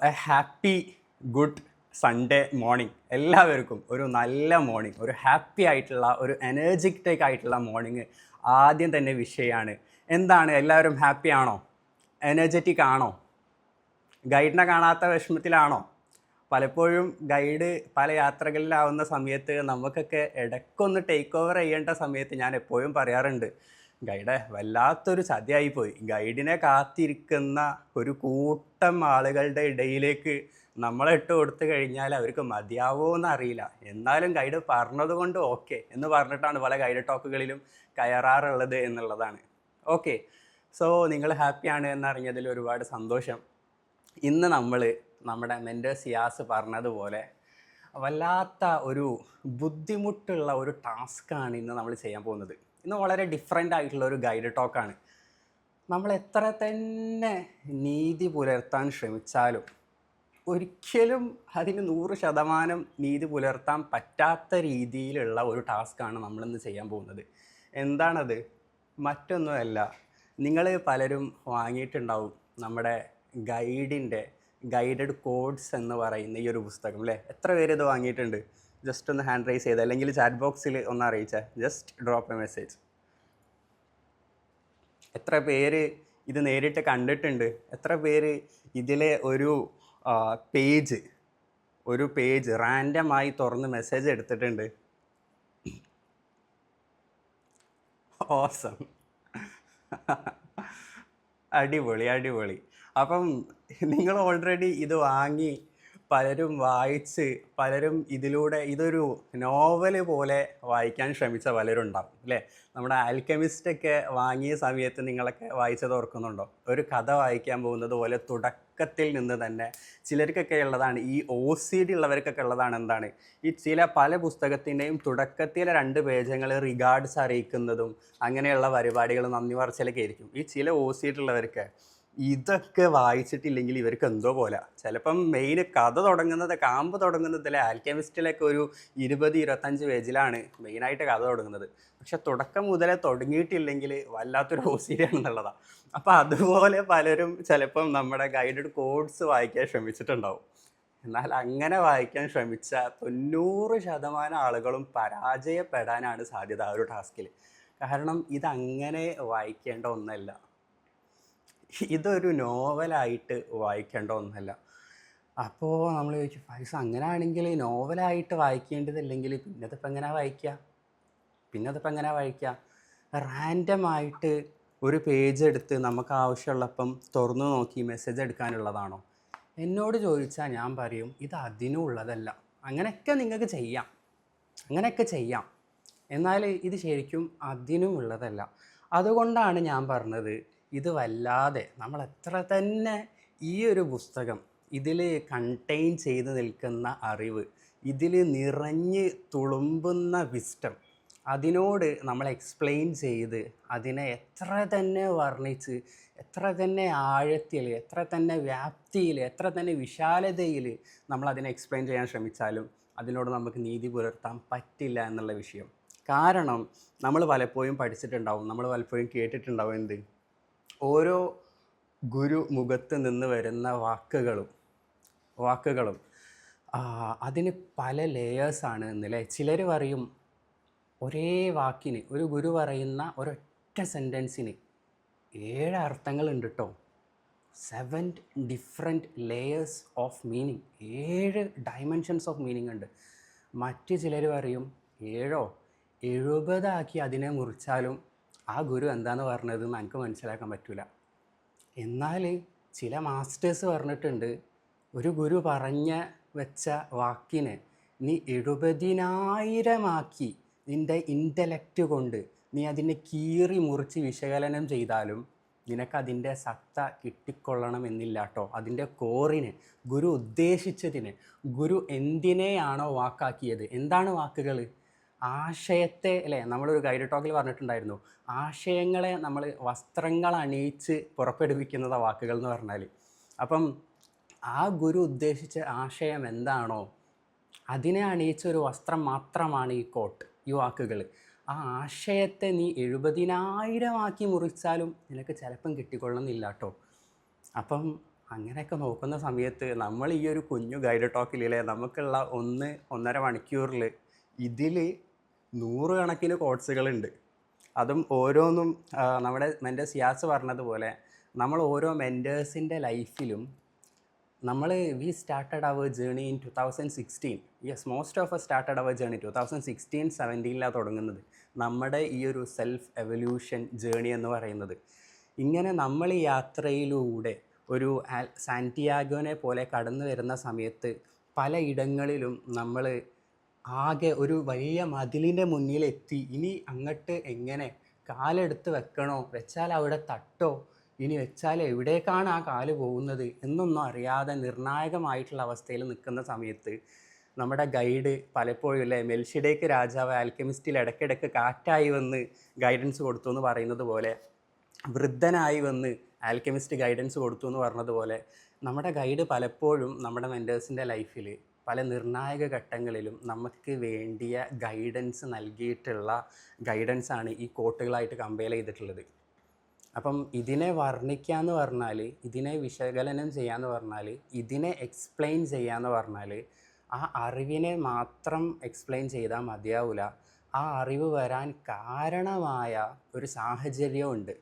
A happy good Sunday morning. എല്ലാവർക്കും ഒരു നല്ല മോർണിംഗ്, ഒരു ഹാപ്പി ആയിട്ടുള്ള, ഒരു എനർജറ്റിക് ആയിട്ടുള്ള മോർണിംഗ് ആദ്യം തന്നെ വിഷയമാണ്. എന്താണ്, എല്ലാവരും ഹാപ്പി ആണോ? എനർജറ്റിക് ആണോ? ഗൈഡിനെ കാണാത്ത വിഷമത്തിലാണോ? പലപ്പോഴും ഗൈഡ് പല യാത്രകളിലാവുന്ന സമയത്ത് നമുക്കൊക്കെ ഇടയ്ക്കൊന്ന് ടേക്ക് ഓവർ ചെയ്യേണ്ട സമയത്ത് ഞാൻ എപ്പോഴും പറയാറുണ്ട്, ഗൈഡ് വല്ലാത്തൊരു ചതിയായിപ്പോയി. ഗൈഡിനെ കാത്തിരിക്കുന്ന ഒരു കൂട്ടം ആളുകളുടെ ഇടയിലേക്ക് നമ്മളെ ഇട്ട് കൊടുത്തു കഴിഞ്ഞാൽ അവർക്ക് മതിയാവോന്ന് അറിയില്ല. എന്നാലും ഗൈഡ് പറഞ്ഞതുകൊണ്ട് ഓക്കെ എന്ന് പറഞ്ഞിട്ടാണ് പല ഗൈഡ് ടോക്കുകളിലും കയറാറുള്ളത് എന്നുള്ളതാണ്. ഓക്കെ, സോ നിങ്ങൾ ഹാപ്പിയാണ് എന്നറിഞ്ഞതിൽ ഒരുപാട് സന്തോഷം. ഇന്ന് നമ്മൾ നമ്മുടെ മെൻറ്റർ സിയാസ് പറഞ്ഞതുപോലെ വല്ലാത്ത ഒരു ബുദ്ധിമുട്ടുള്ള ഒരു ടാസ്ക്കാണ് ഇന്ന് നമ്മൾ ചെയ്യാൻ പോകുന്നത്. ഇന്ന് വളരെ ഡിഫറെൻ്റ് ആയിട്ടുള്ള ഒരു ഗൈഡ് ടോക്കാണ്. നമ്മൾ എത്ര തന്നെ നീതി പുലർത്താൻ ശ്രമിച്ചാലും ഒരിക്കലും അതിന് 100% നീതി പുലർത്താൻ പറ്റാത്ത രീതിയിലുള്ള ഒരു ടാസ്ക്കാണ് നമ്മളിന്ന് ചെയ്യാൻ പോകുന്നത്. എന്താണത്? മറ്റൊന്നുമല്ല, നിങ്ങൾ പലരും വാങ്ങിയിട്ടുണ്ടാവും നമ്മുടെ ഗൈഡഡ് കോഡ്സ് എന്ന് പറയുന്ന ഈ ഒരു പുസ്തകം, അല്ലേ? എത്ര പേര് ഇത് വാങ്ങിയിട്ടുണ്ട്? ജസ്റ്റ് ഒന്ന് ഹാൻഡ് റൈസ് ചെയ്ത്, അല്ലെങ്കിൽ ചാറ്റ് ബോക്സിൽ ഒന്ന് അറിയിച്ചാൽ, ജസ്റ്റ് ഡ്രോപ്പ് എ മെസ്സേജ്. എത്ര പേര് ഇത് നേരിട്ട് കണ്ടിട്ടുണ്ട്? എത്ര പേര് ഇതിലെ ഒരു പേജ് റാൻഡമായി തുറന്ന് മെസ്സേജ് എടുത്തിട്ടുണ്ട്? ഓസം, അടിപൊളി. അപ്പം നിങ്ങൾ ഓൾറെഡി ഇത് വാങ്ങി, പലരും വായിച്ച്, പലരും ഇതിലൂടെ ഇതൊരു നോവല് പോലെ വായിക്കാൻ ശ്രമിച്ച പലരും ഉണ്ടാവും, അല്ലേ? നമ്മുടെ ആൽക്കെമിസ്റ്റൊക്കെ വാങ്ങിയ സമയത്ത് നിങ്ങളൊക്കെ വായിച്ചത് ഓർക്കുന്നുണ്ടോ? ഒരു കഥ വായിക്കാൻ പോകുന്നത് പോലെ തുടക്കത്തിൽ നിന്ന് തന്നെ ചിലർക്കൊക്കെ ഉള്ളതാണ്, ഈ OCD ഉള്ളവർക്കൊക്കെ ഉള്ളതാണ്. എന്താണ് ഈ പല പുസ്തകത്തിൻ്റെയും തുടക്കത്തിലെ 2 പേജുകൾ റിഗാർഡ്സ് അറിയിക്കുന്നതും അങ്ങനെയുള്ള പരിപാടികൾ, നന്ദി പറച്ചിലൊക്കെ ആയിരിക്കും. ഈ ചില OCD ഉള്ളവർക്ക് ഇതൊക്കെ വായിച്ചിട്ടില്ലെങ്കിൽ ഇവർക്ക് എന്തോ പോലെ. ചിലപ്പം മെയിൻ കഥ തുടങ്ങുന്നത്, കാമ്പ് തുടങ്ങുന്നതിലെ ആൽക്കെമിസ്റ്റിലൊക്കെ ഒരു 20-25 പേജിലാണ് മെയിനായിട്ട് കഥ തുടങ്ങുന്നത്. പക്ഷെ തുടക്കം മുതലേ തുടങ്ങിയിട്ടില്ലെങ്കിൽ വല്ലാത്തൊരു OCD ആണെന്നുള്ളതാണ്. അപ്പോൾ അതുപോലെ പലരും ചിലപ്പം നമ്മുടെ ഗൈഡഡ് കോഡ്സ് വായിക്കാൻ ശ്രമിച്ചിട്ടുണ്ടാവും. എന്നാൽ അങ്ങനെ വായിക്കാൻ ശ്രമിച്ച 90% ആളുകളും പരാജയപ്പെടാനാണ് സാധ്യത ആ ഒരു ടാസ്കിൽ. കാരണം ഇതങ്ങനെ വായിക്കേണ്ട ഒന്നല്ല, ഇതൊരു നോവലായിട്ട് വായിക്കേണ്ട ഒന്നല്ല. അപ്പോൾ നമ്മൾ ചോദിച്ചു, ഫൈസ അങ്ങനെയാണെങ്കിൽ നോവലായിട്ട് വായിക്കേണ്ടതില്ലെങ്കിൽ പിന്നതിപ്പോൾ എങ്ങനെ വായിക്കുക? റാൻഡമായിട്ട് ഒരു പേജ് എടുത്ത് നമുക്ക് ആവശ്യമുള്ളപ്പം തുറന്നു നോക്കി മെസ്സേജ് എടുക്കാനുള്ളതാണോ? എന്നോട് ചോദിച്ചാൽ ഞാൻ പറയും, ഇത് അതിനുള്ളതല്ല. അങ്ങനെയൊക്കെ നിങ്ങൾക്ക് ചെയ്യാം, എന്നാൽ ഇത് ശരിക്കും അതിനും ഉള്ളതല്ല. അതുകൊണ്ടാണ് ഞാൻ പറഞ്ഞത്, ഇത് വല്ലാതെ നമ്മൾ എത്ര തന്നെ ഈ ഒരു പുസ്തകം, ഇതിൽ കണ്ടെയ്ൻ ചെയ്ത് നിൽക്കുന്ന അറിവ്, ഇതിൽ നിറഞ്ഞ് തുളുമ്പുന്ന വിസ്റ്റം, അതിനോട് നമ്മൾ എക്സ്പ്ലെയിൻ ചെയ്ത് അതിനെ എത്ര തന്നെ വർണ്ണിച്ച്, എത്ര തന്നെ ആഴത്തിൽ, എത്ര തന്നെ വ്യാപ്തിയിൽ, എത്ര തന്നെ വിശാലതയിൽ നമ്മൾ അതിനെ എക്സ്പ്ലെയിൻ ചെയ്യാൻ ശ്രമിച്ചാലും അതിനോട് നമുക്ക് നീതി പുലർത്താൻ പറ്റില്ല എന്നുള്ള വിഷയം. കാരണം നമ്മൾ പലപ്പോഴും പഠിച്ചിട്ടുണ്ടാവും, നമ്മൾ പലപ്പോഴും കേട്ടിട്ടുണ്ടാവും, എന്ത്, ഓരോ ഗുരു മുഖത്ത് നിന്ന് വരുന്ന വാക്കുകളും അതിന് പല ലേയേഴ്സാണ് എന്നല്ലേ. ചിലർ പറയും ഒരേ വാക്കിന്, ഒരു ഗുരു പറയുന്ന ഒരൊറ്റ സെൻറ്റൻസിന് 7 അർത്ഥങ്ങളുണ്ട് കേട്ടോ. 7 different layers of meaning, 7 dimensions of meaning ഉണ്ട്. മറ്റ് ചിലർ പറയും 70 ആക്കി അതിനെ മുറിച്ചാലും ആ ഗുരു എന്താണെന്ന് പറഞ്ഞതെന്ന് എനിക്ക് മനസ്സിലാക്കാൻ പറ്റില്ല. എന്നാൽ ചില മാസ്റ്റേഴ്സ് പറഞ്ഞിട്ടുണ്ട്, ഒരു ഗുരു വെച്ച വാക്കിനെ നീ 70,000 ആക്കി നിൻ്റെ ഇൻ്റലക്റ്റ് കൊണ്ട് നീ അതിനെ കീറി മുറിച്ച് വിശകലനം ചെയ്താലും നിനക്കതിൻ്റെ സത്ത കിട്ടിക്കൊള്ളണമെന്നില്ല കേട്ടോ. അതിൻ്റെ കോറിന്, ഗുരു ഉദ്ദേശിച്ചതിന്, ഗുരു എന്തിനെയാണോ വാക്കാക്കിയത്, എന്താണ് വാക്കുകൾ? ആശയത്തെ, അല്ലേ? നമ്മളൊരു ഗൈഡ് ടോക്കിൽ പറഞ്ഞിട്ടുണ്ടായിരുന്നു, ആശയങ്ങളെ നമ്മൾ വസ്ത്രങ്ങൾ അണിയിച്ച് പുറപ്പെടുവിക്കുന്ന വാക്കുകൾ എന്ന് പറഞ്ഞാൽ. അപ്പം ആ ഗുരു ഉദ്ദേശിച്ച ആശയം എന്താണോ അതിനെ അണിയിച്ച ഒരു വസ്ത്രം മാത്രമാണ് ഈ വാക്കുകൾ. ആ ആശയത്തെ നീ 70,000 ആക്കി മുറിച്ചാലും നിനക്ക് ചിലപ്പം കിട്ടിക്കൊള്ളുന്നില്ല കേട്ടോ. അപ്പം അങ്ങനെയൊക്കെ നോക്കുന്ന സമയത്ത് നമ്മൾ ഈ ഒരു കുഞ്ഞു ഗൈഡ് ടോക്കിലെ നമുക്കുള്ള 1-1.5 മണിക്കൂറിൽ ഇതിൽ നൂറുകണക്കിന് കോട്സുകളുണ്ട്. അതും ഓരോന്നും നമ്മുടെ മെൻറ്റർ സിയാസ് പറഞ്ഞതുപോലെ നമ്മൾ ഓരോ മെൻറ്റേഴ്സിൻ്റെ ലൈഫിലും നമ്മൾ we started our journey in 2016. Yes, most of us started our journey 2016-17 തുടങ്ങുന്നത് നമ്മുടെ ഈ ഒരു സെൽഫ് എവല്യൂഷൻ ജേണി എന്ന് പറയുന്നത്. ഇങ്ങനെ നമ്മൾ ഈ യാത്രയിലൂടെ ഒരു സാന്റിയാഗോനെ പോലെ കടന്നു വരുന്ന സമയത്ത് പലയിടങ്ങളിലും നമ്മൾ ആകെ ഒരു വലിയ മതിലിൻ്റെ മുന്നിലെത്തി. ഇനി അങ്ങോട്ട് എങ്ങനെ കാലെടുത്ത് വെക്കണോ, വെച്ചാൽ അവിടെ തട്ടോ, ഇനി വെച്ചാൽ എവിടേക്കാണ് ആ കാല് പോകുന്നത് എന്നൊന്നും അറിയാതെ നിർണായകമായിട്ടുള്ള അവസ്ഥയിൽ നിൽക്കുന്ന സമയത്ത് നമ്മുടെ ഗൈഡ് പലപ്പോഴും അല്ലേ, മെൽഷിഡേക്ക് രാജാവ് ആൽക്കെമിസ്റ്റിൽ ഇടയ്ക്കിടയ്ക്ക് കാറ്റായി വന്ന് ഗൈഡൻസ് കൊടുത്തു എന്ന് പറയുന്നത് പോലെ, വൃദ്ധനായി വന്ന് ആൽക്കെമിസ്റ്റ് ഗൈഡൻസ് കൊടുത്തു എന്ന് പറഞ്ഞതുപോലെ, നമ്മുടെ ഗൈഡ് പലപ്പോഴും നമ്മുടെ മെൻറ്റേഴ്സിൻ്റെ ലൈഫിൽ പല നിർണായക ഘട്ടങ്ങളിലും നമുക്ക് വേണ്ടിയ ഗൈഡൻസ് നൽകിയിട്ടുള്ള ഗൈഡൻസാണ് ഈ കോട്ടുകളായിട്ട് കമ്പയർ ചെയ്തിട്ടുള്ളത്. അപ്പം ഇതിനെ വർണ്ണിക്കാന്ന് പറഞ്ഞാൽ, ഇതിനെ വിശകലനം ചെയ്യാന്ന് പറഞ്ഞാൽ, ഇതിനെ എക്സ്പ്ലെയിൻ ചെയ്യാന്ന് പറഞ്ഞാൽ ആ അറിവിനെ മാത്രം എക്സ്പ്ലെയിൻ ചെയ്താൽ മതിയാവില്ല. ആ അറിവ് വരാൻ കാരണമായ ഒരു സാഹചര്യമുണ്ട്.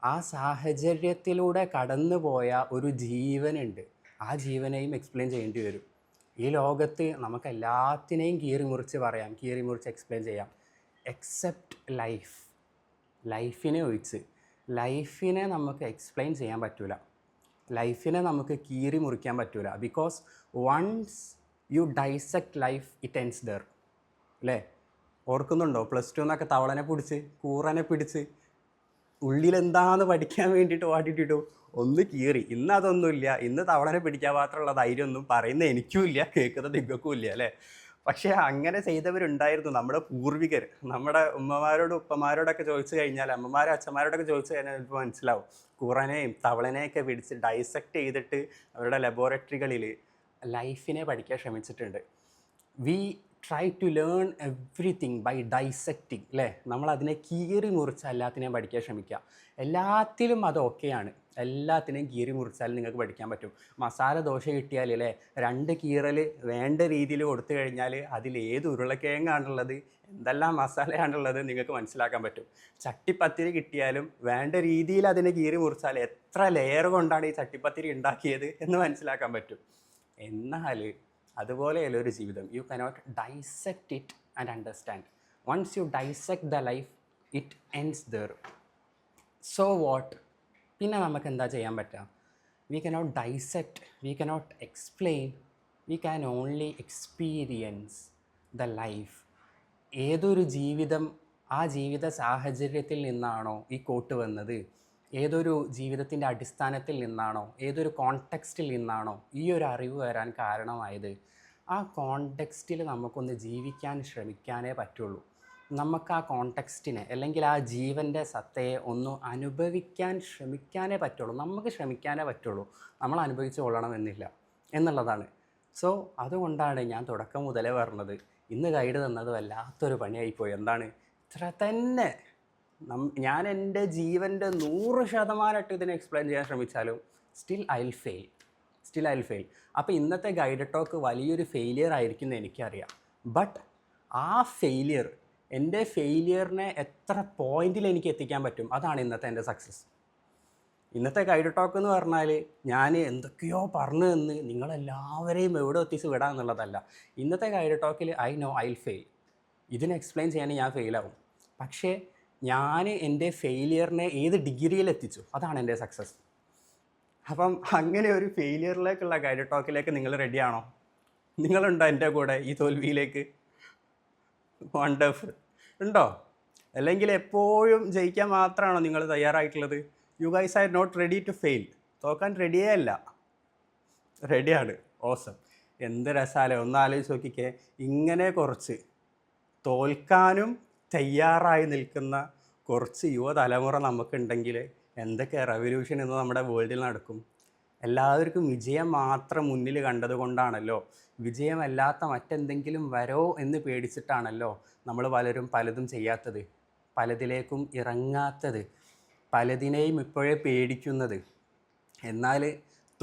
ആ സാഹചര്യത്തിലൂടെ കടന്നു പോയ ഒരു ജീവനുണ്ട്. ആ ജീവനെയും എക്സ്പ്ലെയിൻ ചെയ്യേണ്ടി വരും. ഈ ലോകത്ത് നമുക്ക് എല്ലാത്തിനെയും കീറിമുറിച്ച് പറയാം, കീറിമുറിച്ച് എക്സ്പ്ലെയിൻ ചെയ്യാം, എക്സെപ്റ്റ് ലൈഫ്. ലൈഫിനെ ഒഴിച്ച് ലൈഫിനെ നമുക്ക് എക്സ്പ്ലെയിൻ ചെയ്യാൻ പറ്റില്ല, ലൈഫിനെ നമുക്ക് കീറി മുറിക്കാൻ പറ്റില്ല. Because once you dissect life it ends there. അല്ലേ, ഓർക്കുന്നുണ്ടോ? +2 എന്നൊക്കെ തവളനെ പിടിച്ച് കൂറനെ പിടിച്ച് ഉള്ളിലെന്താന്ന് പഠിക്കാൻ വേണ്ടിയിട്ട് വാട്ടിട്ടിട്ടു ഒന്ന് കീറി. ഇന്ന് അതൊന്നുമില്ല. ഇന്ന് തവളനെ പിടിക്കാൻ മാത്രമുള്ള ധൈര്യമൊന്നും പറയുന്ന എനിക്കും ഇല്ല, കേൾക്കുന്ന നിങ്ങൾക്കും ഇല്ല അല്ലേ. പക്ഷേ അങ്ങനെ ചെയ്തവരുണ്ടായിരുന്നു നമ്മുടെ പൂർവികർ. നമ്മുടെ ഉമ്മമാരോടും ഉപ്പമാരോടൊക്കെ ചോദിച്ചു കഴിഞ്ഞാൽ, അമ്മമാരും അച്ഛന്മാരോടൊക്കെ ചോദിച്ചു കഴിഞ്ഞാൽ ഇപ്പോൾ മനസ്സിലാവും. കൂറനെയും തവളനെയൊക്കെ പിടിച്ച് ഡൈസെക്റ്റ് ചെയ്തിട്ട് അവരുടെ ലബോറട്ടറികളിൽ ലൈഫിനെ പഠിക്കാൻ ശ്രമിച്ചിട്ടുണ്ട്. We try to learn everything by dissecting അല്ലേ. നമ്മളതിനെ കീറി മുറിച്ച് എല്ലാത്തിനെയും പഠിക്കാൻ ശ്രമിക്കുക. എല്ലാത്തിലും അത് ഓക്കെയാണ്, എല്ലാത്തിനെയും കീറി മുറിച്ചാൽ നിങ്ങൾക്ക് പഠിക്കാൻ പറ്റും. മസാല ദോശ കിട്ടിയാൽ അല്ലേ 2 കീറൽ വേണ്ട രീതിയിൽ കൊടുത്തു കഴിഞ്ഞാൽ അതിൽ ഏത് ഉരുളക്കിഴങ്ങാണുള്ളത്, എന്തെല്ലാം മസാലയാണുള്ളത് നിങ്ങൾക്ക് മനസ്സിലാക്കാൻ പറ്റും. ചട്ടിപ്പത്തിരി കിട്ടിയാലും വേണ്ട രീതിയിൽ അതിനെ കീറി മുറിച്ചാൽ എത്ര ലെയർ കൊണ്ടാണ് ഈ ചട്ടിപ്പത്തിരി ഉണ്ടാക്കിയത് എന്ന് മനസ്സിലാക്കാൻ പറ്റും. എന്നാൽ അതുപോലെയല്ല ഒരു ജീവിതം. You cannot dissect it and understand. Once you dissect the life it ends there. So what? പിന്നെ നമുക്ക് എന്താ ചെയ്യാൻ പറ്റുക? We cannot dissect, we cannot explain, we can only experience the life. ഏതൊരു ജീവിതം ആ ജീവിത സാഹചര്യത്തിൽ നിന്നാണോ ഈ കോട്ട് വന്നത്, ഏതൊരു ജീവിതത്തിൻ്റെ അടിസ്ഥാനത്തിൽ നിന്നാണോ, ഏതൊരു കോണ്ടെക്സ്റ്റിൽ നിന്നാണോ ഈ ഒരു അറിവ് വരാൻ കാരണമായത്, ആ കോണ്ടെക്സ്റ്റിൽ നമുക്കൊന്ന് ജീവിക്കാൻ ശ്രമിക്കാനേ പറ്റുള്ളൂ. നമുക്ക് ആ കോണ്ടെക്സ്റ്റിനെ അല്ലെങ്കിൽ ആ ജീവൻ്റെ സത്തയെ ഒന്ന് അനുഭവിക്കാൻ ശ്രമിക്കാനേ പറ്റുള്ളൂ. നമുക്ക് ശ്രമിക്കാനേ പറ്റുള്ളൂ, നമ്മൾ അനുഭവിച്ചു കൊള്ളണമെന്നില്ല എന്നുള്ളതാണ്. സോ അതുകൊണ്ടാണ് ഞാൻ തുടക്കം മുതലേ പറഞ്ഞത്, ഇന്ന് ഗൈഡ് തന്നത് വല്ലാത്തൊരു പണിയായിപ്പോയി. എന്താണ് ഇത്ര തന്നെ ഞാൻ എൻ്റെ ജീവൻ്റെ 100% ഇതിനെ എക്സ്പ്ലെയിൻ ചെയ്യാൻ ശ്രമിച്ചാലും സ്റ്റിൽ ഐ വിൽ ഫെയിൽ. അപ്പോൾ ഇന്നത്തെ ഗൈഡ് ടോക്ക് വലിയൊരു ഫെയിലിയർ ആയിരിക്കും എന്ന് എനിക്കറിയാം. ബട്ട് ആ ഫെയിലിയർ, എൻ്റെ ഫെയിലിയറിനെ എത്ര പോയിന്റിൽ എനിക്ക് എത്തിക്കാൻ പറ്റും, അതാണ് ഇന്നത്തെ എൻ്റെ സക്സസ്. ഇന്നത്തെ ഗൈഡ് ടോക്ക് എന്ന് പറഞ്ഞാൽ ഞാൻ എന്തൊക്കെയോ പറഞ്ഞു തന്ന് നിങ്ങളെല്ലാവരെയും എവിടെ എത്തിച്ച് വിടാം എന്നുള്ളതല്ല. ഇന്നത്തെ ഗൈഡ് ടോക്കിൽ I know I will fail. ഇതിനെ എക്സ്പ്ലെയിൻ ചെയ്യാൻ ഞാൻ ഫെയിലാവും. പക്ഷേ ഞാൻ എൻ്റെ ഫെയിലിയറിനെ ഏത് ഡിഗ്രിയിൽ എത്തിച്ചു, അതാണ് എൻ്റെ സക്സസ്. അപ്പം അങ്ങനെ ഒരു ഫെയിലിയറിലേക്കുള്ള ഗൈഡ് ടോക്കിലേക്ക് നിങ്ങൾ റെഡിയാണോ? നിങ്ങളുണ്ടോ എൻ്റെ കൂടെ ഈ തോൽവിയിലേക്ക്? വണ്ടർഫുൾ. ഉണ്ടോ? അല്ലെങ്കിൽ എപ്പോഴും ജയിക്കാൻ മാത്രമാണോ നിങ്ങൾ തയ്യാറായിട്ടുള്ളത്? You guys are not ready to fail. തോക്കാൻ റെഡിയേ അല്ല, റെഡിയാണ്. ഓസം. എന്ത് രസാലേ, ഒന്ന് ആലോചിച്ച് നോക്കിക്കേ. ഇങ്ങനെ കുറച്ച് തോൽക്കാനും തയ്യാറായി നിൽക്കുന്ന കുറച്ച് യുവതലമുറ നമുക്കുണ്ടെങ്കിൽ എന്തൊക്കെ റെവല്യൂഷൻ ഇന്ന് നമ്മുടെ വേൾഡിൽ നടക്കും. എല്ലാവർക്കും വിജയം മാത്രം മുന്നിൽ കണ്ടതുകൊണ്ടാണല്ലോ, വിജയമല്ലാത്ത മറ്റെന്തെങ്കിലും വരോ എന്ന് പേടിച്ചിട്ടാണല്ലോ നമ്മൾ പലരും പലതും ചെയ്യാത്തത്, പലതിലേക്കും ഇറങ്ങാത്തത്, പലതിനെയും ഇപ്പോഴേ പേടിക്കുന്നത്. എന്നാൽ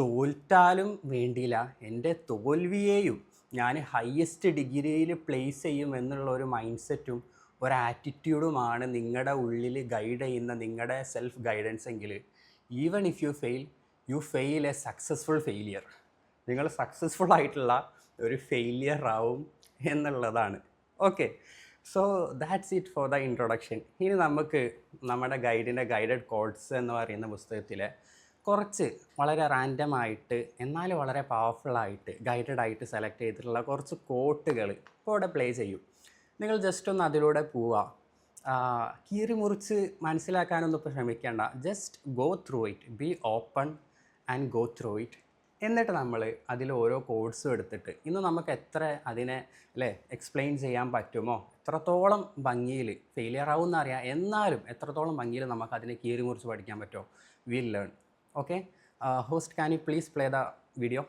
തോറ്റാലും വേണ്ടിയില്ല, എൻ്റെ തോൽവിയെയും ഞാൻ ഹയസ്റ്റ് ഡിഗ്രിയിൽ പ്ലേസ് ചെയ്യും എന്നുള്ള ഒരു മൈൻഡ് സെറ്റും ഒരു ആറ്റിറ്റ്യൂഡുമാണ് നിങ്ങളുടെ ഉള്ളിൽ ഗൈഡ് ചെയ്യുന്ന നിങ്ങളുടെ സെൽഫ് ഗൈഡൻസ് എങ്കിൽ even if you fail A successful failure. നിങ്ങൾ സക്സസ്ഫുൾ ആയിട്ടുള്ള ഒരു ഫെയിലിയർ ആവും എന്നുള്ളതാണ്. Okay, so that's it for the introduction. ഇനി നമുക്ക് നമ്മുടെ ഗൈഡഡ് കോഡ്സ് എന്ന് പറയുന്ന പുസ്തകത്തിലെ കുറച്ച് വളരെ റാൻഡമായിട്ട് എന്നാൽ വളരെ പവർഫുള്ളായിട്ട് ഗൈഡഡായിട്ട് സെലക്ട് ചെയ്തിട്ടുള്ള കുറച്ച് കോട്ടുകൾ ഇപ്പോൾ ഇവിടെ പ്ലേ ചെയ്യും. നിങ്ങൾ ജസ്റ്റ് ഒന്ന് അതിലൂടെ പോവുക. കീറി മുറിച്ച് മനസ്സിലാക്കാനൊന്നും ഇപ്പോൾ ശ്രമിക്കേണ്ട. Just go through it, be open and go through it. എന്നിട്ട് നമ്മൾ അതിൽ ഓരോ കോഡ്സും എടുത്തിട്ട് ഇന്ന് നമുക്ക് എത്ര അതിനെ എക്സ്പ്ലെയിൻ ചെയ്യാൻ പറ്റുമോ, എത്രത്തോളം ഭംഗിയിൽ ഫെയിലിയർ ആവുമെന്ന് അറിയാം, എന്നാലും എത്രത്തോളം ഭംഗിയിൽ നമുക്ക് അതിനെ കീറി മുറിച്ച് പഠിക്കാൻ പറ്റുമോ, will learn. Okay, host, can you please play the video?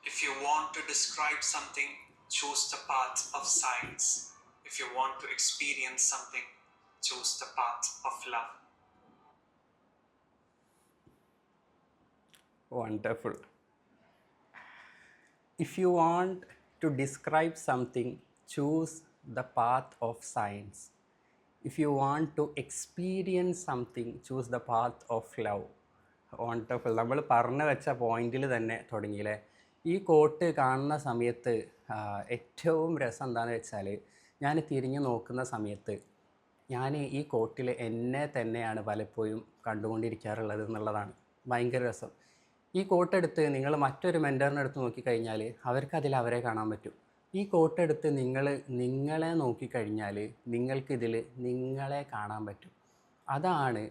If you want to describe something, choose the path of science. If you want to experience something, choose the path of love. Wonderful. If you want to describe something, choose the path of science. If you want to experience something, choose the path of love. Wonderful. നമ്മൾ പറഞ്ഞു വെച്ച പോയിന്റിൽ തന്നെ തുടങ്ങിയില്ലേ. ഈ coat കാണുന്ന സമയത്ത് ഏറ്റവും രസം എന്താണെന്ന് വെച്ചാൽ, ഞാൻ തിരിഞ്ഞു നോക്കുന്ന സമയത്ത് ഞാൻ ഈ കോട്ടിൽ എന്നെ തന്നെയാണ് പലപ്പോഴും കണ്ടുകൊണ്ടിരിക്കാറുള്ളത് എന്നുള്ളതാണ് ഭയങ്കര രസം. ഈ കോട്ടെടുത്ത് നിങ്ങൾ മറ്റൊരു മെൻറ്ററിനെടുത്ത് നോക്കിക്കഴിഞ്ഞാൽ അവർക്കതിൽ അവരെ കാണാൻ പറ്റും. ഈ കോട്ടെടുത്ത് നിങ്ങളെ നോക്കിക്കഴിഞ്ഞാൽ നിങ്ങൾക്കിതിൽ നിങ്ങളെ കാണാൻ പറ്റും. അതാണ്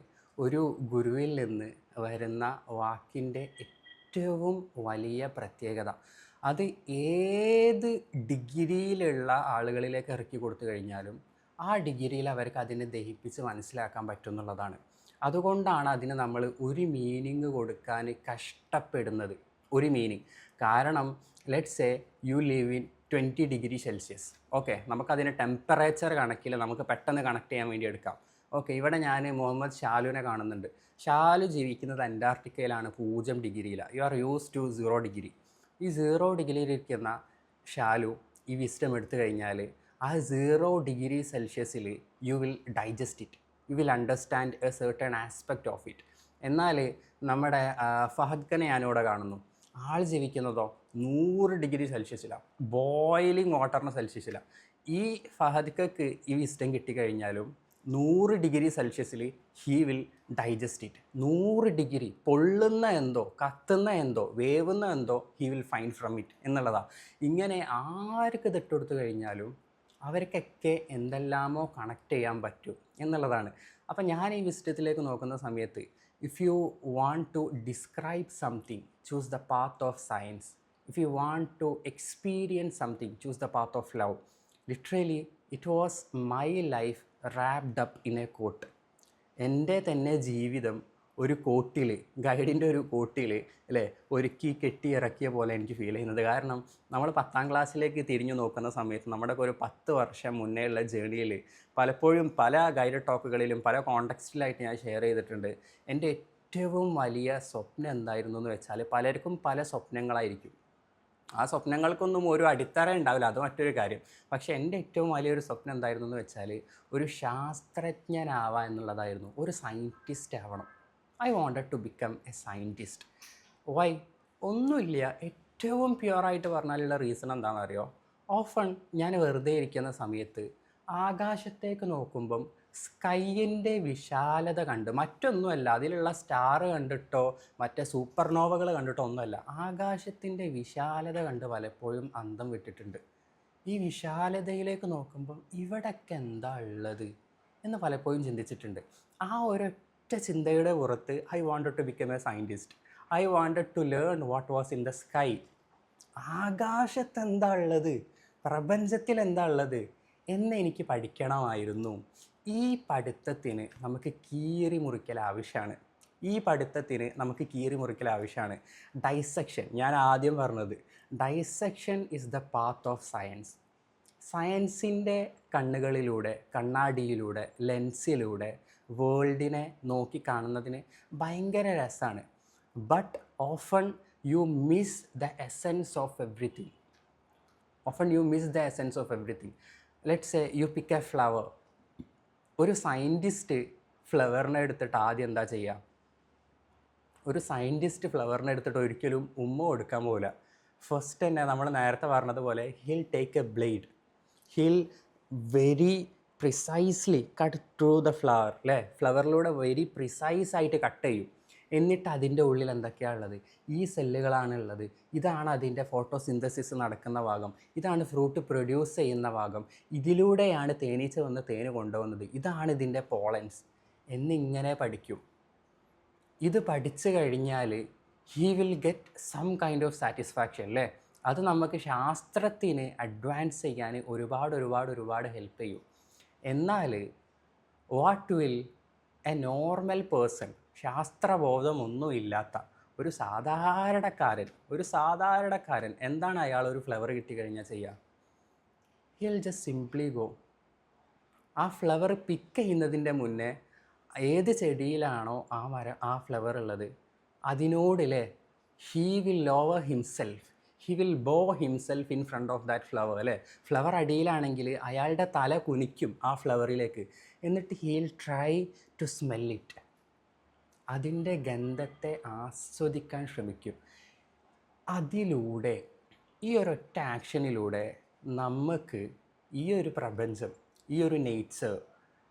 ഒരു ഗുരുവിൽ നിന്ന് വരുന്ന വാക്കിൻ്റെ ഏറ്റവും വലിയ പ്രത്യേകത. അത് ഏത് ഡിഗ്രിയിലുള്ള ആളുകളിലേക്ക് ഇറക്കി കൊടുത്തു കഴിഞ്ഞാലും ആ ഡിഗ്രിയിൽ അവർക്ക് അതിനെ ദഹിപ്പിച്ച് മനസ്സിലാക്കാൻ പറ്റും എന്നുള്ളതാണ്. അതുകൊണ്ടാണ് അതിന് നമ്മൾ ഒരു മീനിങ് കൊടുക്കാൻ കഷ്ടപ്പെടുന്നത്. ഒരു മീനിങ്. കാരണം let's say you live in 20 degree Celsius. Okay, നമുക്കതിന് ടെമ്പറേച്ചർ കണക്കിൽ നമുക്ക് പെട്ടെന്ന് കണക്ട് ചെയ്യാൻ വേണ്ടി എടുക്കാം. ഓക്കെ, ഇവിടെ ഞാൻ മുഹമ്മദ് ഷാലുവിനെ കാണുന്നുണ്ട്. ഷാലു ജീവിക്കുന്നത് അന്റാർട്ടിക്കയിലാണ്, 0 ഡിഗ്രിയിലാണ്. You are used to 0 degree. ഈ 0 ഡിഗ്രിയിലിരിക്കുന്ന ഷാലു ഈ വിസ്ഡം എടുത്തു കഴിഞ്ഞാൽ ആ 0 ഡിഗ്രി സെൽഷ്യസിൽ you will digest it, you will understand a certain aspect of it. എന്നാൽ നമ്മുടെ ഫഹദ് ഖനെ ഞാനിവിടെ കാണുന്നു. ആൾ ജീവിക്കുന്നതോ 100 ഡിഗ്രി സെൽഷ്യസിലാണ്, ബോയിലിംഗ് വാട്ടറിന് സെൽഷ്യസിലാണ്. ഈ ഫഹദ്ക്ക് ഈ വിസ്ഡം കിട്ടിക്കഴിഞ്ഞാലും 100 ഡിഗ്രി സെൽഷ്യസിൽ he will digest it. 100 degree പൊള്ളുന്ന എന്തോ, കത്തുന്ന എന്തോ, വേവുന്ന എന്തോ he will find from it എന്നുള്ളതാണ്. ഇങ്ങനെ ആർക്ക് തെറ്റെടുത്തു കഴിഞ്ഞാലും അവർക്കൊക്കെ എന്തെല്ലാമോ കണക്ട് ചെയ്യാൻ പറ്റും എന്നുള്ളതാണ്. അപ്പം ഞാൻ ഈ വിസ്ഡത്തിലേക്ക് നോക്കുന്ന സമയത്ത് if you want to describe something, choose the path of science. If you want to experience something, choose the path of love. Literally, it was my life wrapped up in a quote. എൻ്റെ തന്നെ ജീവിതം ഒരു കോട്ടിൽ, ഗൈഡിൻ്റെ ഒരു കോട്ടിൽ ഒരുക്കി കെട്ടി ഇറക്കിയ പോലെ എനിക്ക് ഫീൽ ചെയ്യുന്നത്. കാരണം നമ്മൾ 10ാം ക്ലാസ്സിലേക്ക് തിരിഞ്ഞു നോക്കുന്ന സമയത്ത് നമ്മുടെ ഒരു 10 വർഷം മുന്നേ ഉള്ള ജേണിയിൽ പലപ്പോഴും പല ഗൈഡഡ് ടോക്കുകളിലും പല കോണ്ടെക്സ്റ്റിലായിട്ട് ഞാൻ ഷെയർ ചെയ്തിട്ടുണ്ട്. എൻ്റെ ഏറ്റവും വലിയ സ്വപ്നം എന്തായിരുന്നു എന്ന് വെച്ചാൽ, പലർക്കും പല സ്വപ്നങ്ങളായിരിക്കും. ആ സ്വപ്നങ്ങൾക്കൊന്നും ഒരു അടിത്തറ ഉണ്ടാവില്ല, അത് മറ്റൊരു കാര്യം. പക്ഷേ എൻ്റെ ഏറ്റവും വലിയൊരു സ്വപ്നം എന്തായിരുന്നു എന്ന് വെച്ചാൽ, ഒരു ശാസ്ത്രജ്ഞനാവുക എന്നുള്ളതായിരുന്നു. ഒരു സയൻറ്റിസ്റ്റ് ആവണം. I wanted to become a scientist. Why? ഒന്നുമില്ല, ഏറ്റവും പ്യുവറായിട്ട് പറഞ്ഞാലുള്ള റീസൺ എന്താണെന്ന് അറിയോ? ഓഫൺ ഞാൻ വെറുതെ ഇരിക്കുന്ന സമയത്ത് ആകാശത്തേക്ക് നോക്കുമ്പം സ്കൈയിൻ്റെ വിശാലത കണ്ട്, മറ്റൊന്നുമല്ല, അതിലുള്ള സ്റ്റാർ കണ്ടിട്ടോ മറ്റേ സൂപ്പർനോവകൾ കണ്ടിട്ടോ ഒന്നുമല്ല, ആകാശത്തിൻ്റെ വിശാലത കണ്ട് പലപ്പോഴും അന്തം വിട്ടിട്ടുണ്ട്. ഈ വിശാലതയിലേക്ക് നോക്കുമ്പം ഇവിടൊക്കെ എന്താ ഉള്ളത് എന്ന് പലപ്പോഴും ചിന്തിച്ചിട്ടുണ്ട്. ആ ഒരൊറ്റ ചിന്തയുടെ പുറത്ത് I wanted to become a scientist. I wanted to learn what was in the sky. ആകാശത്ത് എന്താ ഉള്ളത്, പ്രപഞ്ചത്തിൽ എന്താ ഉള്ളത് എന്ന് എനിക്ക് പഠിക്കണമായിരുന്നു. ഈ പഠിത്തത്തിന് നമുക്ക് കീറി മുറിക്കൽ ആവശ്യമാണ്. ഡൈസെക്ഷൻ, ഞാൻ ആദ്യം പറഞ്ഞത്, dissection is the path of science. സയൻസിൻ്റെ കണ്ണുകളിലൂടെ, കണ്ണാടിയിലൂടെ, ലെൻസിലൂടെ വേൾഡിനെ നോക്കി കാണുന്നതിന് ഭയങ്കര രസമാണ്. But often you miss the essence of everything. often you miss the essence of everything. Let's say you pick a flower. ഒരു സയൻറ്റിസ്റ്റ് ഫ്ലവറിനെ എടുത്തിട്ട് ആദ്യം എന്താ ചെയ്യുക? ഒരു സയൻറ്റിസ്റ്റ് ഫ്ലവറിനെ എടുത്തിട്ട് ഒരിക്കലും ഉമ്മ കൊടുക്കാൻ പോകില്ല. ഫസ്റ്റ് തന്നെ നമ്മൾ നേരത്തെ പറഞ്ഞതുപോലെ hill take A blade, hill very precisely cut through the flower, അല്ലേ? ഫ്ലവറിലൂടെ വെരി പ്രിസൈസായിട്ട് കട്ട് ചെയ്യും. എന്നിട്ട് അതിൻ്റെ ഉള്ളിൽ എന്തൊക്കെയാണ് ഉള്ളത്? ഈ സെല്ലുകളാണ് ഉള്ളത്. ഇതാണ് അതിൻ്റെ ഫോട്ടോസിന്തസിസ് നടക്കുന്ന ഭാഗം, ഇതാണ് ഫ്രൂട്ട് പ്രൊഡ്യൂസ് ചെയ്യുന്ന ഭാഗം, ഇതിലൂടെയാണ് തേനീച്ച വന്ന് തേന് കൊണ്ടുപോകുന്നത്, ഇതാണ് ഇതിൻ്റെ പോളൻസ് എന്നിങ്ങനെ പഠിക്കും. ഇത് പഠിച്ചു കഴിഞ്ഞാൽ he will get some kind of satisfaction, അല്ലേ? അത് നമുക്ക് ശാസ്ത്രത്തിന് അഡ്വാൻസ് ചെയ്യാൻ ഒരുപാട് ഹെൽപ്പ് ചെയ്യും. എന്നാൽ what will a normal person, ശാസ്ത്രബോധമൊന്നുമില്ലാത്ത ഒരു സാധാരണക്കാരൻ എന്താണ് അയാൾ ഒരു ഫ്ലവർ കിട്ടിക്കഴിഞ്ഞാൽ ചെയ്യുക? He'll just simply go. ആ ഫ്ലവർ പിക്ക് ചെയ്യുന്നതിൻ്റെ മുന്നേ ഏത് ചെടിയിലാണോ ആ ഫ്ലവർ ഉള്ളത് അതിനോടില്ലേ he will lower himself, he will bow himself in front of that flower, അല്ലേ? ഫ്ലവർ അടിയിലാണെങ്കിൽ അയാളുടെ തല കുനിക്കും ആ ഫ്ലവറിലേക്ക്, എന്നിട്ട് he will try to smell it. അതിൻ്റെ ഗന്ധത്തെ ആസ്വദിക്കാൻ ശ്രമിക്കും. അതിലൂടെ ഈ ഒരൊറ്റ ആക്ഷനിലൂടെ നമുക്ക് ഈ ഒരു പ്രപഞ്ചം, ഈ ഒരു നേച്ചർ,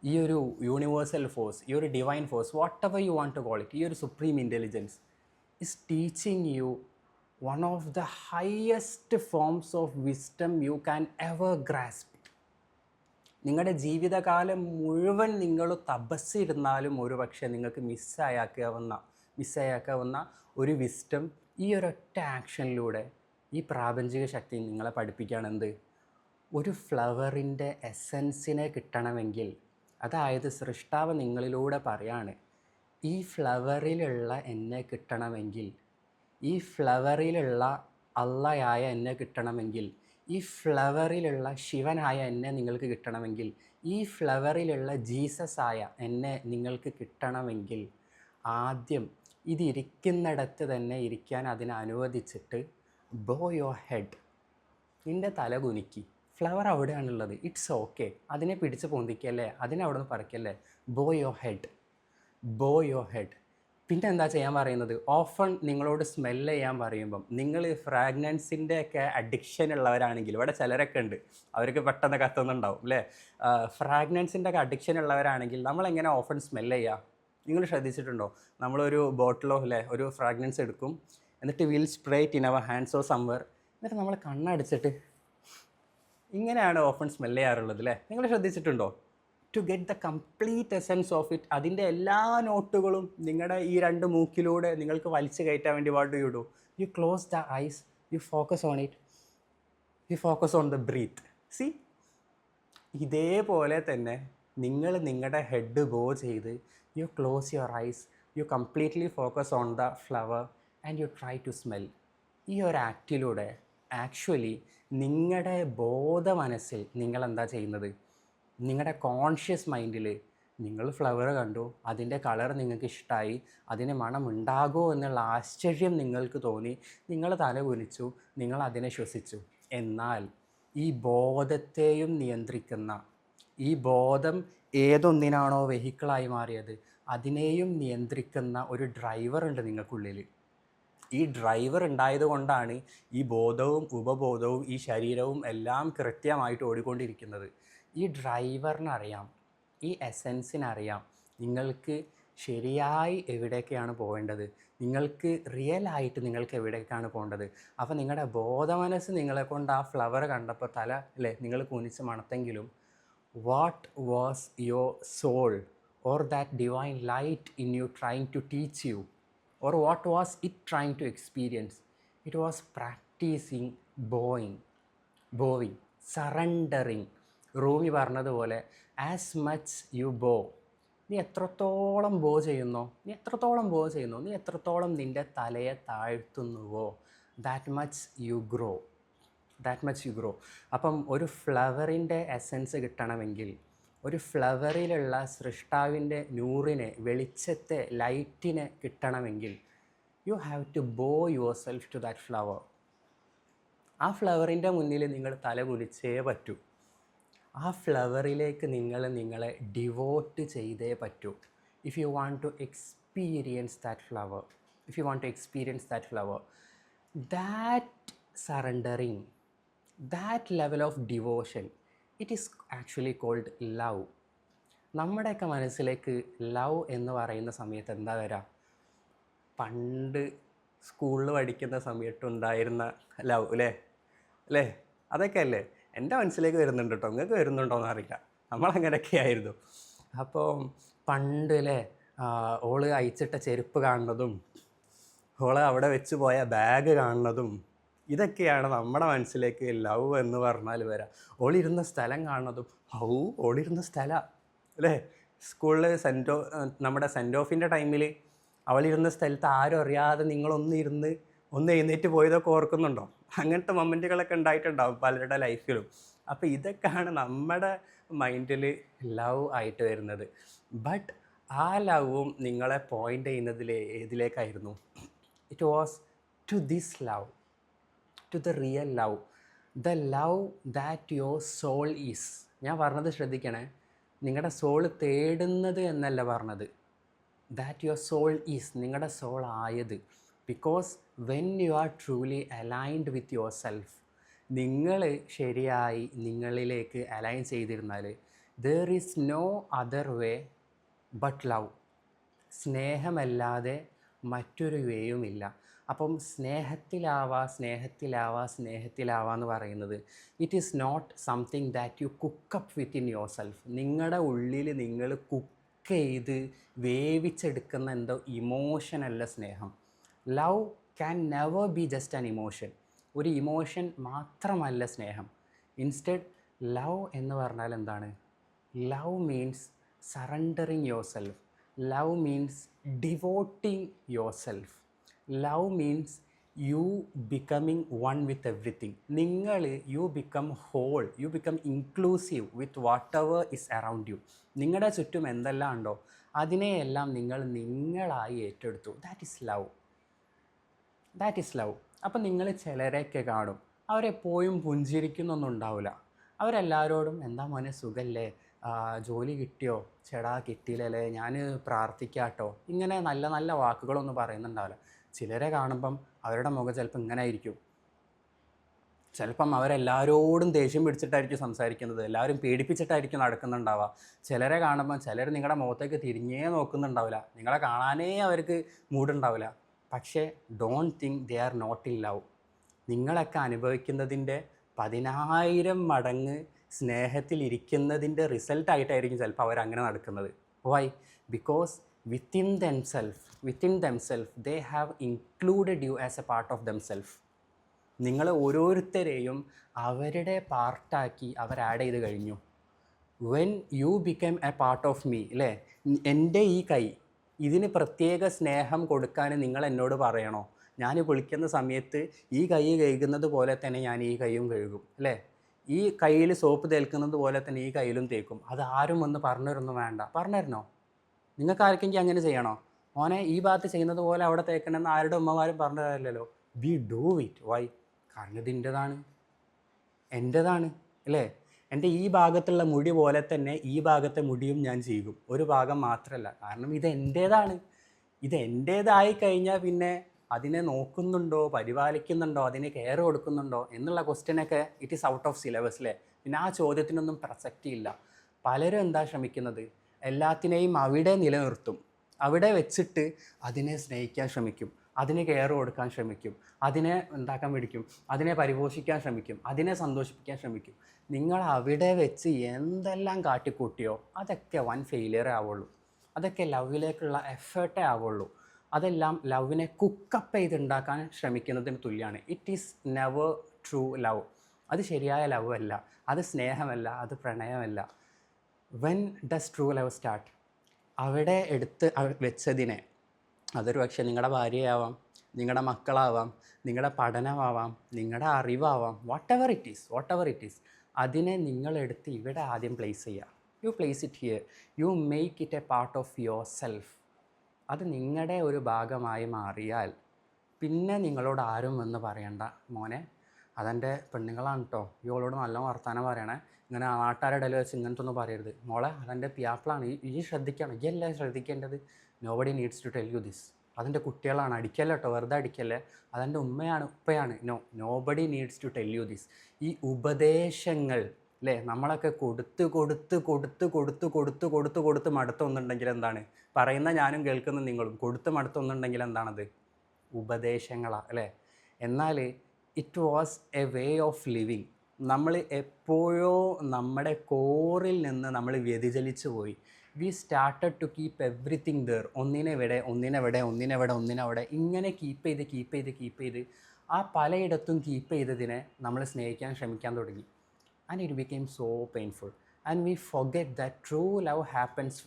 ഈ ഒരു യൂണിവേഴ്സൽ ഫോഴ്സ്, ഈ ഒരു divine force, whatever you want to call it, ഈ ഒരു supreme intelligence is teaching you one of the highest forms of wisdom you can ever grasp. നിങ്ങളുടെ ജീവിതകാലം മുഴുവൻ നിങ്ങൾ തപസ്സിരുന്നാലും ഒരു പക്ഷേ നിങ്ങൾക്ക് മിസ്സായാക്കാവുന്ന ഒരു വിസ്ഡം ഈ ഒരൊറ്റ ആക്ഷനിലൂടെ ഈ പ്രാപഞ്ചിക ശക്തി നിങ്ങളെ പഠിപ്പിക്കുകയാണ്. എന്ത്? ഒരു ഫ്ലവറിൻ്റെ എസൻസിനെ കിട്ടണമെങ്കിൽ, അതായത് സൃഷ്ടാവ് നിങ്ങളിലൂടെ പറയാണ്, ഈ ഫ്ലവറിലുള്ള എന്നെ കിട്ടണമെങ്കിൽ, ഈ ഫ്ലവറിലുള്ള അള്ളയായ എന്നെ കിട്ടണമെങ്കിൽ, ഈ ഫ്ലവറിലുള്ള ശിവനായ എന്നെ നിങ്ങൾക്ക് കിട്ടണമെങ്കിൽ, ഈ ഫ്ലവറിലുള്ള ജീസസ് ആയ എന്നെ നിങ്ങൾക്ക് കിട്ടണമെങ്കിൽ ആദ്യം ഇതിരിക്കുന്നിടത്ത് തന്നെ ഇരിക്കാൻ അതിനെ അനുവദിച്ചിട്ട് ബോ യുവർ ഹെഡ്, നിൻ്റെ തല കുനിക്കി. ഫ്ലവർ അവിടെയാണുള്ളത്, ഇറ്റ്സ് ഓക്കെ. അതിനെ പിടിച്ച് പൊന്തിക്കല്ലേ, അതിനെ അവിടെ നിന്ന് പറിക്കല്ലേ. ബോ യുവർ ഹെഡ്. പിന്നെ എന്താ ചെയ്യാൻ പറയുന്നത്? ഓഫൺ നിങ്ങളോട് സ്മെല്ല് ചെയ്യാൻ പറയുമ്പം നിങ്ങൾ ഫ്രാഗ്രൻസിൻ്റെ ഒക്കെ അഡിക്ഷൻ ഉള്ളവരാണെങ്കിൽ, ഇവിടെ ചിലരൊക്കെ ഉണ്ട്, അവർക്ക് പെട്ടെന്ന് കത്തുന്നുണ്ടാവും, അല്ലേ? ഫ്രാഗ്രൻസിൻ്റെ ഒക്കെ അഡിക്ഷൻ ഉള്ളവരാണെങ്കിൽ നമ്മളെങ്ങനെ ഓഫൺ സ്മെല്ല് ചെയ്യുക? നിങ്ങൾ ശ്രദ്ധിച്ചിട്ടുണ്ടോ? നമ്മളൊരു ബോട്ടിലോ അല്ലേ ഒരു ഫ്രാഗ്രൻസ് എടുക്കും, എന്നിട്ട് will spray it in our hands or somewhere, എന്നിട്ട് നമ്മൾ കണ്ണടച്ചിട്ട് ഇങ്ങനെയാണ് ഓഫൺ സ്മെല്ല് ചെയ്യാറുള്ളത്, അല്ലേ? നിങ്ങൾ ശ്രദ്ധിച്ചിട്ടുണ്ടോ? To get the complete essence of it, അതിൻ്റെ എല്ലാ നോട്ടുകളും നിങ്ങളുടെ ഈ രണ്ട് മൂക്കിലൂടെ നിങ്ങൾക്ക് വലിച്ചു കയറ്റാൻ വേണ്ടി what do you do? You close the eyes, you focus on it, you focus on the breath. See, ഇതേപോലെ തന്നെ നിങ്ങൾ നിങ്ങളുടെ ഹെഡ് ബോ ചെയ്ത് you close your eyes, you completely focus on the flower and you try to smell. ഈ ഒരു ആക്റ്റിലൂടെ actually നിങ്ങളുടെ ബോധ മനസ്സിൽ നിങ്ങൾ എന്താ ചെയ്യുന്നത്? നിങ്ങളുടെ കോൺഷ്യസ് മൈൻഡിൽ നിങ്ങൾ ഫ്ലവർ കണ്ടു, അതിൻ്റെ കളർ നിങ്ങൾക്ക് ഇഷ്ടമായി, അതിന് മണം ഉണ്ടാകുമോ എന്നുള്ള ആശ്ചര്യം നിങ്ങൾക്ക് തോന്നി, നിങ്ങൾ തല കുനിച്ചു, നിങ്ങൾ അതിനെ ശ്വസിച്ചു. എന്നാൽ ഈ ബോധത്തെയും നിയന്ത്രിക്കുന്ന, ഈ ബോധം ഏതൊന്നിനാണോ വെഹിക്കിളായി മാറിയത് അതിനെയും നിയന്ത്രിക്കുന്ന ഒരു ഡ്രൈവർ ഉണ്ട് നിങ്ങൾക്കുള്ളിൽ. ഈ ഡ്രൈവർ ഉണ്ടായത് കൊണ്ടാണ് ഈ ബോധവും ഉപബോധവും ഈ ശരീരവും എല്ലാം കൃത്യമായിട്ട് ഓടിക്കൊണ്ടിരിക്കുന്നത്. ഈ ഡ്രൈവറിനറിയാം, ഈ എസെൻസിനറിയാം നിങ്ങൾക്ക് ശരിയായി എവിടേക്കാണ് പോകേണ്ടത്, നിങ്ങൾക്ക് റിയലായിട്ട് നിങ്ങൾക്ക് എവിടേക്കാണ് പോകേണ്ടത്. അപ്പോൾ നിങ്ങളുടെ ബോധമനസ്സ് നിങ്ങളെ കൊണ്ട് ആ ഫ്ലവർ കണ്ടപ്പോൾ തല അല്ലേ നിങ്ങൾ കുനിച്ച് മണത്തെങ്കിലും what was your soul or that divine light in you trying to teach you, or what was it trying to experience? It was practicing bowing, surrendering. റൂമി പറഞ്ഞതുപോലെ ആസ് മച്ച് യു ബോ, നീ എത്രത്തോളം ബോ ചെയ്യുന്നോ, നീ എത്രത്തോളം നിൻ്റെ തലയെ താഴ്ത്തുന്നുവോ, ദാറ്റ് മച്ച് യു ഗ്രോ. അപ്പം ഒരു ഫ്ലവറിൻ്റെ എസെൻസ് കിട്ടണമെങ്കിൽ, ഒരു ഫ്ലവറിലുള്ള സൃഷ്ടാവിൻ്റെ നൂറിനെ, വെളിച്ചത്തെ, ലൈറ്റിനെ കിട്ടണമെങ്കിൽ you have to bow yourself to that flower. ആ ഫ്ലവറിൻ്റെ മുന്നിൽ നിങ്ങൾ തല കുലിച്ചേ പറ്റൂ. ആ ഫ്ലവറിലേക്ക് നിങ്ങളെ ഡിവോട്ട് ചെയ്തേ പറ്റൂ. If you want to experience that flower, if you want to experience that flower, that surrendering, that level of devotion, it is actually called love. നമ്മുടെയൊക്കെ മനസ്സിലേക്ക് ലവ് എന്ന് പറയുന്ന സമയത്ത് എന്താ വരിക? പണ്ട് സ്കൂളിൽ പഠിക്കുന്ന സമയത്തുണ്ടായിരുന്ന ലവ് അല്ലേ? അതൊക്കെ അല്ലേ എൻ്റെ മനസ്സിലേക്ക് വരുന്നുണ്ട് കേട്ടോ. നിങ്ങൾക്ക് വരുന്നുണ്ടോയെന്ന് അറിയില്ല. നമ്മളങ്ങനെയൊക്കെ ആയിരുന്നു. അപ്പോൾ പണ്ട് ഓള് അയച്ചിട്ട ചെരുപ്പ് കാണുന്നതും ഓള് അവിടെ വെച്ച് പോയ ബാഗ് കാണുന്നതും ഇതൊക്കെയാണ് നമ്മുടെ മനസ്സിലേക്ക് ലവ് എന്ന് പറഞ്ഞാൽ വരാം. ഓളിരുന്ന സ്ഥലം കാണുന്നതും ഓളിരുന്ന സ്ഥലം അല്ലേ? സ്കൂളിൽ നമ്മുടെ സെൻറ്റ് ഓഫിൻ്റെ ടൈമിൽ അവളിരുന്ന സ്ഥലത്ത് ആരും അറിയാതെ ഒന്ന് എഴുന്നേറ്റ് പോയതൊക്കെ ഓർക്കുന്നുണ്ടോ? അങ്ങനത്തെ മൊമെൻറ്റുകളൊക്കെ ഉണ്ടായിട്ടുണ്ടാവും പലരുടെ ലൈഫിലും. അപ്പോൾ ഇതൊക്കെയാണ് നമ്മുടെ മൈൻഡിൽ ലവ് ആയിട്ട് വരുന്നത്. ബട്ട് ആ ലവും നിങ്ങളെ പോയിൻ്റ് ചെയ്യുന്നതിൽ ഏതിലേക്കായിരുന്നു? It was to this love, to the real love, the love that your soul is. ഞാൻ പറഞ്ഞത് ശ്രദ്ധിക്കണേ, നിങ്ങളുടെ സോൾ തേടുന്നത് എന്നല്ല പറഞ്ഞത്. ദാറ്റ് യുവർ സോൾ ഈസ്, നിങ്ങളുടെ സോൾ ആയത്. Because when you are truly aligned with yourself, നിങ്ങൾ ശരിയായി നിങ്ങളിലേക്ക് അലൈൻ ചെയ്തിരുന്നാൽ there is no other way but love. സ്നേഹമല്ലാതെ മറ്റൊരു വേയുമില്ല. അപ്പം സ്നേഹത്തിലാവാന്ന് പറയുന്നത് it is not something that you cook up within your self. നിങ്ങളുടെ ഉള്ളിൽ നിങ്ങൾ കുക്ക് ചെയ്ത് വേവിച്ചെടുക്കുന്ന എന്തോ ഇമോഷനല്ല സ്നേഹം. Love can never be just an emotion. ഒരു ഇമോഷൻ മാത്രമല്ല സ്നേഹം. ഇൻസ്റ്റെഡ് ലവ് എന്ന് പറഞ്ഞാൽ എന്താണ്? Love means surrendering yourself. Love means devoting yourself. Love means you becoming one with everything. You become whole, you become inclusive with whatever is around you. നിങ്ങളുടെ ചുറ്റും എന്തെല്ലാം ഉണ്ടോ അതിനെയെല്ലാം നിങ്ങളായി ഏറ്റെടുത്തു. That is love. അപ്പം നിങ്ങൾ ചിലരെയൊക്കെ കാണും, അവരെപ്പോഴും പുഞ്ചിരിക്കുന്നൊന്നും ഉണ്ടാവില്ല. അവരെല്ലാവരോടും എന്താ മോനെ സുഖല്ലേ, ജോലി കിട്ടിയോ, ചേടാ കിട്ടിയില്ലല്ലേ, ഞാൻ പ്രാർത്ഥിക്കാട്ടോ, ഇങ്ങനെ നല്ല നല്ല വാക്കുകളൊന്നും പറയുന്നുണ്ടാവില്ല. ചിലരെ കാണുമ്പം അവരുടെ മുഖം ചിലപ്പോൾ ഇങ്ങനെ ആയിരിക്കും. ചിലപ്പം അവരെല്ലാവരോടും ദേഷ്യം പിടിച്ചിട്ടായിരിക്കും സംസാരിക്കുന്നത്, എല്ലാവരും പേടിപ്പിച്ചിട്ടായിരിക്കും നടക്കുന്നുണ്ടാവുക. ചിലരെ കാണുമ്പം ചിലർ നിങ്ങളുടെ മുഖത്തേക്ക് തിരിഞ്ഞേ നോക്കുന്നുണ്ടാവില്ല, നിങ്ങളെ കാണാനേ അവർക്ക് മൂടുണ്ടാവില്ല. പക്ഷേ don't think they are not in love. നിങ്ങളൊക്കെ അനുഭവിക്കുന്നതിൻ്റെ 10,000 മടങ്ങ് സ്നേഹത്തിലിരിക്കുന്നതിൻ്റെ റിസൾട്ടായിട്ടായിരിക്കും ചിലപ്പോൾ അവരങ്ങനെ നടക്കുന്നത്. Why? Because within themselves they have included you as a part of themselves. നിങ്ങൾ ഓരോരുത്തരെയും അവരുടെ പാർട്ടാക്കി അവർ ആഡ് ചെയ്ത് കഴിഞ്ഞു. When you become a part of me, അല്ലേ? എൻ്റെ ഈ കൈ, ഇതിന് പ്രത്യേക സ്നേഹം കൊടുക്കാൻ നിങ്ങൾ എന്നോട് പറയണോ? ഞാൻ കുളിക്കുന്ന സമയത്ത് ഈ കൈ കഴുകുന്നത് പോലെ തന്നെ ഞാൻ ഈ കൈയും കഴുകും, അല്ലേ? ഈ കയ്യിൽ സോപ്പ് തേൽക്കുന്നത് പോലെ തന്നെ ഈ കയ്യിലും തേക്കും. അത് ആരും ഒന്ന് പറഞ്ഞിരുന്നു വേണ്ട. പറഞ്ഞിരുന്നോ? നിങ്ങൾക്ക് ആർക്കെങ്കിൽ അങ്ങനെ ചെയ്യണോ? മോനെ ഈ ഭാഗത്ത് ചെയ്യുന്നത് പോലെ അവിടെ തേക്കണമെന്ന് ആരുടെ ഉമ്മമാരും പറഞ്ഞു തരില്ലല്ലോ. We do it. വൈ? കാരണം ഇത് എൻ്റെതാണ്, അല്ലേ? എൻ്റെ ഈ ഭാഗത്തുള്ള മുടി പോലെ തന്നെ ഈ ഭാഗത്തെ മുടിയും ഞാൻ ചെയ്യും. ഒരു ഭാഗം മാത്രമല്ല, കാരണം ഇത് എൻ്റേതായി കഴിഞ്ഞാൽ പിന്നെ അതിനെ നോക്കുന്നുണ്ടോ, പരിപാലിക്കുന്നുണ്ടോ, അതിനെ കെയർ കൊടുക്കുന്നുണ്ടോ എന്നുള്ള ക്വസ്റ്റ്യനൊക്കെ it is out of syllabus, അല്ലേ? പിന്നെ ആ ചോദ്യത്തിനൊന്നും പ്രസക്തിയില്ല. പലരും എന്താ ശ്രമിക്കുന്നത്? എല്ലാത്തിനെയും അവിടെ നിലനിർത്തും, അവിടെ വെച്ചിട്ട് അതിനെ സ്നേഹിക്കാൻ ശ്രമിക്കും, അതിന് കെയർ കൊടുക്കാൻ ശ്രമിക്കും, അതിനെ ഉണ്ടാക്കാൻ പിടിക്കും, അതിനെ പരിപോഷിക്കാൻ ശ്രമിക്കും, അതിനെ സന്തോഷിപ്പിക്കാൻ ശ്രമിക്കും. നിങ്ങൾ അവിടെ വെച്ച് എന്തെല്ലാം കാട്ടിക്കൂട്ടിയോ അതൊക്കെ വൻ ഫെയിലിയറേ ആവുള്ളൂ. അതൊക്കെ ലവിലേക്കുള്ള എഫേർട്ടേ ആവുള്ളൂ. അതെല്ലാം ലവിനെ കുക്കപ്പ് ചെയ്തുണ്ടാക്കാൻ ശ്രമിക്കുന്നതിന് തുല്യമാണ്. It is never true love. അത് ശരിയായ ലവ് അല്ല, അത് സ്നേഹമല്ല, അത് പ്രണയമല്ല. When does true love start? അവിടെ എടുത്ത് വെച്ചതിനെ, അതൊരു പക്ഷേ നിങ്ങളുടെ ഭാര്യയാവാം, നിങ്ങളുടെ മക്കളാവാം, നിങ്ങളുടെ പഠനമാവാം, നിങ്ങളുടെ അറിവാവാം, വാട്ട് എവർ ഇറ്റ് ഈസ്, അതിനെ നിങ്ങളെടുത്ത് ഇവിടെ ആദ്യം പ്ലേസ് ചെയ്യുക. U place it here, you make it A part of your self. അത് നിങ്ങളുടെ ഒരു ഭാഗമായി മാറിയാൽ പിന്നെ നിങ്ങളോട് ആരും എന്ന് പറയണ്ട, മോനെ അതെൻ്റെ പെണ്ണുങ്ങളാണ് കേട്ടോ, ഇവളോട് നല്ല വർത്താനം പറയണേ, ഇങ്ങനെ നാട്ടുകാരുടെ ഇടയിൽ വെച്ച് ഇങ്ങനത്തെ ഒന്നും പറയരുത്, മോളെ അതെൻ്റെ പിയാപ്പിളാണ്, ഈ ശ്രദ്ധിക്കണം, ഈ അല്ലേ ശ്രദ്ധിക്കേണ്ടത്, nobody needs to tell you this, അതെൻ്റെ കുട്ടികളാണ്, അടിക്കല്ലേ കേട്ടോ, വെറുതെ അടിക്കല്ലേ, അതെൻ്റെ ഉമ്മയാണ് ഉപ്പയാണ്, nobody needs to tell you this. ഈ ഉപദേശങ്ങൾ അല്ലേ നമ്മളൊക്കെ കൊടുത്ത് മടുത്തൊന്നുണ്ടെങ്കിൽ എന്താണ്, പറയുന്ന ഞാനും കേൾക്കുന്ന നിങ്ങളും മടുത്തൊന്നുണ്ടെങ്കിൽ എന്താണത്, ഉപദേശങ്ങളാണ് അല്ലേ. എന്നാൽ it was a way of living. നമ്മൾ എപ്പോഴോ നമ്മുടെ കോറിൽ നിന്ന് നമ്മൾ വ്യതിചലിച്ചു പോയി. We started to keep everything there, ഒന്നിനെവിടെ ഇങ്ങനെ കീപ്പ് ചെയ്ത് ആ പലയിടത്തും കീപ്പ് ചെയ്തതിനെ നമ്മൾ സ്നേഹിക്കാൻ ശ്രമിക്കാൻ തുടങ്ങി. And it became so painful and we forget that true love happens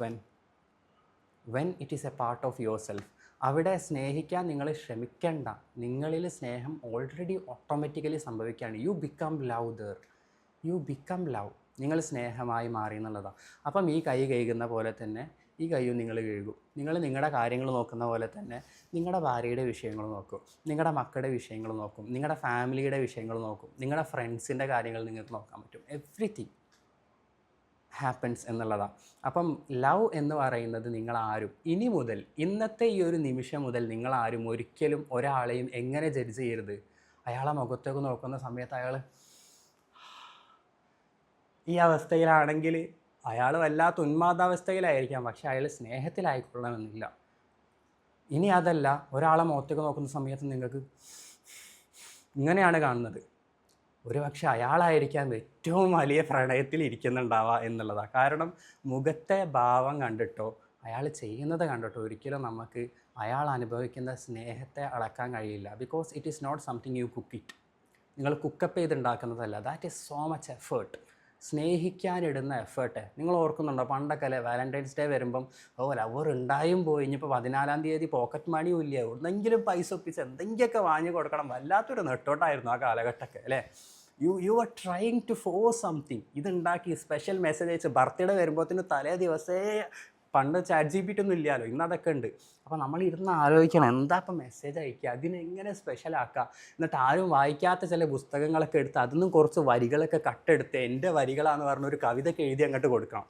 when it is a part of yourself. അവിടെ സ്നേഹിക്കാൻ നിങ്ങൾ ശ്രമിക്കേണ്ട, നിങ്ങളിൽ സ്നേഹം ഓൾറെഡി ഓട്ടോമാറ്റിക്കലി സംഭവിക്കുകയാണ്. You become love there, you become love, നിങ്ങൾ സ്നേഹമായി മാറി എന്നുള്ളതാണ്. അപ്പം ഈ കൈ കഴുകുന്ന പോലെ തന്നെ ഈ കൈയും നിങ്ങൾ കഴുകും. നിങ്ങളുടെ കാര്യങ്ങൾ നോക്കുന്ന പോലെ തന്നെ നിങ്ങളുടെ ഭാര്യയുടെ വിഷയങ്ങൾ നോക്കും, നിങ്ങളുടെ മക്കളുടെ വിഷയങ്ങൾ നോക്കും, നിങ്ങളുടെ ഫാമിലിയുടെ വിഷയങ്ങൾ നോക്കും, നിങ്ങളുടെ ഫ്രണ്ട്സിൻ്റെ കാര്യങ്ങൾ നിങ്ങൾക്ക് നോക്കാൻ പറ്റും. എവ്രിതിങ് ഹാപ്പൻസ് എന്നുള്ളതാണ്. അപ്പം ലവ് എന്ന് പറയുന്നത് നിങ്ങളാരും ഇനി മുതൽ, ഇന്നത്തെ ഈ ഒരു നിമിഷം മുതൽ നിങ്ങളാരും ഒരിക്കലും ഒരാളെയും എങ്ങനെ ജഡ്ജ് ചെയ്യരുത്. അയാളെ മുഖത്തേക്ക് നോക്കുന്ന സമയത്ത് അയാൾ ഈ അവസ്ഥയിലാണെങ്കിൽ അയാൾ വല്ലാത്ത ഉന്മാദാവസ്ഥയിലായിരിക്കാം, പക്ഷെ അയാൾ സ്നേഹത്തിലായിക്കൊള്ളണമെന്നില്ല. ഇനി അതല്ല, ഒരാളെ മുഖത്തേക്ക് നോക്കുന്ന സമയത്ത് നിങ്ങൾക്ക് ഇങ്ങനെയാണ് കാണുന്നത്, ഒരു പക്ഷേ അയാളായിരിക്കാം ഏറ്റവും വലിയ പ്രണയത്തിൽ ഇരിക്കുന്നുണ്ടാവുക എന്നുള്ളതാണ്. കാരണം മുഖത്തെ ഭാവം കണ്ടിട്ടോ അയാൾ ചെയ്യുന്നത് കണ്ടിട്ടോ ഒരിക്കലും നമുക്ക് അയാൾ അനുഭവിക്കുന്ന സ്നേഹത്തെ അളക്കാൻ കഴിയില്ല. Because it is not something you cook it, നിങ്ങൾ കുക്കപ്പ് ചെയ്തുണ്ടാക്കുന്നതല്ല. That is so much effort. സ്നേഹിക്കാനിടുന്ന എഫേർട്ട് നിങ്ങൾ ഓർക്കുന്നുണ്ടോ? പണ്ടൊക്കെ അല്ലേ വാലൻറ്റൈൻസ് ഡേ വരുമ്പം ലവർ ഉണ്ടായും പോയി, ഇനിയിപ്പോൾ 14-ാം തീയതി പോക്കറ്റ് മണിയും ഇല്ല, എവിടെന്നെങ്കിലും പൈസ ഒപ്പിച്ച് എന്തെങ്കിലുമൊക്കെ വാങ്ങി കൊടുക്കണം, വല്ലാത്തൊരു നെട്ടോട്ടായിരുന്നു ആ കാലഘട്ടമൊക്കെ അല്ലേ. You are trying to force something. ഇതുണ്ടാക്കി സ്പെഷ്യൽ മെസ്സേജ് അയച്ച് ബർത്ത്ഡേ വരുമ്പോഴത്തേന് തലേ ദിവസേ, പണ്ട് ചാറ്റ് GPT ഒന്നും ഇല്ലല്ലോ, ഇന്ന് അതൊക്കെ ഉണ്ട്. അപ്പോൾ നമ്മൾ ഇരുന്ന് ആലോചിക്കണം, എന്താ ഇപ്പം മെസ്സേജ് അയക്കുക, അതിനെങ്ങനെ സ്പെഷ്യലാക്കുക. എന്നിട്ട് ആരും വായിക്കാത്ത ചില പുസ്തകങ്ങളൊക്കെ എടുത്ത് അതിന്നും കുറച്ച് വരികളൊക്കെ കട്ടെടുത്ത് എൻ്റെ വരികളാന്ന് പറഞ്ഞൊരു കവിതയൊക്കെ എഴുതി അങ്ങോട്ട് കൊടുക്കണം.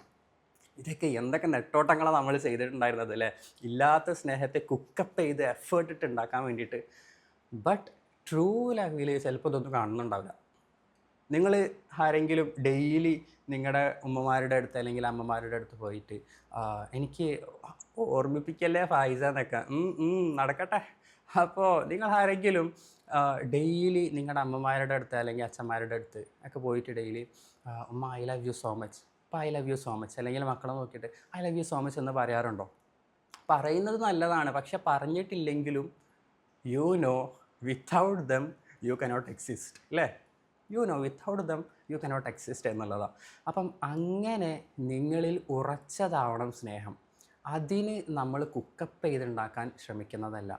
ഇതൊക്കെ എന്തൊക്കെ നെട്ടോട്ടങ്ങളാണ് നമ്മൾ ചെയ്തിട്ടുണ്ടായിരുന്നത് അല്ലേ, ഇല്ലാത്ത സ്നേഹത്തെ കുക്കപ്പ് ചെയ്ത് എഫേർട്ട് ഇട്ട് ഉണ്ടാക്കാൻ വേണ്ടിയിട്ട്. ബട്ട് ട്രൂ ലവിൽ ചിലപ്പോൾ ഇതൊന്നും കാണുന്നുണ്ടാവില്ല. നിങ്ങൾ ആരെങ്കിലും ഡെയിലി നിങ്ങളുടെ ഉമ്മമാരുടെ അടുത്ത് അല്ലെങ്കിൽ അമ്മമാരുടെ അടുത്ത് പോയിട്ട് എനിക്ക് ഓർമ്മിപ്പിക്കല്ലേ ഫായിസ എന്നൊക്കെ, നടക്കട്ടെ. അപ്പോൾ നിങ്ങൾ ആരെങ്കിലും ഡെയിലി നിങ്ങളുടെ അമ്മമാരുടെ അടുത്ത് അല്ലെങ്കിൽ അച്ഛന്മാരുടെ അടുത്ത് ഒക്കെ പോയിട്ട് ഡെയിലി ഉമ്മ I love you so much, അപ്പോൾ I love you so much, അല്ലെങ്കിൽ മക്കളെ നോക്കിയിട്ട് I love you so much എന്ന് പറയാറുണ്ടോ? പറയുന്നത് നല്ലതാണ്, പക്ഷെ പറഞ്ഞിട്ടില്ലെങ്കിലും you know without them you cannot exist അല്ലേ. Without them you cannot exist എന്നുള്ളതാണ്. അപ്പം അങ്ങനെ നിങ്ങളിൽ ഉറച്ചതാവണം സ്നേഹം. അതിന് നമ്മൾ കുക്കപ്പ് ചെയ്തുണ്ടാക്കാൻ ശ്രമിക്കുന്നതല്ല,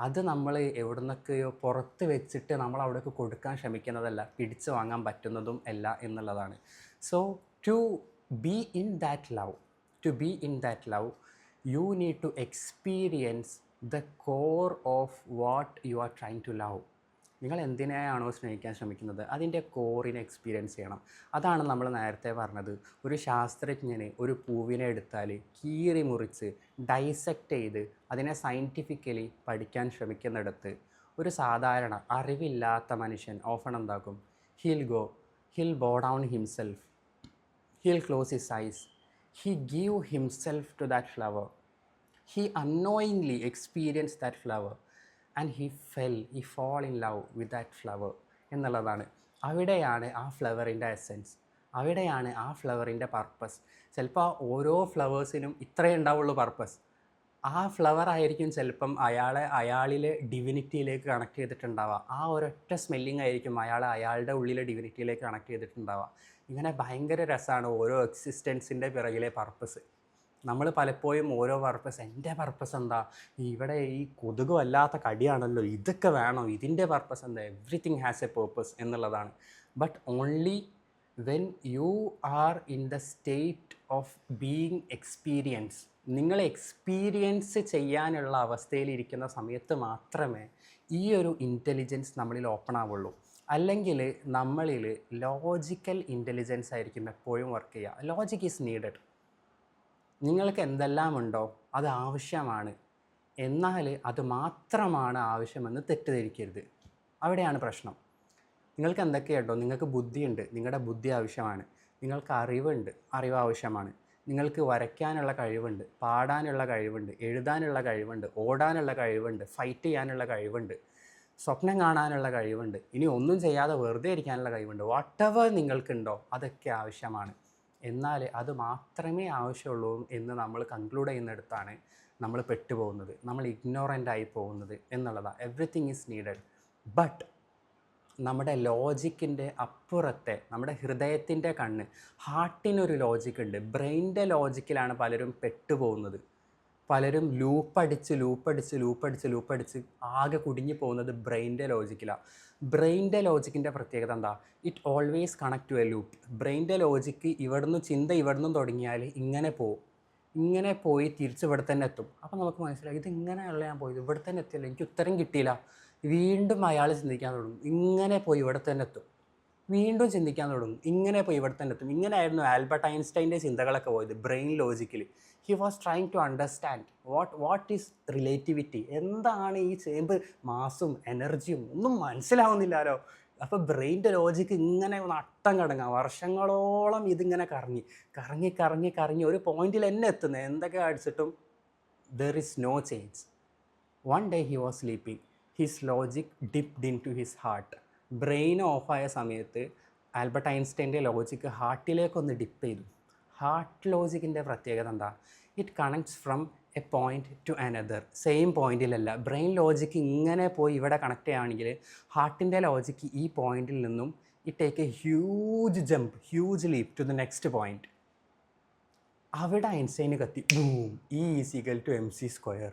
അത് നമ്മൾ എവിടെ നിന്നൊക്കെയോ പുറത്ത് വെച്ചിട്ട് നമ്മൾ അവിടേക്ക് കൊടുക്കാൻ ശ്രമിക്കുന്നതല്ല, പിടിച്ചു വാങ്ങാൻ പറ്റുന്നതും അല്ല എന്നുള്ളതാണ്. So to be in that love you need to experience the core of what you are trying to love. നിങ്ങൾ എന്തിനെയാണോ സ്നേഹിക്കാൻ ശ്രമിക്കുന്നത് അതിൻ്റെ കോറിനെ എക്സ്പീരിയൻസ് ചെയ്യണം. അതാണ് നമ്മൾ നേരത്തെ പറഞ്ഞത്. ഒരു ശാസ്ത്രജ്ഞന് ഒരു പൂവിനെ എടുത്താൽ കീറി മുറിച്ച് ഡൈസെക്റ്റ് ചെയ്ത് അതിനെ സയൻറ്റിഫിക്കലി പഠിക്കാൻ ശ്രമിക്കുന്നിടത്ത് ഒരു സാധാരണ അറിവില്ലാത്ത മനുഷ്യൻ ഓഫൺ എന്താക്കും, he'll bow down himself, he'll close his eyes, he give himself to that flower, he unknowingly experienced that flower and he fall in love with that flower എന്നുള്ളതാണ്. അവിടെയാണ് ആ ഫ്ലവറിൻ്റെ എസെൻസ്, അവിടെയാണ് ആ ഫ്ലവറിൻ്റെ പർപ്പസ്. ചിലപ്പോൾ ഓരോ ഫ്ലവേഴ്സിനും ഇത്രയേ ഉണ്ടാവുള്ളൂ പർപ്പസ്. ആ ഫ്ലവർ ആയിരിക്കും ചിലപ്പം അയാളിലെ ഡിവിനിറ്റിയിലേക്ക് കണക്ട് ചെയ്തിട്ടുണ്ടാവുക. ആ ഒരൊറ്റ സ്മെല്ലിംഗ് ആയിരിക്കും അയാളുടെ ഉള്ളിലെ ഡിവിനിറ്റിയിലേക്ക് കണക്ട് ചെയ്തിട്ടുണ്ടാവുക. ഇങ്ങനെ ഭയങ്കര രസമാണ് ഓരോ എക്സിസ്റ്റൻസിൻ്റെ പിറകിലെ പർപ്പസ്. നമ്മൾ പലപ്പോഴും ഓരോ പർപ്പസ്, എൻ്റെ പർപ്പസ് എന്താ, ഇവിടെ ഈ കൊതുക് വല്ലാത്ത കടിയാണല്ലോ, ഇതൊക്കെ വേണോ, ഇതിൻ്റെ പർപ്പസ് എന്താ, എവ്രിതിങ് ഹാസ് എ പേർപ്പസ് എന്നുള്ളതാണ്. But only when you are in the state of being experience. നിങ്ങൾ എക്സ്പീരിയൻസ് ചെയ്യാനുള്ള അവസ്ഥയിലിരിക്കുന്ന സമയത്ത് മാത്രമേ ഈ ഒരു ഇൻ്റലിജൻസ് നമ്മളിൽ ഓപ്പൺ ആവുള്ളൂ. അല്ലെങ്കിൽ നമ്മളിൽ ലോജിക്കൽ ഇൻ്റലിജൻസ് ആയിരിക്കും എപ്പോഴും വർക്ക് ചെയ്യുക. Logic is needed. നിങ്ങൾക്ക് എന്തെല്ലാം ഉണ്ടോ അത് ആവശ്യമാണ്, എന്നാൽ അത് മാത്രമാണ് ആവശ്യമെന്ന് തെറ്റിദ്ധരിക്കരുത്. അവിടെയാണ് പ്രശ്നം. നിങ്ങൾക്ക് എന്തൊക്കെയുണ്ടോ, നിങ്ങൾക്ക് ബുദ്ധിയുണ്ട്, നിങ്ങളുടെ ബുദ്ധി ആവശ്യമാണ്. നിങ്ങൾക്ക് അറിവുണ്ട്, അറിവ് ആവശ്യമാണ്. നിങ്ങൾക്ക് വരയ്ക്കാനുള്ള കഴിവുണ്ട്, പാടാനുള്ള കഴിവുണ്ട്, എഴുതാനുള്ള കഴിവുണ്ട്, ഓടാനുള്ള കഴിവുണ്ട്, ഫൈറ്റ് ചെയ്യാനുള്ള കഴിവുണ്ട്, സ്വപ്നം കാണാനുള്ള കഴിവുണ്ട്, ഇനി ഒന്നും ചെയ്യാതെ വെറുതെ ഇരിക്കാനുള്ള കഴിവുണ്ട്. വാട്ടെവർ നിങ്ങൾക്കുണ്ടോ അതൊക്കെ ആവശ്യമാണ്. എന്നാൽ അത് മാത്രമേ ആവശ്യമുള്ളൂ എന്ന് നമ്മൾ കൺക്ലൂഡ് ചെയ്യുന്നിടത്താണ് നമ്മൾ പെട്ടുപോകുന്നത്, നമ്മൾ ഇഗ്നോറൻ്റ് ആയി പോകുന്നത് എന്നുള്ളതാണ്. Everything is needed. ബട്ട് നമ്മുടെ ലോജിക്കിൻ്റെ അപ്പുറത്തെ നമ്മുടെ ഹൃദയത്തിൻ്റെ കണ്ണ്, ഹാർട്ടിനൊരു ലോജിക്കുണ്ട്. ബ്രെയിനിൻ്റെ ലോജിക്കിലാണ് പലരും പെട്ടുപോകുന്നത്. പലരും ലൂപ്പടിച്ച് ആകെ കുടുങ്ങി പോകുന്നത് ബ്രെയിനിൻ്റെ ലോജിക്കിലാണ്. ബ്രെയിനിൻ്റെ ലോജിക്കിൻ്റെ പ്രത്യേകത എന്താ? It always connect to a loop. ബ്രെയിനിൻ്റെ ലോജിക്ക് ചിന്ത ഇവിടുന്ന് തുടങ്ങിയാൽ ഇങ്ങനെ പോയി തിരിച്ച് ഇവിടെ തന്നെ എത്തും. അപ്പോൾ നമുക്ക് മനസ്സിലായി ഇത് ഇങ്ങനെയല്ല ഞാൻ പോയത്, ഇവിടെ തന്നെ എത്തിയല്ലോ, എനിക്ക് ഉത്തരം കിട്ടിയില്ല. വീണ്ടും അയാൾ ചിന്തിക്കാൻ തുടങ്ങും, ഇങ്ങനെ പോയി ഇവിടെ തന്നെ എത്തും. വീണ്ടും ചിന്തിക്കാൻ തുടങ്ങും, ഇങ്ങനെ പോയി ഇവിടെ തന്നെ എത്തും. ഇങ്ങനെയായിരുന്നു ആൽബർട്ട് ഐൻസ്റ്റൈൻ്റെ ചിന്തകളൊക്കെ പോയത് ബ്രെയിൻ ലോജിക്കിൽ. He was trying to understand what is relativity. എന്താണ് ഈ ചേമ്പ് മാസും എനർജിയും ഒന്നും മനസ്സിലാവുന്നില്ലല്ലോ. അപ്പോൾ ബ്രെയിൻ്റെ ലോജിക്ക് ഇങ്ങനെ നട്ടം കടങ്ങുക. വർഷങ്ങളോളം ഇതിങ്ങനെ കറങ്ങി ഒരു പോയിന്റിൽ തന്നെ എത്തുന്നത്. എന്തൊക്കെ അടിച്ചിട്ടും there is no change. One day he was sleeping. His logic dipped into his heart. Brain ഓഫായ സമയത്ത് ആൽബർട്ട് ഐൻസ്റ്റൈൻ്റെ ലോജിക്ക് ഹാർട്ടിലേക്കൊന്ന് ഡിപ്പ് ചെയ്തു. ഹാർട്ട് ലോജിക്കിൻ്റെ പ്രത്യേകത എന്താ? It connects from a point to another. Same പോയിൻറ്റിലല്ല. ബ്രെയിൻ ലോജിക്ക് ഇങ്ങനെ പോയി ഇവിടെ കണക്ട് ചെയ്യുകയാണെങ്കിൽ ഹാർട്ടിൻ്റെ ലോജിക്ക് ഈ പോയിൻറ്റിൽ നിന്നും it take a huge leap to the next point. അവിടെ ഐൻസ്റ്റൈന് കത്തി ബൂം, E=mc².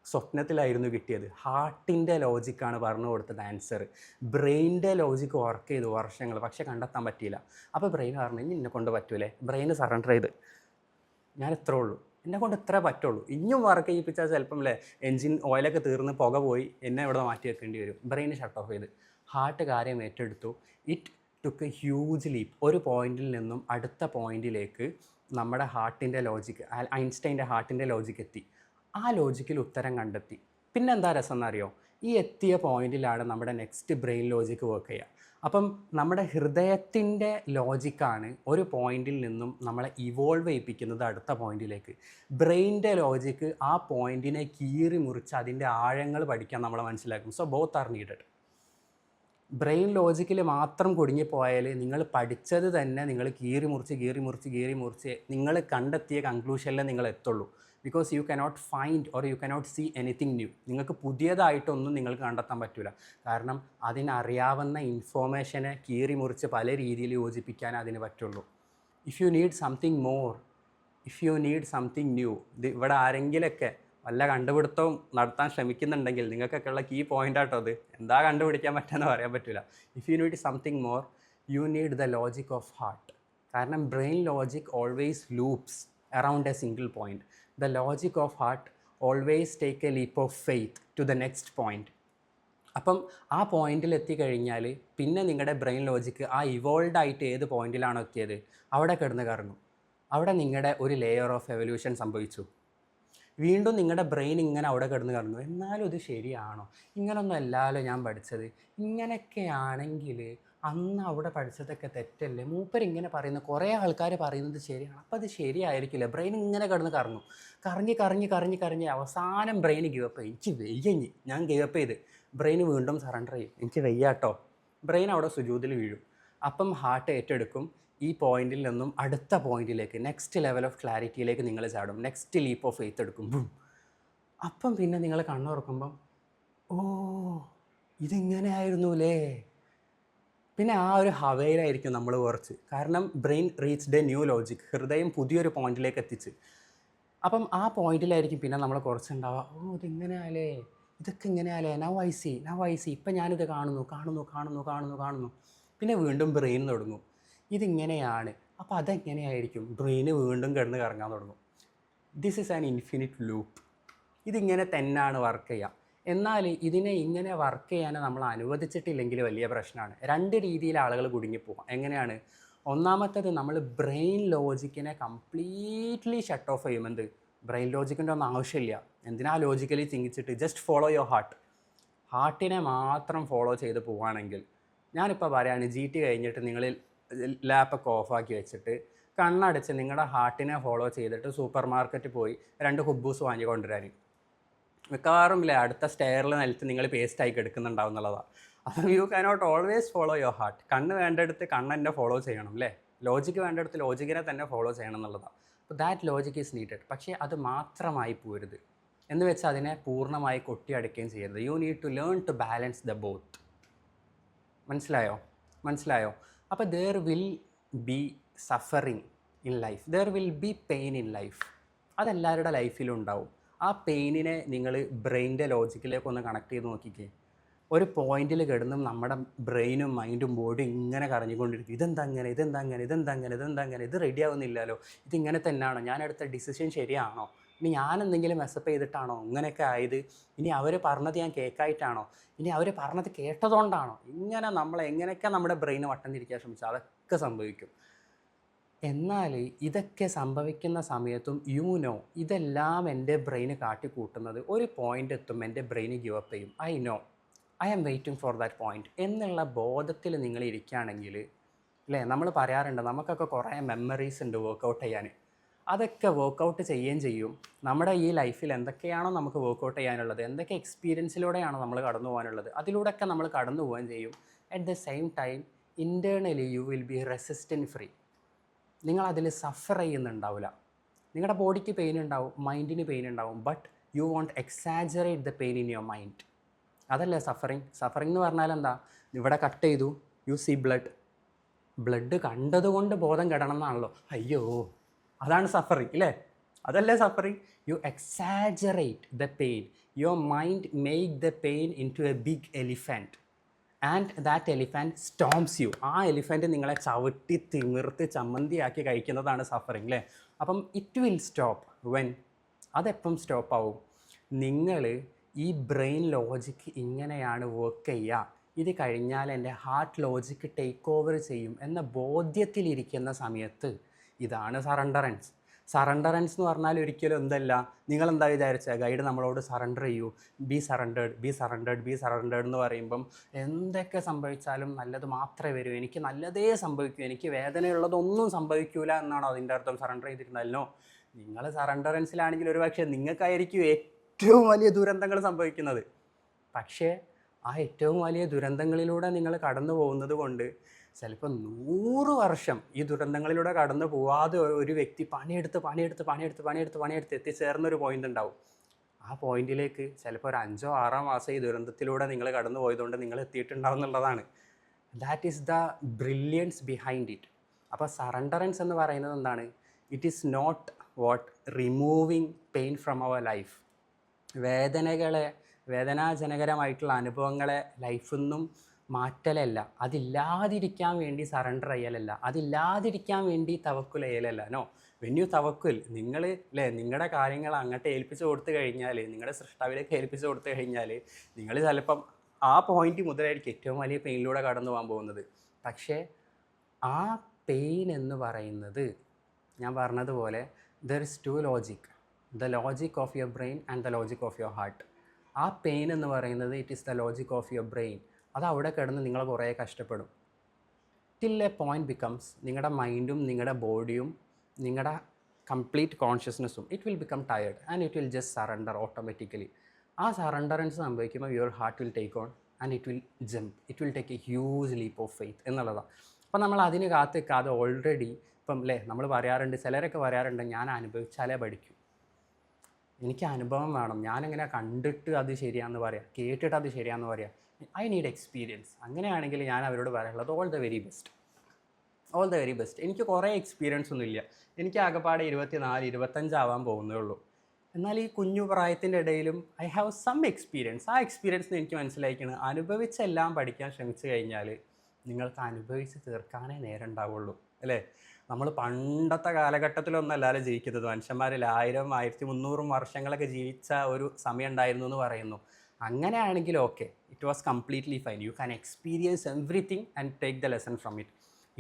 സ്വപ്നത്തിലായിരുന്നു കിട്ടിയത്. ഹാർട്ടിൻ്റെ ലോജിക്കാണ് പറഞ്ഞു കൊടുത്തത് ആൻസർ. ബ്രെയിനിൻ്റെ ലോജിക്ക് വർക്ക് ചെയ്തു വർഷങ്ങൾ, പക്ഷെ കണ്ടെത്താൻ പറ്റിയില്ല. അപ്പോൾ ബ്രെയിൻ പറഞ്ഞു ഇനി എന്നെ കൊണ്ട് പറ്റൂലേ. ബ്രെയിന് സറണ്ടർ ചെയ്ത് ഞാൻ ഇത്രേ ഉള്ളൂ, എന്നെ കൊണ്ട് ഇത്രേ പറ്റുള്ളൂ, ഇനിയും വർക്ക് ചെയ്യിപ്പിച്ചാൽ ചിലപ്പം എൻജിൻ ഓയിലൊക്കെ തീർന്ന് പുക പോയി എന്നെ ഇവിടെ മാറ്റി വെക്കേണ്ടി വരും. ബ്രെയിന് ഷട്ട് ഓഫ് ചെയ്ത് ഹാർട്ട് കാര്യം ഏറ്റെടുത്തു. It took A huge leap. ഒരു പോയിന്റിൽ നിന്നും അടുത്ത പോയിന്റിലേക്ക് നമ്മുടെ ഹാർട്ടിൻ്റെ ലോജിക്ക്, ഐൻസ്റ്റൈൻ്റെ ഹാർട്ടിൻ്റെ ലോജിക്ക് എത്തി. ആ ലോജിക്കിൽ ഉത്തരം കണ്ടെത്തി. പിന്നെന്താ രസം എന്നറിയോ? ഈ എത്തിയ പോയിന്റിലാണ് നമ്മുടെ നെക്സ്റ്റ് ബ്രെയിൻ ലോജിക്ക് വർക്ക് ചെയ്യുക. അപ്പം നമ്മുടെ ഹൃദയത്തിൻ്റെ ലോജിക്കാണ് ഒരു പോയിന്റിൽ നിന്നും നമ്മളെ ഇവോൾവ് ചെയ്യിപ്പിക്കുന്നത് അടുത്ത പോയിന്റിലേക്ക്. ബ്രെയിനിൻ്റെ ലോജിക്ക് ആ പോയിന്റിനെ കീറി മുറിച്ച് അതിൻ്റെ ആഴങ്ങൾ പഠിക്കാൻ നമ്മളെ മനസ്സിലാക്കും. So both are needed. Brain ലോജിക്കിൽ മാത്രം കുടുങ്ങിപ്പോയാൽ നിങ്ങൾ പഠിച്ചത് തന്നെ നിങ്ങൾ കീറി മുറിച്ച് നിങ്ങൾ കണ്ടെത്തിയ കൺക്ലൂഷനിൽ നിങ്ങൾ എത്തുള്ളൂ. Because you cannot find or you cannot see anything new. നിങ്ങൾക്ക് പുതിയതായിട്ടൊന്നും നിങ്ങൾക്ക് കണ്ടെത്താൻ പറ്റില്ല. കാരണം അതിനറിയാവുന്ന ഇൻഫോർമേഷനെ കീറി മുറിച്ച് പല രീതിയിൽ യോജിപ്പിക്കാൻ അതിന് പറ്റുള്ളൂ. If you need something new, ഇവിടെ ആരെങ്കിലൊക്കെ വല്ല കണ്ടുപിടുത്തവും നടത്താൻ ശ്രമിക്കുന്നുണ്ടെങ്കിൽ നിങ്ങൾക്കൊക്കെ ഉള്ള കീ പോയിൻ്റ് ആട്ടോ അത്. എന്താ കണ്ടുപിടിക്കാൻ പറ്റുമെന്ന് പറയാൻ പറ്റില്ല. If you need something more, you need the logic of heart. കാരണം brain logic always loops around a single point. The logic of heart always take a leap of faith to the next point. അപ്പം ആ പോയിന്റിൽ എത്തിക്കഴിഞ്ഞാൽ പിന്നെ നിങ്ങളുടെ brain logic ആ evolve ആയിട്ട് ഏത് പോയിന്റിലാണോ എത്തിയത് അവിടെ കിടന്ന് കറങ്ങും. അവിടെ നിങ്ങളുടെ ഒരു ലെയർ ഓഫ് എവല്യൂഷൻ സംഭവിച്ചു. വീണ്ടും നിങ്ങളുടെ ബ്രെയിൻ ഇങ്ങനെ അവിടെ കിടന്ന് കറങ്ങും. എന്നാലും ഇത് ശരിയാണോ? ഇങ്ങനൊന്നും അല്ലല്ലോ ഞാൻ പഠിച്ചത്. ഇങ്ങനെയൊക്കെയാണെങ്കിൽ അന്ന് അവിടെ പഠിച്ചതൊക്കെ തെറ്റല്ലേ? മൂപ്പരിങ്ങനെ പറയുന്ന കുറേ ആൾക്കാർ പറയുന്നത് ശരിയാണ്, അപ്പോൾ അത് ശരിയായിരിക്കില്ല. ബ്രെയിൻ ഇങ്ങനെ കിടന്ന് കറങ്ങി അവസാനം ബ്രെയിൻ ഗിവപ്പ് ചെയ്യും. എനിക്ക് വെയ്യഞ്ഞ്, ഞാൻ ഗിവപ്പ് ചെയ്ത്. ബ്രെയിൻ വീണ്ടും സറണ്ടർ ചെയ്യും, എനിക്ക് വെയ്യാട്ടോ. ബ്രെയിൻ അവിടെ സുജൂദിൽ വീഴും. അപ്പം ഹാർട്ട് ഏറ്റെടുക്കും. ഈ പോയിന്റിൽ നിന്നും അടുത്ത പോയിന്റിലേക്ക്, നെക്സ്റ്റ് ലെവൽ ഓഫ് ക്ലാരിറ്റിയിലേക്ക് നിങ്ങൾ ചാടും. നെക്സ്റ്റ് ലീപ്പ് ഓഫ് ഫെയ്ത്ത് എടുക്കും. അപ്പം പിന്നെ നിങ്ങൾ കണ്ണുറക്കുമ്പം ഓ ഇതിങ്ങനെ ആയിരുന്നു അല്ലേ. പിന്നെ ആ ഒരു ഹവയിലായിരിക്കും നമ്മൾ കുറച്ച്. കാരണം brain reached A new logic. ഹൃദയം പുതിയൊരു പോയിന്റിലേക്ക് എത്തിച്ച്. അപ്പം ആ പോയിന്റിലായിരിക്കും പിന്നെ നമ്മൾ കുറച്ചുണ്ടാവുക. ഓ ഇതിങ്ങനെയാലേ, ഇതൊക്കെ ഇങ്ങനെയാലേ, നൗ ഐ സി. ഇപ്പം ഞാനിത് കാണുന്നു. പിന്നെ വീണ്ടും ബ്രെയിൻ തുടങ്ങും. ഇതിങ്ങനെയാണ്. അപ്പോൾ അതെങ്ങനെയായിരിക്കും? ബ്രെയിന് വീണ്ടും കിടന്ന് കറങ്ങാൻ തുടങ്ങും. This is an infinite loop. ഇതിങ്ങനെ തന്നെയാണ് വർക്ക് ചെയ്യുക. എന്നാൽ ഇതിനെ ഇങ്ങനെ വർക്ക് ചെയ്യാൻ നമ്മൾ അനുവദിച്ചിട്ടില്ലെങ്കിൽ വലിയ പ്രശ്നമാണ്. രണ്ട് രീതിയിൽ ആളുകൾ കുടുങ്ങിപ്പോകും. എങ്ങനെയാണ്? ഒന്നാമത്തേത്, നമ്മൾ ബ്രെയിൻ ലോജിക്കിനെ കംപ്ലീറ്റ്ലി ഷട്ട് ഓഫ് ചെയ്യും. എന്ത്? ബ്രെയിൻ ലോജിക്കിൻ്റെ ഒന്നും ആവശ്യമില്ല. എന്തിനാ ലോജിക്കലി ചിന്തിച്ചിട്ട്? ജസ്റ്റ് ഫോളോ യുവർ ഹാർട്ടിനെ മാത്രം ഫോളോ ചെയ്ത് പോവുകയാണെങ്കിൽ, ഞാനിപ്പോൾ പറയുകയാണ്, GT കഴിഞ്ഞിട്ട് നിങ്ങൾ ലാപ്പൊക്കെ ഓഫാക്കി വെച്ചിട്ട് കണ്ണടച്ച് നിങ്ങളുടെ ഹാർട്ടിനെ ഫോളോ ചെയ്തിട്ട് സൂപ്പർ മാർക്കറ്റിൽ പോയി 2 ഹുബൂസ് വാങ്ങിക്കൊണ്ടുവരാൻ, മിക്കവാറും ഇല്ലേ അടുത്ത സ്റ്റെയറിൽ നിലത്ത് നിങ്ങൾ പേസ്റ്റായി കിടക്കുന്നുണ്ടാവും എന്നുള്ളതാണ്. അപ്പം you cannot always follow your heart. കണ്ണ് വേണ്ടടുത്ത് കണ്ണെന്നെ ഫോളോ ചെയ്യണം അല്ലേ? ലോജിക്ക് വേണ്ടടുത്ത് ലോജിക്കിനെ തന്നെ ഫോളോ ചെയ്യണം എന്നുള്ളതാണ്. അപ്പോൾ ദാറ്റ് ലോജിക്ക് ഈസ് നീഡഡ്. പക്ഷേ അത് മാത്രമായി പോരുത്. എന്ന് വെച്ചാൽ അതിനെ പൂർണ്ണമായി കൊട്ടിയടക്കുകയും ചെയ്യരുത്. You need to learn to balance the both. മനസ്സിലായോ? അപ്പോൾ there will be suffering in life, there will be pain in life. അതെല്ലാവരുടെ ലൈഫിലും ഉണ്ടാവും. ആ പെയിനിനെ നിങ്ങൾ ബ്രെയിനിൻ്റെ ലോജിക്കിലേക്ക് ഒന്ന് കണക്ട് ചെയ്ത് നോക്കിക്കേ. ഒരു പോയിന്റിൽ കിടന്നും നമ്മുടെ ബ്രെയിനും മൈൻഡും ബോഡിയും ഇങ്ങനെ കറങ്ങിക്കൊണ്ടിരിക്കും. ഇതെന്തങ്ങനെ ഇത് റെഡി ആവുന്നില്ലല്ലോ, ഇതിങ്ങനെ തന്നെയാണോ, ഞാൻ എടുത്ത ഡിസിഷൻ ശരിയാണോ, ഇനി ഞാൻ എന്തെങ്കിലും മെസ്സപ്പ് ചെയ്തിട്ടാണോ ഇങ്ങനെയൊക്കെ ആയത്, ഇനി അവർ പറഞ്ഞത് ഞാൻ കേൾക്കായിട്ടാണോ, ഇനി അവർ പറഞ്ഞത് കേട്ടതുകൊണ്ടാണോ, ഇങ്ങനെ നമ്മൾ എങ്ങനെയൊക്കെ നമ്മുടെ ബ്രെയിന് വട്ടം തിരിക്കാൻ ശ്രമിച്ചാൽ അതൊക്കെ സംഭവിക്കും. എന്നാൽ ഇതൊക്കെ സംഭവിക്കുന്ന സമയത്തും ഇതെല്ലാം എൻ്റെ ബ്രെയിന് കാട്ടിക്കൂട്ടുന്നത് ഒരു പോയിൻ്റ് എത്തും എൻ്റെ ബ്രെയിന് ഗിവ് അപ്പ് ചെയ്യും. I am waiting for that point എന്നുള്ള ബോധത്തിൽ നിങ്ങൾ ഇരിക്കുകയാണെങ്കിൽ, അല്ലേ, നമ്മൾ പറയാറുണ്ട് നമുക്കൊക്കെ കുറേ മെമ്മറീസ് ഉണ്ട് വർക്കൗട്ട് ചെയ്യാൻ. അതൊക്കെ വർക്കൗട്ട് ചെയ്യുകയും ചെയ്യും. നമ്മുടെ ഈ ലൈഫിൽ എന്തൊക്കെയാണോ നമുക്ക് വർക്കൗട്ട് ചെയ്യാനുള്ളത്, എന്തൊക്കെ എക്സ്പീരിയൻസിലൂടെയാണോ നമ്മൾ കടന്നു പോകാനുള്ളത്, അതിലൂടെയൊക്കെ നമ്മൾ കടന്നു പോവുകയും ചെയ്യും. At the same time internally you will be resistant free. നിങ്ങളതിൽ സഫർ ചെയ്യുന്നുണ്ടാവില്ല. നിങ്ങളുടെ ബോഡിക്ക് പെയിൻ ഉണ്ടാവും, മൈൻഡിന് പെയിൻ ഉണ്ടാവും, but you won't exaggerate the pain in your mind. അതല്ലേ സഫറിങ് എന്ന് പറഞ്ഞാൽ എന്താ? ഇവിടെ കട്ട് ചെയ്തു, യു സീ ബ്ലഡ് കണ്ടതുകൊണ്ട് ബോധം കെടണം എന്നാണല്ലോ. അയ്യോ, അതാണ് സഫറിങ് ഇല്ലേ? അതല്ലേ suffering? You exaggerate the pain. Your mind make the pain into a big elephant and that elephant storms you. ആ എലിഫൻറ്റ് നിങ്ങളെ ചവിട്ടി തിമിർത്ത് ചമ്മന്തിയാക്കി കഴിക്കുന്നതാണ് സഫറിങ് അല്ലേ? അപ്പം ഇറ്റ് വിൽ സ്റ്റോപ്പ് വെൻ. അതെപ്പം സ്റ്റോപ്പ് ആവും? നിങ്ങൾ ഈ ബ്രെയിൻ ലോജിക്ക് ഇങ്ങനെയാണ് വർക്ക് ചെയ്യുക, ഇത് കഴിഞ്ഞാൽ എൻ്റെ ഹാർട്ട് ലോജിക്ക് ടേക്ക് ഓവർ ചെയ്യും എന്ന ബോധ്യത്തിലിരിക്കുന്ന സമയത്ത്. ഇതാണ് സറണ്ടറൻസ്. എന്ന് പറഞ്ഞാൽ ഒരിക്കലും എന്തല്ല, നിങ്ങളെന്താ വിചാരിച്ചാൽ ഗൈഡ് നമ്മളോട് സറണ്ടർ ചെയ്യൂ, ബി സറണ്ടേഡ് എന്ന് പറയുമ്പം എന്തൊക്കെ സംഭവിച്ചാലും നല്ലത് മാത്രമേ വരൂ, എനിക്ക് നല്ലതേ സംഭവിക്കൂ, എനിക്ക് വേദനയുള്ളതൊന്നും സംഭവിക്കൂല എന്നാണോ അതിൻ്റെ അർത്ഥം? സറണ്ടർ ചെയ്തിട്ടുണ്ടല്ലോ. നിങ്ങൾ സറണ്ടറൻസിലാണെങ്കിൽ ഒരു പക്ഷേ നിങ്ങൾക്കായിരിക്കും ഏറ്റവും വലിയ ദുരന്തങ്ങൾ സംഭവിക്കുന്നത്. പക്ഷേ ആ ഏറ്റവും വലിയ ദുരന്തങ്ങളിലൂടെ നിങ്ങൾ കടന്നു പോകുന്നത് കൊണ്ട് ചിലപ്പോൾ 100 വർഷം ഈ ദുരന്തങ്ങളിലൂടെ കടന്നു പോവാതെ ഒരു വ്യക്തി പണിയെടുത്ത് എത്തിച്ചേർന്നൊരു പോയിൻ്റ് ഉണ്ടാവും. ആ പോയിന്റിലേക്ക് ചിലപ്പോൾ ഒരു 5-6 മാസം ഈ ദുരന്തത്തിലൂടെ നിങ്ങൾ കടന്നു പോയതുകൊണ്ട് നിങ്ങൾ എത്തിയിട്ടുണ്ടാവും എന്നുള്ളതാണ്. That is the brilliance behind it. അപ്പോൾ സറണ്ടറൻസ് എന്ന് പറയുന്നത് എന്താണ്? It is not what removing pain from our life. വേദനാജനകരമായിട്ടുള്ള അനുഭവങ്ങളെ ലൈഫിൽ നിന്നും മാറ്റലല്ല, അതില്ലാതിരിക്കാൻ വേണ്ടി സറണ്ടർ ചെയ്യലല്ല, അതില്ലാതിരിക്കാൻ വേണ്ടി തവക്കുൽ ചെയ്യലല്ല. നോ, വെൻ യു തവക്കുൽ, നിങ്ങൾ നിങ്ങളുടെ കാര്യങ്ങൾ അങ്ങോട്ട് ഏൽപ്പിച്ച് കൊടുത്തു കഴിഞ്ഞാൽ, നിങ്ങളുടെ സൃഷ്ടാവിലേക്ക് ഏൽപ്പിച്ച് കൊടുത്തു കഴിഞ്ഞാൽ, നിങ്ങൾ ചിലപ്പം ആ പോയിന്റ് മുതലായിരിക്കും ഏറ്റവും വലിയ പെയിനിലൂടെ കടന്നു പോകാൻ പോകുന്നത്. പക്ഷേ ആ പെയിൻ എന്ന് പറയുന്നത്, ഞാൻ പറഞ്ഞതുപോലെ, there is 2 logic, the logic of your brain and the logic of your heart. ആ പെയിൻ എന്ന് പറയുന്നത് it is the logic of your brain. അത് അവിടെ കിടന്ന് നിങ്ങൾ കുറേ കഷ്ടപ്പെടും. ടിൽ എ പോയിന്റ് ബിക്കംസ്, നിങ്ങളുടെ മൈൻഡും നിങ്ങളുടെ ബോഡിയും നിങ്ങളുടെ കംപ്ലീറ്റ് കോൺഷ്യസ്നെസ്സും it will become tired and it will just surrender automatically. ആ സറണ്ടറൻസ് സംഭവിക്കുമ്പോൾ your heart will take on and it will jump, it will take a huge leap of faith എന്നുള്ളതാണ്. അപ്പോൾ നമ്മൾ അതിന് കാത്തിക്കാതെ ഓൾറെഡി ഇപ്പം നമ്മൾ പറയാറുണ്ട്, ചിലരൊക്കെ പറയാറുണ്ട്, ഞാൻ അനുഭവിച്ചാലേ പഠിക്കൂ, എനിക്ക് അനുഭവം വേണം, ഞാനെങ്ങനെ കണ്ടിട്ട് അത് ശരിയാണെന്ന് പറയാം, കേട്ടിട്ട് അത് ശരിയാണെന്ന് പറയാം, ഐ നീഡ് എക്സ്പീരിയൻസ്. അങ്ങനെയാണെങ്കിൽ ഞാൻ അവരോട് പറയാനുള്ളത് ഓൾ ദ വെരി ബെസ്റ്റ്. എനിക്ക് കുറേ എക്സ്പീരിയൻസ് ഒന്നുമില്ല, എനിക്ക് ആകെപ്പാടെ 24-25 ആവാൻ പോകുന്നേ ഉള്ളൂ. എന്നാൽ ഈ കുഞ്ഞു പ്രായത്തിൻ്റെ ഇടയിലും ഐ ഹാവ് സം എക്സ്പീരിയൻസ്. ആ എക്സ്പീരിയൻസ് എനിക്ക് മനസ്സിലാക്കിയാണ്, അനുഭവിച്ചെല്ലാം പഠിക്കാൻ ശ്രമിച്ചു കഴിഞ്ഞാൽ നിങ്ങൾക്ക് അനുഭവിച്ച് തീർക്കാനേ നേരം ഉണ്ടാവുള്ളൂ അല്ലേ? നമ്മൾ പണ്ടത്തെ കാലഘട്ടത്തിലൊന്നല്ലല്ലോ ജീവിക്കുന്നത്. മനുഷ്യന്മാരിൽ 1000 1300 വർഷങ്ങളൊക്കെ ജീവിച്ച ഒരു സമയം ഉണ്ടായിരുന്നു എന്ന് പറയുന്നു. അങ്ങനെയാണെങ്കിൽ okay, it was completely fine. You can experience everything and take the lesson from it.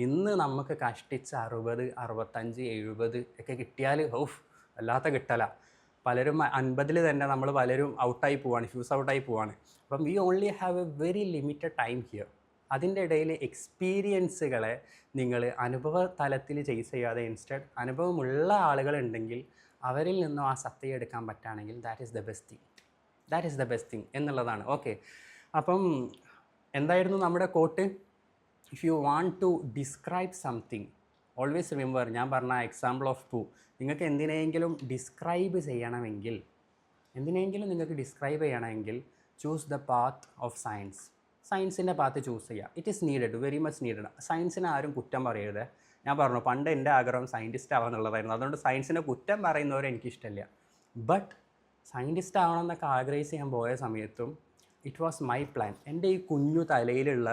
ഇന്ന് നമുക്ക് കഷ്ടിച്ച് 60 65 70 ഒക്കെ കിട്ടിയാൽ വല്ലാത്ത കിട്ടല. പലരും 50 തന്നെ നമ്മൾ പലരും ഔട്ടായി പോവാണ്, ഫ്യൂസ് ഔട്ടായി പോവാണ്. അപ്പം V only have A very limited time here. അതിൻ്റെ ഇടയിൽ എക്സ്പീരിയൻസുകളെ നിങ്ങൾ അനുഭവ തലത്തിൽ ചേസ് ചെയ്യാതെ ഇൻസ്റ്റഡ് അനുഭവമുള്ള ആളുകളുണ്ടെങ്കിൽ അവരിൽ നിന്നും ആ സത്യം എടുക്കാൻ പറ്റുകയാണെങ്കിൽ that is the best thing എന്നുള്ളതാണ്. ഓക്കെ, അപ്പം എന്തായിരുന്നു നമ്മുടെ quote? If you want to describe something, always remember, ഞാൻ പറഞ്ഞ എക്സാമ്പിൾ ഓഫ് പൂ. നിങ്ങൾക്ക് എന്തിനെങ്കിലും ഡിസ്ക്രൈബ് ചെയ്യണമെങ്കിൽ choose the path of science. സയൻസിൻ്റെ പാത്ത് ചൂസ് ചെയ്യുക. It is needed, very much needed. സയൻസിനെ ആരും കുറ്റം പറയരുത്. ഞാൻ പറഞ്ഞു, പണ്ട് എൻ്റെ ആഗ്രഹം സയൻറ്റിസ്റ്റ് ആവാന്നുള്ളതായിരുന്നു. അതുകൊണ്ട് സയൻസിനെ കുറ്റം പറയുന്നവരെ എനിക്കിഷ്ടമില്ല. ബട്ട് സയൻറ്റിസ്റ്റ് ആവണം എന്നൊക്കെ ആഗ്രഹിച്ച് ഞാൻ പോയ സമയത്തും ഇറ്റ് വാസ് മൈ പ്ലാൻ. എൻ്റെ ഈ കുഞ്ഞു തലയിലുള്ള,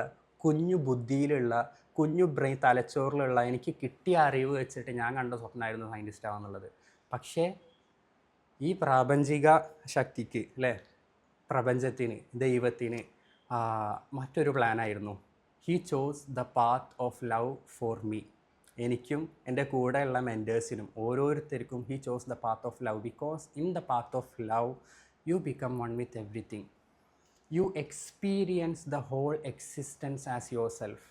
കുഞ്ഞു ബുദ്ധിയിലുള്ള, കുഞ്ഞു തലച്ചോറിലുള്ള എനിക്ക് കിട്ടിയ അറിവ് വെച്ചിട്ട് ഞാൻ കണ്ട സ്വപ്നമായിരുന്നു സയൻറ്റിസ്റ്റ് ആവാന്നുള്ളത്. പക്ഷേ ഈ പ്രാപഞ്ചിക ശക്തിക്ക്, അല്ലേ, പ്രപഞ്ചത്തിന്, ദൈവത്തിന് മറ്റൊരു പ്ലാനായിരുന്നു. He chose the path of love for me. എനിക്കും എൻ്റെ കൂടെയുള്ള മെൻറ്റേഴ്സിനും ഓരോരുത്തർക്കും he chose the path of love. Because in the path of love you become one with everything. You experience the whole existence as your self.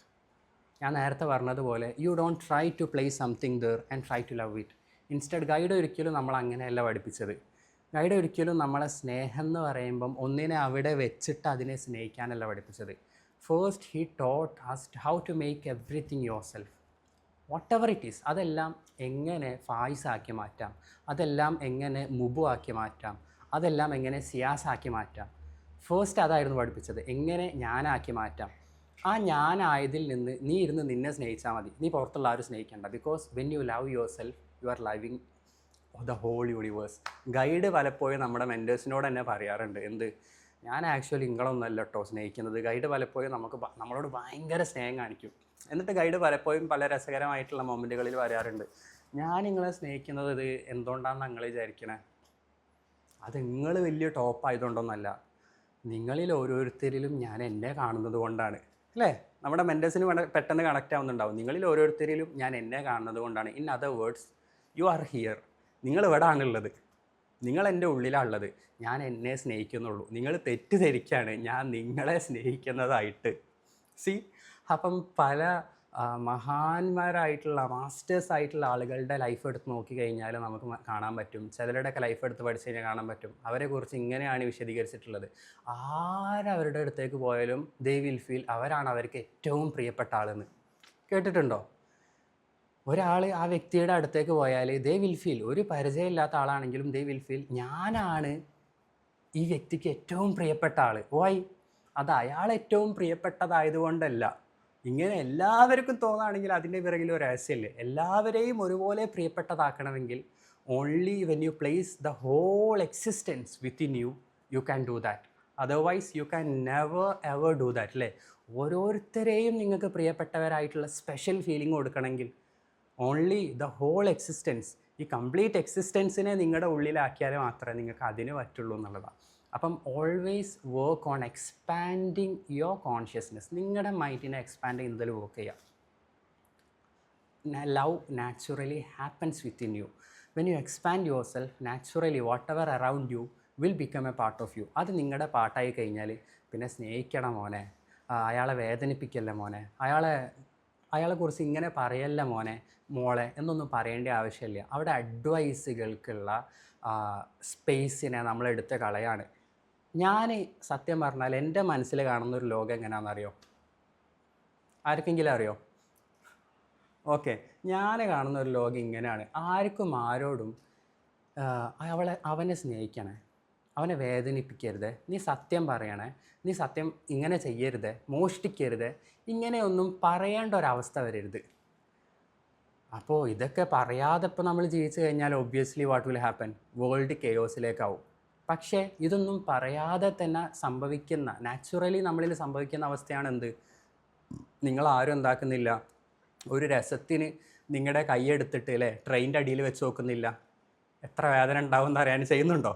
ഞാൻ നേരത്തെ പറഞ്ഞതുപോലെ you don't try to play something there and try to love it. Instead guide ഒരിക്കലും നമ്മൾ അങ്ങനെയല്ല പഠിപ്പിച്ചത്. Guide ഒരിക്കലും നമ്മളെ സ്നേഹം എന്ന് പറയുമ്പം ഒന്നിനെ അവിടെ വെച്ചിട്ട് അതിനെ സ്നേഹിക്കാനല്ല പഠിപ്പിച്ചത്. First he taught us how to make everything yourself. Whatever it is, അതെല്ലാം എങ്ങനെ ഫായിസാക്കി മാറ്റാം, അതെല്ലാം എങ്ങനെ മുബു ആക്കി മാറ്റാം, അതെല്ലാം എങ്ങനെ സിയാസാക്കി മാറ്റാം. ഫസ്റ്റ് അതായിരുന്നു പഠിപ്പിച്ചത്, എങ്ങനെ ഞാനാക്കി മാറ്റാം. ആ ഞാനായതിൽ നിന്ന് നീ ഇരുന്ന് നിന്നെ സ്നേഹിച്ചാൽ മതി, നീ പുറത്തുള്ള ആരും സ്നേഹിക്കേണ്ട. Because when you love your self you are loving the whole universe. Guide പലപ്പോഴും നമ്മുടെ മെൻറ്റേഴ്സിനോട് തന്നെ പറയാറുണ്ട്, എന്ത്, ഞാൻ ആക്ച്വലി നിങ്ങളൊന്നല്ല കേട്ടോ സ്നേഹിക്കുന്നത്. ഗൈഡ് പലപ്പോഴും നമ്മളോട് ഭയങ്കര സ്നേഹം കാണിക്കും. എന്നിട്ട് ഗൈഡ് പലപ്പോഴും പല രസകരമായിട്ടുള്ള മൊമെൻറ്റുകളിൽ പറയാറുണ്ട്, ഞാൻ നിങ്ങളെ സ്നേഹിക്കുന്നത് ഇത് എന്തുകൊണ്ടാണെന്ന് നിങ്ങൾ വിചാരിക്കണേ, അത് നിങ്ങൾ വലിയ ടോപ്പ് ആയതുകൊണ്ടൊന്നല്ല, നിങ്ങളിൽ ഓരോരുത്തരിലും ഞാൻ എന്നെ കാണുന്നത് കൊണ്ടാണ്. അല്ലേ, നമ്മുടെ മെൻറ്റേഴ്സിന് പെട്ടെന്ന് കണക്റ്റ് ആവുന്നുണ്ടാവും. നിങ്ങളിൽ ഓരോരുത്തരിലും ഞാൻ എന്നെ കാണുന്നത് കൊണ്ടാണ്. In other words, you are here. നിങ്ങൾ ഇവിടെ ആണുള്ളത്, നിങ്ങൾ എൻ്റെ ഉള്ളിലാണുള്ളത്. ഞാൻ എന്നെ സ്നേഹിക്കുന്നുള്ളൂ. നിങ്ങൾ തെറ്റിദ്ധരിക്കുകയാണ് ഞാൻ നിങ്ങളെ സ്നേഹിക്കുന്നതായിട്ട്. സി, അപ്പം പല മഹാന്മാരായിട്ടുള്ള മാസ്റ്റേഴ്സ് ആയിട്ടുള്ള ആളുകളുടെ ലൈഫ് എടുത്ത് നോക്കിക്കഴിഞ്ഞാൽ നമുക്ക് കാണാൻ പറ്റും. ചിലരുടെയൊക്കെ ലൈഫ് എടുത്ത് പഠിച്ചു കഴിഞ്ഞാൽ കാണാൻ പറ്റും. അവരെക്കുറിച്ച് ഇങ്ങനെയാണ് വിശദീകരിച്ചിട്ടുള്ളത്. ആരവരുടെ അടുത്തേക്ക് പോയാലും ദേ വിൽ ഫീൽ അവരാണ് അവർക്ക് ഏറ്റവും പ്രിയപ്പെട്ട ആളെന്ന്. കേട്ടിട്ടുണ്ടോ? ഒരാൾ ആ വ്യക്തിയുടെ അടുത്തേക്ക് പോയാൽ ദേ വിൽ ഫീൽ, ഒരു പരിചയമില്ലാത്ത ആളാണെങ്കിലും ദേ വിൽ ഫീൽ ഞാനാണ് ഈ വ്യക്തിക്ക് ഏറ്റവും പ്രിയപ്പെട്ട ആൾ. വൈ? അത് അയാൾ ഏറ്റവും പ്രിയപ്പെട്ടതായതുകൊണ്ടല്ല. ഇങ്ങനെ എല്ലാവർക്കും തോന്നുകയാണെങ്കിൽ അതിൻ്റെ പിറകിൽ ഒരു രഹസ്യമില്ലേ. എല്ലാവരെയും ഒരുപോലെ പ്രിയപ്പെട്ടതാക്കണമെങ്കിൽ only when you place the whole existence within you, you can do that. Otherwise you can never ever do that. അല്ലേ, ഓരോരുത്തരെയും നിങ്ങൾക്ക് പ്രിയപ്പെട്ടവരായിട്ടുള്ള സ്പെഷ്യൽ ഫീലിംഗ് കൊടുക്കണമെങ്കിൽ ഓൺലി ദ ഹോൾ എക്സിസ്റ്റൻസ്, ഈ കംപ്ലീറ്റ് എക്സിസ്റ്റൻസിനെ നിങ്ങളുടെ ഉള്ളിലാക്കിയാൽ മാത്രമേ നിങ്ങൾക്ക് അതിന് പറ്റുള്ളൂ എന്നുള്ളതാണ്. അപ്പം always work on expanding your consciousness. നിങ്ങളുടെ മൈൻഡിനെ എക്സ്പാൻഡ് ചെയ്യുന്നതിൽ വർക്ക് ചെയ്യുക. Love naturally happens within you. When you expand your self, naturally what ever around you will become a part of you. അത് നിങ്ങളുടെ പാർട്ടായി കഴിഞ്ഞാൽ പിന്നെ സ്നേഹിക്കണം മോനെ, അയാളെ വേദനിപ്പിക്കല്ല മോനെ, അയാളെക്കുറിച്ച് ഇങ്ങനെ പറയല്ല മോളെ എന്നൊന്നും പറയേണ്ട ആവശ്യമില്ല. അവിടെ അഡ്വൈസുകൾക്കുള്ള സ്പേസിനെ നമ്മളെടുത്ത് കളയാണ്. ഞാൻ സത്യം പറഞ്ഞാൽ എൻ്റെ മനസ്സിൽ കാണുന്നൊരു ലോകം എങ്ങനെയാണെന്നറിയോ? ആർക്കെങ്കിലും അറിയോ? ഓക്കെ, ഞാൻ കാണുന്ന ഒരു ലോകം ഇങ്ങനെയാണ്. ആർക്കും ആരോടും അവനെ സ്നേഹിക്കണേ, അവനെ വേദനിപ്പിക്കരുത്, നീ സത്യം പറയണേ, നീ സത്യം ഇങ്ങനെ ചെയ്യരുത്, മോഷ്ടിക്കരുത്, ഇങ്ങനെയൊന്നും പറയേണ്ട ഒരവസ്ഥ വരരുത്. അപ്പോൾ ഇതൊക്കെ പറയാതെ ഇപ്പോൾ നമ്മൾ ജീവിച്ചു കഴിഞ്ഞാൽ obviously what will happen? World കെയോസിലേക്കാവും. പക്ഷേ ഇതൊന്നും പറയാതെ തന്നെ സംഭവിക്കുന്ന, നാച്ചുറലി നമ്മളിൽ സംഭവിക്കുന്ന അവസ്ഥയാണ് എന്ത്? നിങ്ങളാരും എന്താക്കുന്നില്ല, ഒരു രസത്തിന് നിങ്ങളുടെ കൈയെടുത്തിട്ട് അല്ലേ ട്രെയിനിൻ്റെ അടിയിൽ വെച്ച് നോക്കുന്നില്ല? എത്ര വേദന ഉണ്ടാവും എന്നറിയാൻ ചെയ്യുന്നുണ്ടോ?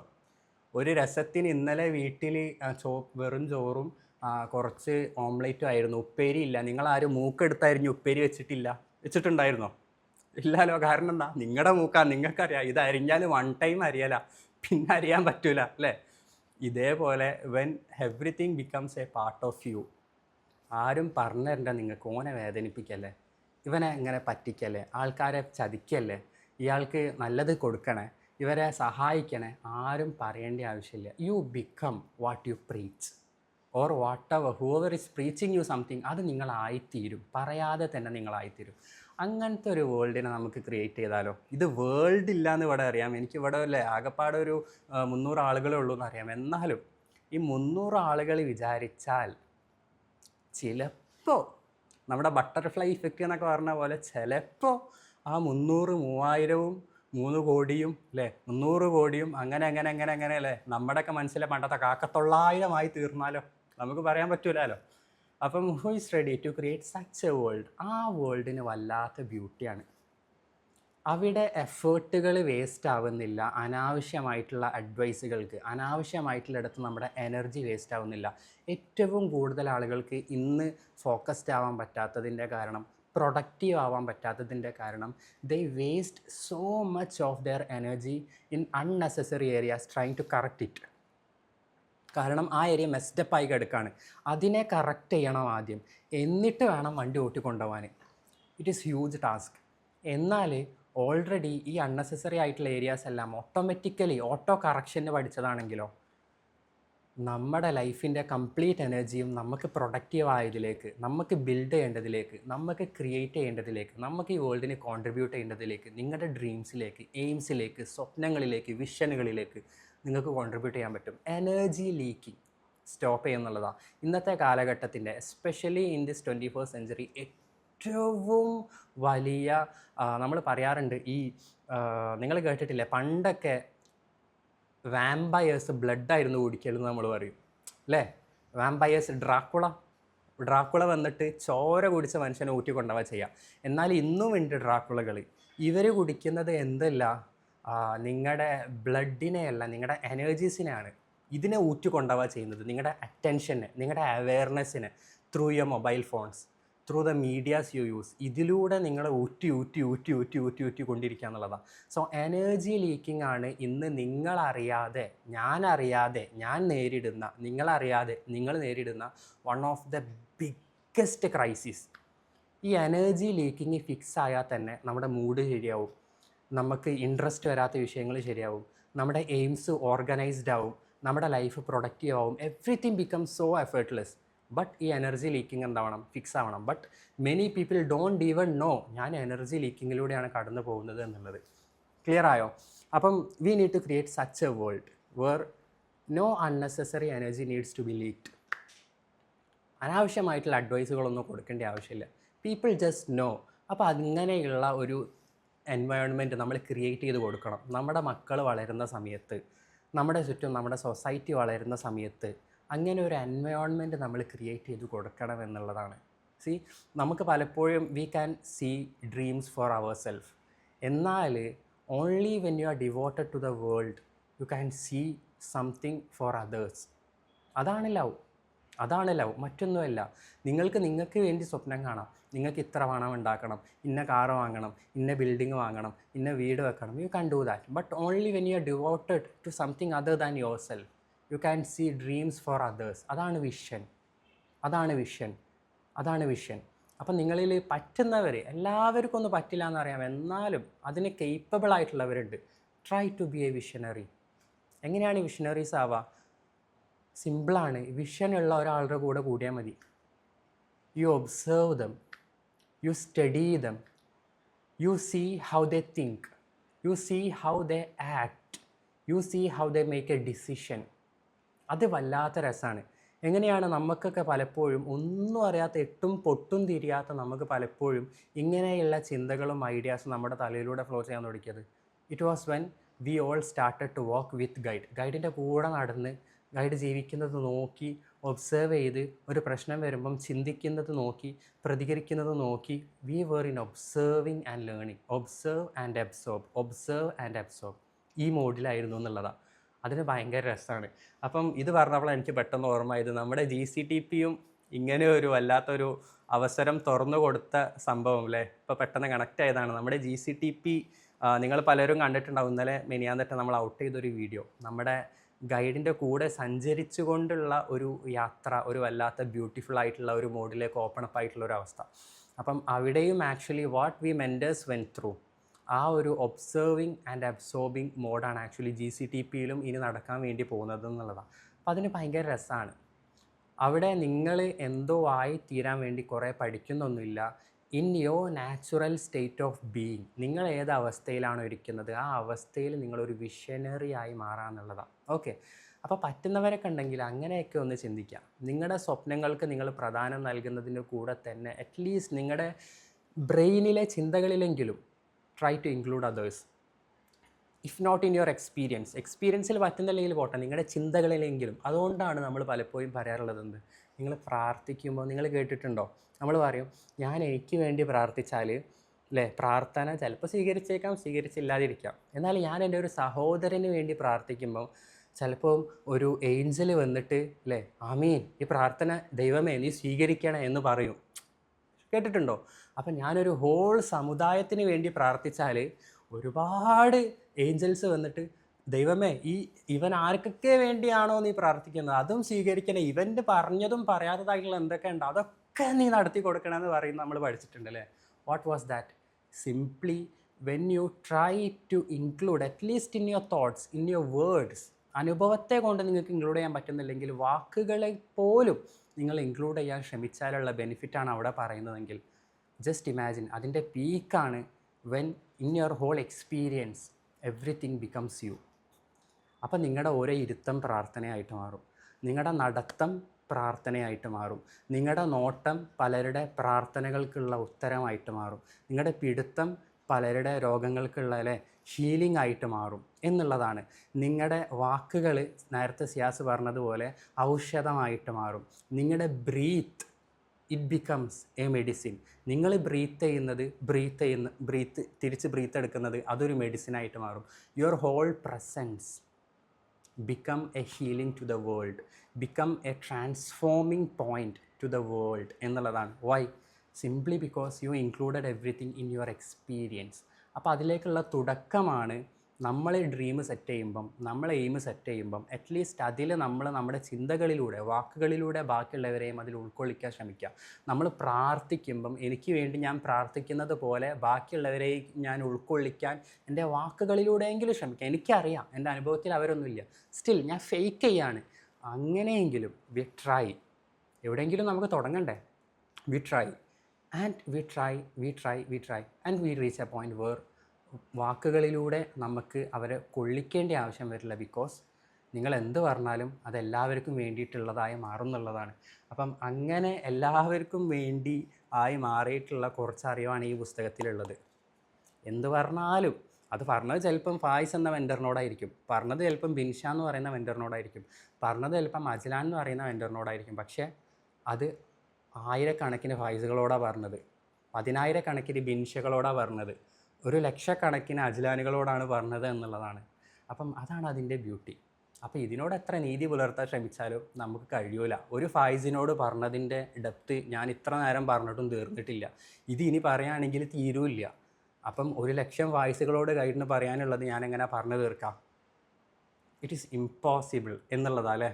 ഒരു രസത്തിന് ഇന്നലെ വീട്ടിൽ വെറും ചോറും കുറച്ച് ഓംലേറ്റും ആയിരുന്നു, ഉപ്പേരി ഇല്ല. നിങ്ങളാരും മൂക്കെടുത്തരിഞ്ഞ് ഉപ്പേരി വെച്ചിട്ടുണ്ടായിരുന്നോ? ഇല്ലല്ലോ. കാരണം എന്താ? നിങ്ങളുടെ മൂക്കാ, നിങ്ങൾക്കറിയാം. ഇത് അരിഞ്ഞാൽ വൺ ടൈം അരിയല, പിന്നെ അറിയാൻ പറ്റൂല അല്ലേ? ഇതേപോലെ when everything becomes a part of you, ആരും പറഞ്ഞു തരണ്ട നിങ്ങൾക്ക്, ഓനെ വേദനിപ്പിക്കല്ലേ, ഇവനെ ഇങ്ങനെ പറ്റിക്കല്ലേ, ആൾക്കാരെ ചതിക്കല്ലേ, ഇയാൾക്ക് നല്ലത് കൊടുക്കണേ, ഇവരെ സഹായിക്കണേ, ആരും പറയേണ്ട ആവശ്യമില്ല. You become what you preach or what ever Hoover is preaching you something, അത് നിങ്ങളായിത്തീരും. പറയാതെ തന്നെ നിങ്ങളായിത്തീരും. അങ്ങനത്തെ ഒരു വേൾഡിനെ നമുക്ക് ക്രിയേറ്റ് ചെയ്താലോ? ഇത് വേൾഡ് ഇല്ല എന്ന് ഇവിടെ അറിയാം. എനിക്ക് ഇവിടെ അല്ലേ ആകെപ്പാടെ ഒരു 300 ആളുകളേ ഉള്ളൂ എന്നറിയാം. എന്നാലും ഈ 300 ആളുകൾ വിചാരിച്ചാൽ ചിലപ്പോൾ നമ്മുടെ ബട്ടർഫ്ലൈ ഇഫക്റ്റ് എന്നൊക്കെ പറഞ്ഞ പോലെ ചിലപ്പോൾ ആ 300, 3000, 3 കോടിയും അല്ലേ, 300 കോടിയും അങ്ങനെ അങ്ങനെ അങ്ങനെ അങ്ങനെ അല്ലേ, നമ്മുടെയൊക്കെ മനസ്സിലെ പണ്ടത്തെ 900,000 തീർന്നാലോ? നമുക്ക് പറയാൻ പറ്റൂലല്ലോ. അപ്പം who is ready to create such a world? ആ വേൾഡിന് വല്ലാത്ത ബ്യൂട്ടിയാണ്. അവിടെ എഫേർട്ടുകൾ വേസ്റ്റ് ആവുന്നില്ല, അനാവശ്യമായിട്ടുള്ള അഡ്വൈസുകൾക്ക്, അനാവശ്യമായിട്ടുള്ളിടത്ത് നമ്മുടെ എനർജി വേസ്റ്റ് ആവുന്നില്ല. ഏറ്റവും കൂടുതൽ ആളുകൾക്ക് ഇന്ന് ഫോക്കസ്ഡ് ആവാൻ പറ്റാത്തതിൻ്റെ കാരണം, പ്രൊഡക്റ്റീവ് ആവാൻ പറ്റാത്തതിൻ്റെ കാരണം, they waste so much of their energy in unnecessary areas trying to correct it. കാരണം ആ ഏരിയ മെസ്ഡപ്പ് ആയി കിടക്കുകയാണ്. അതിനെ കറക്റ്റ് ചെയ്യണം ആദ്യം, എന്നിട്ട് വേണം വണ്ടി ഓട്ടിക്കൊണ്ടുപോകാൻ. It is huge task. എന്നാൽ ഓൾറെഡി ഈ അൺനെസസറി ആയിട്ടുള്ള ഏരിയാസ് എല്ലാം ഓട്ടോമാറ്റിക്കലി ഓട്ടോ കറക്ഷന് പഠിച്ചതാണെങ്കിലോ, നമ്മുടെ ലൈഫിൻ്റെ കംപ്ലീറ്റ് എനർജിയും നമുക്ക് പ്രൊഡക്റ്റീവ് ആയതിലേക്ക്, നമുക്ക് ബിൽഡ് ചെയ്യേണ്ടതിലേക്ക്, നമുക്ക് ക്രിയേറ്റ് ചെയ്യേണ്ടതിലേക്ക്, നമുക്ക് ഈ വേൾഡിന് കോൺട്രിബ്യൂട്ട് ചെയ്യേണ്ടതിലേക്ക്, നിങ്ങളുടെ ഡ്രീംസിലേക്ക്, എയിംസിലേക്ക്, സ്വപ്നങ്ങളിലേക്ക്, വിഷനുകളിലേക്ക് നിങ്ങൾക്ക് കോൺട്രിബ്യൂട്ട് ചെയ്യാൻ പറ്റും. എനർജി ലീക്കിംഗ് സ്റ്റോപ്പ് ചെയ്യുന്നുള്ളതാണ് ഇന്നത്തെ കാലഘട്ടത്തിൻ്റെ, especially in this 21st century ഏറ്റവും വലിയ നമ്മൾ പറയാറുണ്ട്. ഈ നിങ്ങൾ കേട്ടിട്ടില്ലേ, പണ്ടൊക്കെ വാമ്പയേഴ്സ് ബ്ലഡായിരുന്നു കുടിക്കലെന്ന് നമ്മൾ പറയും അല്ലേ? വാമ്പയേഴ്സ്, ഡ്രാക്കുള വന്നിട്ട് ചോര കുടിച്ച മനുഷ്യനെ ഊറ്റിക്കൊണ്ടുപോവുക ചെയ്യുക. എന്നാൽ ഇന്നും ഉണ്ട് ഡ്രാക്കുളകൾ. ഇവർ കുടിക്കുന്നത് എന്തല്ല, നിങ്ങളുടെ ബ്ലഡിനെയല്ല, നിങ്ങളുടെ എനർജീസിനെയാണ് ഇതിനെ ഊറ്റിക്കൊണ്ടുപോവുക ചെയ്യുന്നത്. നിങ്ങളുടെ അറ്റൻഷന്, നിങ്ങളുടെ അവെയർനെസ്സിന്, through your mobile phones, through the medias you use, ഇതിലൂടെ നിങ്ങൾ ഊറ്റി കൊണ്ടിരിക്കുക എന്നുള്ളതാണ്. സോ എനർജി ലീക്കിംഗ് ആണ് ഇന്ന് നിങ്ങളറിയാതെ, ഞാൻ നേരിടുന്ന, നിങ്ങളറിയാതെ നിങ്ങൾ നേരിടുന്ന one of the biggest crisis. ഈ എനർജി ലീക്കിങ് ഫിക്സ് ആയാൽ തന്നെ നമ്മുടെ മൂഡ് ശരിയാവും, നമുക്ക് ഇൻട്രസ്റ്റ് വരാത്ത വിഷയങ്ങൾ ശരിയാവും, നമ്മുടെ എയിംസ് ഓർഗനൈസ്ഡ് ആവും, നമ്മുടെ ലൈഫ് പ്രൊഡക്റ്റീവ് ആവും, everything become so effortless. But ഈ എനർജി ലീക്കിംഗ് എന്താവണം? ഫിക്സ് ആവണം. But many people don't even know ഞാൻ എനർജി ലീക്കിങ്ങിലൂടെയാണ് കടന്നു പോകുന്നത് എന്നുള്ളത്. ക്ലിയർ ആയോ? അപ്പം we need to create such a world where no unnecessary energy needs to be leaked. അനാവശ്യമായിട്ടുള്ള അഡ്വൈസുകളൊന്നും കൊടുക്കേണ്ട ആവശ്യമില്ല. People just know. അപ്പോൾ അങ്ങനെയുള്ള ഒരു എൻവയോൺമെൻറ്റ് നമ്മൾ ക്രിയേറ്റ് ചെയ്ത് കൊടുക്കണം. നമ്മുടെ മക്കൾ വളരുന്ന സമയത്ത്, നമ്മുടെ ചുറ്റും നമ്മുടെ സൊസൈറ്റി വളരുന്ന സമയത്ത് അങ്ങനെ ഒരു എൻവയോൺമെൻറ്റ് നമ്മൾ ക്രിയേറ്റ് ചെയ്ത് കൊടുക്കണം എന്നുള്ളതാണ്. നമുക്ക് പലപ്പോഴും we can see dreams for our self, എന്നാൽ only when you are devoted to the world you can see something for others. അതാണ് ലവ്, മറ്റൊന്നുമല്ല. നിങ്ങൾക്ക് വേണ്ടി സ്വപ്നം കാണാം. നിങ്ങൾക്ക് ഇത്ര പണം ഉണ്ടാക്കണം, ഇന്ന കാറ് വാങ്ങണം, ഇന്ന ബിൽഡിങ് വാങ്ങണം, ഇന്ന വീട് വെക്കണം. You can do that. But only when you are devoted to something other than your self you can see dreams for others. അതാണ് വിഷൻ. അപ്പം നിങ്ങളിൽ പറ്റുന്നവർ, എല്ലാവർക്കും ഒന്നും പറ്റില്ല എന്നറിയാം, എന്നാലും അതിന് കേപ്പബിൾ ആയിട്ടുള്ളവരുണ്ട്. Try to be a visionary. എങ്ങനെയാണ് വിഷനറീസ് ആവുക? സിമ്പിളാണ്. വിഷനുള്ള ഒരാളുടെ കൂടെ കൂടിയാൽ മതി. You observe them, you study them, you see how they think, you see how they act, U see how they make a decision. അത് വല്ലാത്ത രസമാണ്. എങ്ങനെയാണ് നമുക്കൊക്കെ പലപ്പോഴും ഒന്നും അറിയാത്ത, എട്ടും പൊട്ടും തിരിയാത്ത നമുക്ക് പലപ്പോഴും ഇങ്ങനെയുള്ള ചിന്തകളും ഐഡിയാസും നമ്മുടെ തലയിലൂടെ ഫ്ലോ ചെയ്യാൻ തുടങ്ങിയത്? It was when we all started to walk with ഗൈഡിൻ്റെ കൂടെ നടന്ന് ഗൈഡ് ജീവിക്കുന്നത് നോക്കി ഒബ്സേർവ് ചെയ്ത് ഒരു പ്രശ്നം വരുമ്പം ചിന്തിക്കുന്നത് നോക്കി പ്രതികരിക്കുന്നത് നോക്കി we were in ഒബ്സേർവിങ് and learning, observe and absorb ഈ മോഡിലായിരുന്നു എന്നുള്ളതാണ്. അതിന് ഭയങ്കര രസമാണ്. അപ്പം ഇത് പറഞ്ഞപ്പോൾ എനിക്ക് പെട്ടെന്ന് ഓർമ്മ ഇത് നമ്മുടെ GCTPയും ഇങ്ങനെ ഒരു വല്ലാത്തൊരു അവസരം തുറന്നു കൊടുത്ത സംഭവം അല്ലേ. ഇപ്പോൾ പെട്ടെന്ന് കണക്റ്റ് ആയതാണ് നമ്മുടെ GCTP. നിങ്ങൾ പലരും കണ്ടിട്ടുണ്ടാവും, ഇന്നലെ മെനിയാന്നിട്ട് നമ്മൾ ഔട്ട് ചെയ്തൊരു വീഡിയോ, നമ്മുടെ ഗൈഡിൻ്റെ കൂടെ സഞ്ചരിച്ചു കൊണ്ടുള്ള ഒരു യാത്ര, ഒരു വല്ലാത്ത ബ്യൂട്ടിഫുൾ ആയിട്ടുള്ള ഒരു മോഡിലേക്ക് ഓപ്പൺ അപ്പ് ആയിട്ടുള്ള ഒരു അവസ്ഥ. അപ്പം അവിടെയും actually what we mentors went through ആ ഒരു ഒബ്സേർവിങ് ആൻഡ് അബ്സോർബിങ് മോഡാണ് ആക്ച്വലി GCTPയിലും ഇനി നടക്കാൻ വേണ്ടി പോകുന്നത് എന്നുള്ളതാണ്. അപ്പം അതിന് ഭയങ്കര രസമാണ്. അവിടെ നിങ്ങൾ എന്തോ ആയി തീരാൻ വേണ്ടി കുറേ പഠിക്കുന്നൊന്നുമില്ല. In your natural state of being, നിങ്ങൾ ഏത് അവസ്ഥയിലാണോ ഇരിക്കുന്നത് ആ അവസ്ഥയിൽ നിങ്ങളൊരു വിഷനറി ആയി മാറാമെന്നുള്ളതാണ്. ഓക്കെ, അപ്പോൾ പറ്റുന്നവരൊക്കെ ഉണ്ടെങ്കിൽ അങ്ങനെയൊക്കെ ഒന്ന് ചിന്തിക്കാം. നിങ്ങളുടെ സ്വപ്നങ്ങൾക്ക് നിങ്ങൾ പ്രാധാന്യം നൽകുന്നതിൻ്റെ കൂടെ തന്നെ അറ്റ്ലീസ്റ്റ് നിങ്ങളുടെ ബ്രെയിനിലെ ചിന്തകളിലെങ്കിലും try to include others. If not in your എക്സ്പീരിയൻസിൽ പറ്റുന്നില്ലെങ്കിൽ പോട്ടെ, നിങ്ങളുടെ ചിന്തകളിലെങ്കിലും. അതുകൊണ്ടാണ് നമ്മൾ പലപ്പോഴും പറയാറുള്ളത് എന്ത്, നിങ്ങൾ പ്രാർത്ഥിക്കുമ്പോൾ നിങ്ങൾ കേട്ടിട്ടുണ്ടോ, നമ്മൾ പറയും ഞാൻ എനിക്ക് വേണ്ടി പ്രാർത്ഥിച്ചാൽ അല്ലേ പ്രാർത്ഥന ചിലപ്പോൾ സ്വീകരിച്ചേക്കാം, സ്വീകരിച്ചില്ലാതിരിക്കാം. എന്നാൽ ഞാൻ എൻ്റെ ഒരു സഹോദരന് വേണ്ടി പ്രാർത്ഥിക്കുമ്പോൾ ചിലപ്പോൾ ഒരു ഏഞ്ചൽ വന്നിട്ട് അല്ലേ ആമീൻ ഈ പ്രാർത്ഥന ദൈവമേ നീ സ്വീകരിക്കണം എന്ന് പറയും. കേട്ടിട്ടുണ്ടോ? അപ്പം ഞാനൊരു ഹോൾ സമുദായത്തിന് വേണ്ടി പ്രാർത്ഥിച്ചാൽ ഒരുപാട് ഏഞ്ചൽസ് വന്നിട്ട് ദൈവമേ ഇവൻ ആർക്കൊക്കെ വേണ്ടിയാണോ നീ പ്രാർത്ഥിക്കുന്നത് അതും സ്വീകരിക്കണേ, ഇവൻ്റെ പറഞ്ഞതും പറയാത്തതായിട്ടുള്ള എന്തൊക്കെ ഉണ്ട് അതൊക്കെ നീ നടത്തി കൊടുക്കണമെന്ന് പറയും നമ്മൾ പഠിച്ചിട്ടുണ്ട് അല്ലേ. What was that? Simply when you try to include at least in your thoughts, in your words. അനുഭവത്തെ കൊണ്ട് നിങ്ങൾക്ക് ഇൻക്ലൂഡ് ചെയ്യാൻ പറ്റുന്നില്ലെങ്കിൽ വാക്കുകളെ പോലും നിങ്ങൾ ഇൻക്ലൂഡ് ചെയ്യാൻ ശ്രമിച്ചാലുള്ള ബെനിഫിറ്റാണ് അവിടെ പറയുന്നതെങ്കിൽ ജസ്റ്റ് ഇമാജിൻ, അതിൻ്റെ പീക്കാണ് when in your whole experience everything becomes you. അപ്പം നിങ്ങളുടെ ഓരോ ഇരുത്തം പ്രാർത്ഥനയായിട്ട് മാറും, നിങ്ങളുടെ നടത്തം പ്രാർത്ഥനയായിട്ട് മാറും, നിങ്ങളുടെ നോട്ടം പലരുടെ പ്രാർത്ഥനകൾക്കുള്ള ഉത്തരമായിട്ട് മാറും, നിങ്ങളുടെ പിടുത്തം പലരുടെ രോഗങ്ങൾക്കുള്ള ഹീലിംഗ് ആയിട്ട് മാറും എന്നുള്ളതാണ്. നിങ്ങളുടെ വാക്കുകൾ നേരത്തെ സിയാസ് പറഞ്ഞതുപോലെ ഔഷധമായിട്ട് മാറും. നിങ്ങളുടെ breath it becomes a medicine. നിങ്ങൾ തിരിച്ച് ബ്രീത്ത് എടുക്കുന്നത് അതൊരു മെഡിസിനായിട്ട് മാറും. Your whole presence become a healing to the world, become a transforming point to the world എന്നുള്ളതാണ്. Why? Simply because you included everything in your experience. അപ്പോൾ അതിലേക്കുള്ള തുടക്കമാണ് നമ്മൾ ഡ്രീം സെറ്റ് ചെയ്യുമ്പം, നമ്മൾ എയിം സെറ്റ് ചെയ്യുമ്പം അറ്റ്ലീസ്റ്റ് അതിൽ നമ്മൾ നമ്മുടെ ചിന്തകളിലൂടെ വാക്കുകളിലൂടെ ബാക്കിയുള്ളവരെയും അതിൽ ഉൾക്കൊള്ളിക്കാൻ ശ്രമിക്കുക. നമ്മൾ പ്രാർത്ഥിക്കുമ്പം എനിക്ക് വേണ്ടി ഞാൻ പ്രാർത്ഥിക്കുന്നത് പോലെ ബാക്കിയുള്ളവരെയും ഞാൻ ഉൾക്കൊള്ളിക്കാൻ എൻ്റെ വാക്കുകളിലൂടെയെങ്കിലും ശ്രമിക്കുക. എനിക്കറിയാം എൻ്റെ അനുഭവത്തിൽ അവരൊന്നുമില്ല, സ്റ്റിൽ ഞാൻ ഫേക്ക് ചെയ്യാണ്. അങ്ങനെയെങ്കിലും വി ട്രൈ. എവിടെയെങ്കിലും നമുക്ക് തുടങ്ങണ്ടേ? We try and we reach a point where വാക്കുകളിലൂടെ നമുക്ക് അവരെ കൊള്ളിക്കേണ്ട ആവശ്യം വരില്ല. ബിക്കോസ് നിങ്ങൾ എന്ത് പറഞ്ഞാലും അതെല്ലാവർക്കും വേണ്ടിയിട്ടുള്ളതായി മാറുന്നുള്ളതാണ്. അപ്പം അങ്ങനെ എല്ലാവർക്കും വേണ്ടി ആയി മാറിയിട്ടുള്ള കുറച്ച് അറിവാണ് ഈ പുസ്തകത്തിലുള്ളത്. എന്ത് പറഞ്ഞാലും അത് പറഞ്ഞത് ചിലപ്പം ഫായിസ് എന്ന വെൻഡറിനോടായിരിക്കും, പറഞ്ഞത് ചിലപ്പം ബിൻഷ എന്ന് പറയുന്ന വെൻഡറിനോടായിരിക്കും, പറഞ്ഞത് ചിലപ്പം അജ്ലാൻ എന്ന് പറയുന്ന വെൻഡറിനോടായിരിക്കും. പക്ഷേ അത് ആയിരക്കണക്കിന് ഫായിസുകളോടാണ് പറഞ്ഞത്, 10,000 ബിൻഷകളോടാണ് പറഞ്ഞത്, 1,00,000 അജ്ലാനുകളോടാണ് പറഞ്ഞത് എന്നുള്ളതാണ്. അപ്പം അതാണ് അതിൻ്റെ ബ്യൂട്ടി. അപ്പോൾ ഇതിനോട് എത്ര നീതി പുലർത്താൻ ശ്രമിച്ചാലും നമുക്ക് കഴിയൂല. ഒരു ഫായിസിനോട് പറഞ്ഞതിൻ്റെ ഡെപ്ത് ഞാൻ ഇത്ര നേരം പറഞ്ഞിട്ടും തീർന്നിട്ടില്ല, ഇത് ഇനി പറയുകയാണെങ്കിൽ തീരുമില്ല. അപ്പം 1,00,000 ഫായിസുകളോട് ഗൈഡിന് പറയാനുള്ളത് ഞാൻ എങ്ങനെ പറഞ്ഞു തീർക്കാം? ഇറ്റ് ഈസ് ഇമ്പോസിബിൾ എന്നുള്ളതാ അല്ലേ.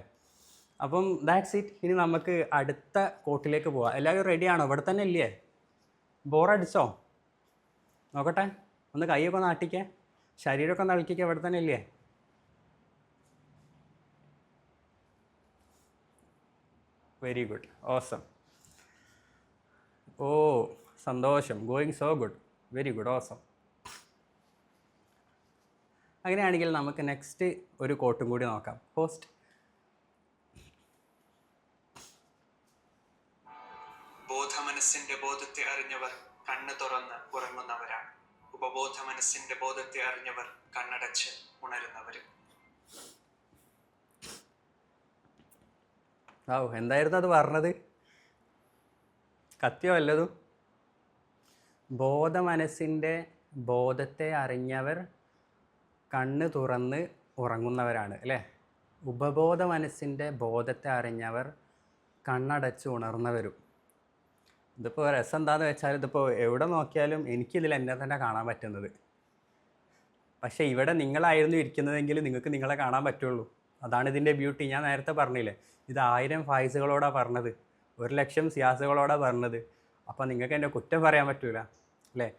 അപ്പം ദാറ്റ്സ് ഇറ്റ്. ഇനി നമുക്ക് അടുത്ത കോട്ടിലേക്ക് പോവാം. എല്ലാവരും റെഡിയാണോ? ഇവിടെ തന്നെ ഇല്ലേ? ബോറടിച്ചോ? നോക്കട്ടെ, ഒന്ന് കൈയൊക്കെ നാട്ടിക്കേ, ശരീരമൊക്കെ ഒന്ന് അളക്കിക്കേ. ഇവിടെ തന്നെ ഇല്ലേ? Very good, awesome. ഓ സന്തോഷം, going so good, very good, awesome. അങ്ങനെയാണെങ്കിൽ നമുക്ക് നെക്സ്റ്റ് ഒരു കോട്ടും കൂടി നോക്കാം. ഹോസ്റ്റ്. ബോധമനസ്സിന്റെ ബോധത്തെ അറിഞ്ഞവർ കണ്ണ് തുറന്ന് ഉറങ്ങുന്നവരാണ്. ഉപബോധ മനസ്സിന്റെ ബോധത്തെ അറിഞ്ഞവർ കണ്ണടച്ച് ഉണരുന്നവരും. എന്തായിരുന്നു അത് പറഞ്ഞത്? കത്തിയോ വല്ലതും? ബോധമനസ്സിൻ്റെ ബോധത്തെ അറിഞ്ഞവർ കണ്ണ് തുറന്ന് ഉറങ്ങുന്നവരാണ് അല്ലേ? ഉപബോധ മനസ്സിൻ്റെ ബോധത്തെ അറിഞ്ഞവർ കണ്ണടച്ച് ഉണർന്നവരും. ഇതിപ്പോൾ രസം എന്താണെന്ന് വെച്ചാൽ ഇതിപ്പോൾ എവിടെ നോക്കിയാലും എനിക്കിതിൽ എന്നെ തന്നെ കാണാൻ പറ്റുന്നത്. പക്ഷേ ഇവിടെ നിങ്ങളായിരുന്നു ഇരിക്കുന്നതെങ്കിൽ നിങ്ങൾക്ക് നിങ്ങളെ കാണാൻ പറ്റുള്ളൂ. അതാണ് ഇതിൻ്റെ ബ്യൂട്ടി. ഞാൻ നേരത്തെ പറഞ്ഞില്ലേ, ഇത് 1000 ഫായിസുകളോടാണ് പറഞ്ഞത്, 1,00,000 സിയാസുകളോടാണ് പറഞ്ഞത്. അപ്പോൾ നിങ്ങൾക്ക് എൻ്റെ കുറ്റം പറയാൻ പറ്റൂല അല്ലേ?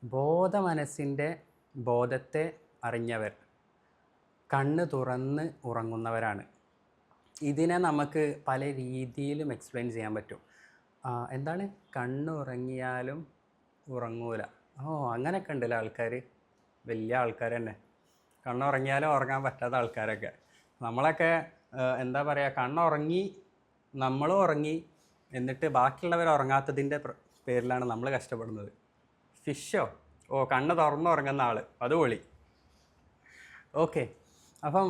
ബോധ മനസ്സിൻ്റെ ബോധത്തെ അറിഞ്ഞവർ കണ്ണ് തുറന്ന് ഉറങ്ങുന്നവരാണ്. ഇതിനെ നമുക്ക് പല രീതിയിലും എക്സ്പ്ലെയിൻ ചെയ്യാൻ പറ്റും. എന്താണ്? കണ്ണ് ഉറങ്ങിയാലും ഉറങ്ങൂല. അങ്ങനെയൊക്കെ ഉണ്ടല്ലോ ആൾക്കാർ, വലിയ ആൾക്കാർ തന്നെ. കണ്ണുറങ്ങിയാലും ഉറങ്ങാൻ പറ്റാത്ത ആൾക്കാരൊക്കെ. നമ്മളൊക്കെ എന്താ പറയുക, കണ്ണുറങ്ങി നമ്മളും ഉറങ്ങി, എന്നിട്ട് ബാക്കിയുള്ളവർ ഉറങ്ങാത്തതിൻ്റെ പേരിലാണ് നമ്മൾ കഷ്ടപ്പെടുന്നത്. ഫിഷോ? കണ്ണ് തുറന്നുറങ്ങുന്ന ആൾ, അത് പൊളി. ഓക്കെ, അപ്പം